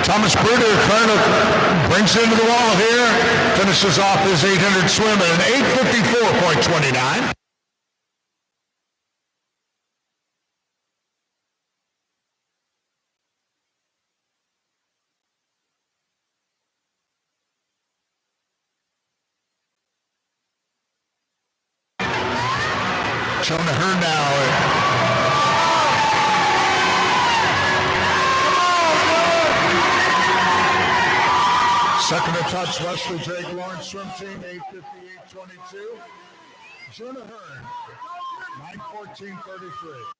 Thomas Bruder kind of brings into the wall here, finishes off his 800 swim at an 8:54.29. Shown to her now. Second to touch, Wesley Drake Lawrence Swim Team, 8:58.22. Jonah Hearn, 9:14.33.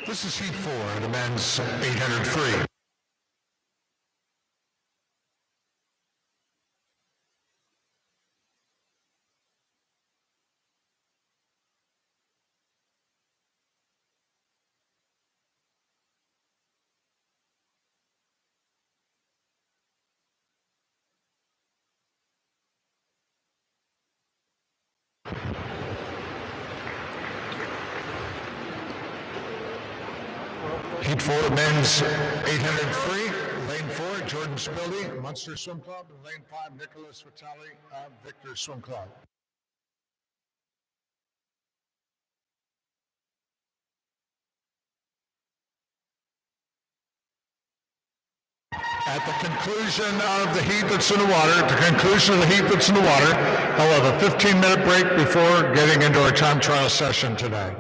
This is Heat 4, the men's 800 free. Heat 4, men's 800 free. Lane 4, Jordan Spildy, Munster Swim Club. And lane 5, Nicholas Vitale, Victor Swim Club. At the conclusion of the heat that's in the water, I'll have a 15-minute break before getting into our time trial session today.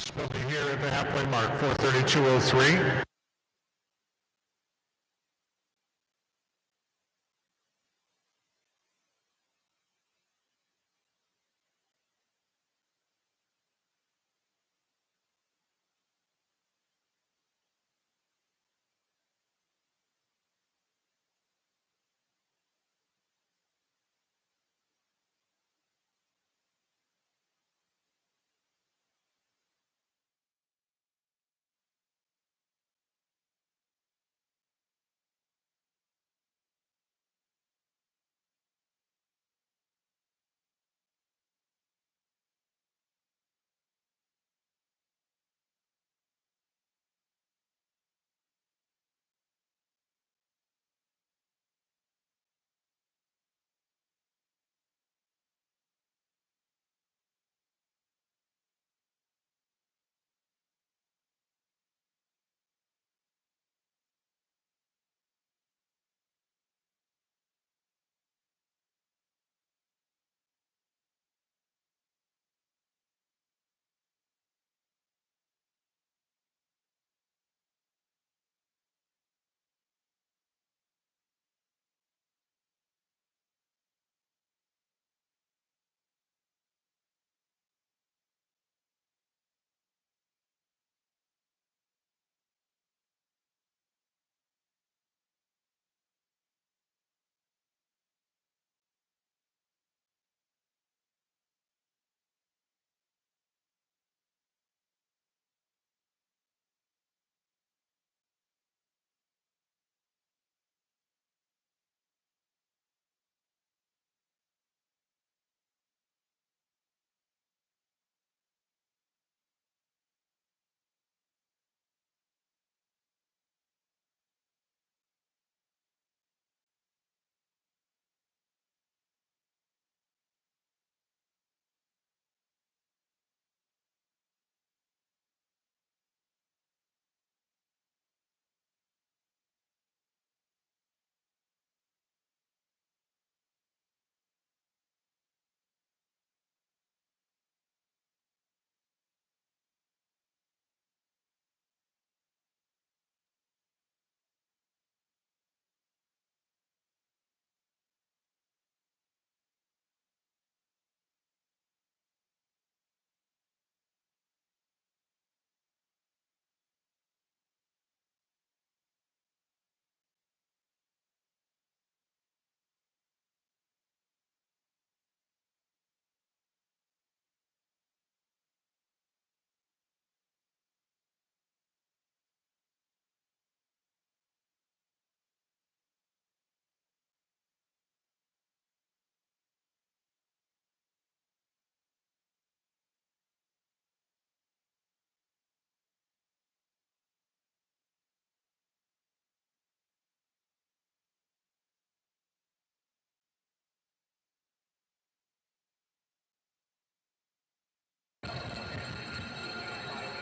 Spelling here at the halfway mark, 4:32:03.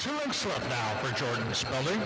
Two links left now for Jordan Spelling.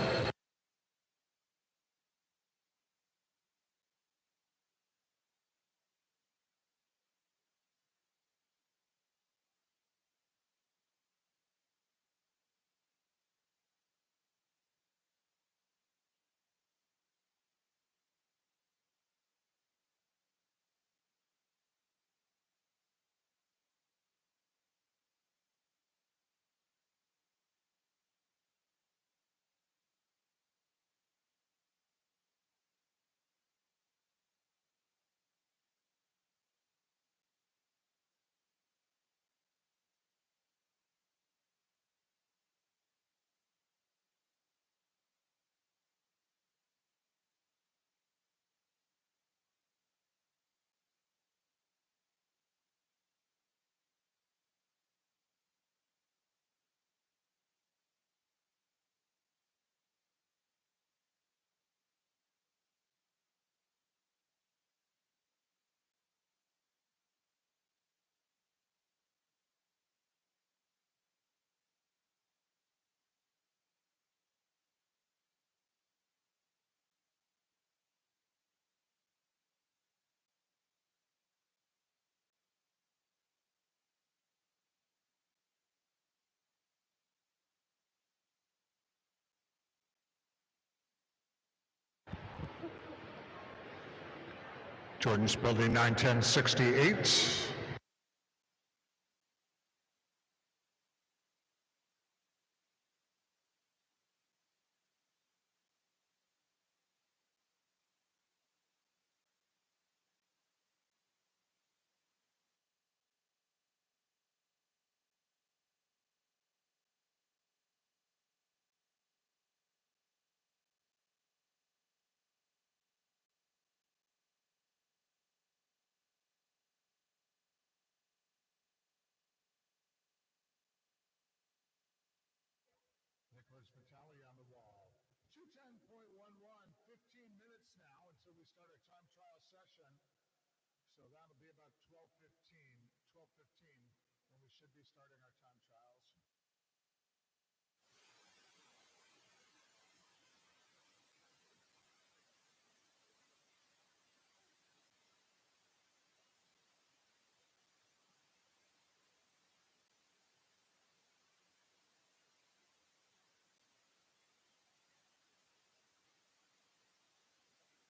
Jordan's building 91068. Nicholas Vitale on the wall. 210.11, 15 minutes now until we start our time trial session. So that'll be about 12:15 when we should be starting our time trial.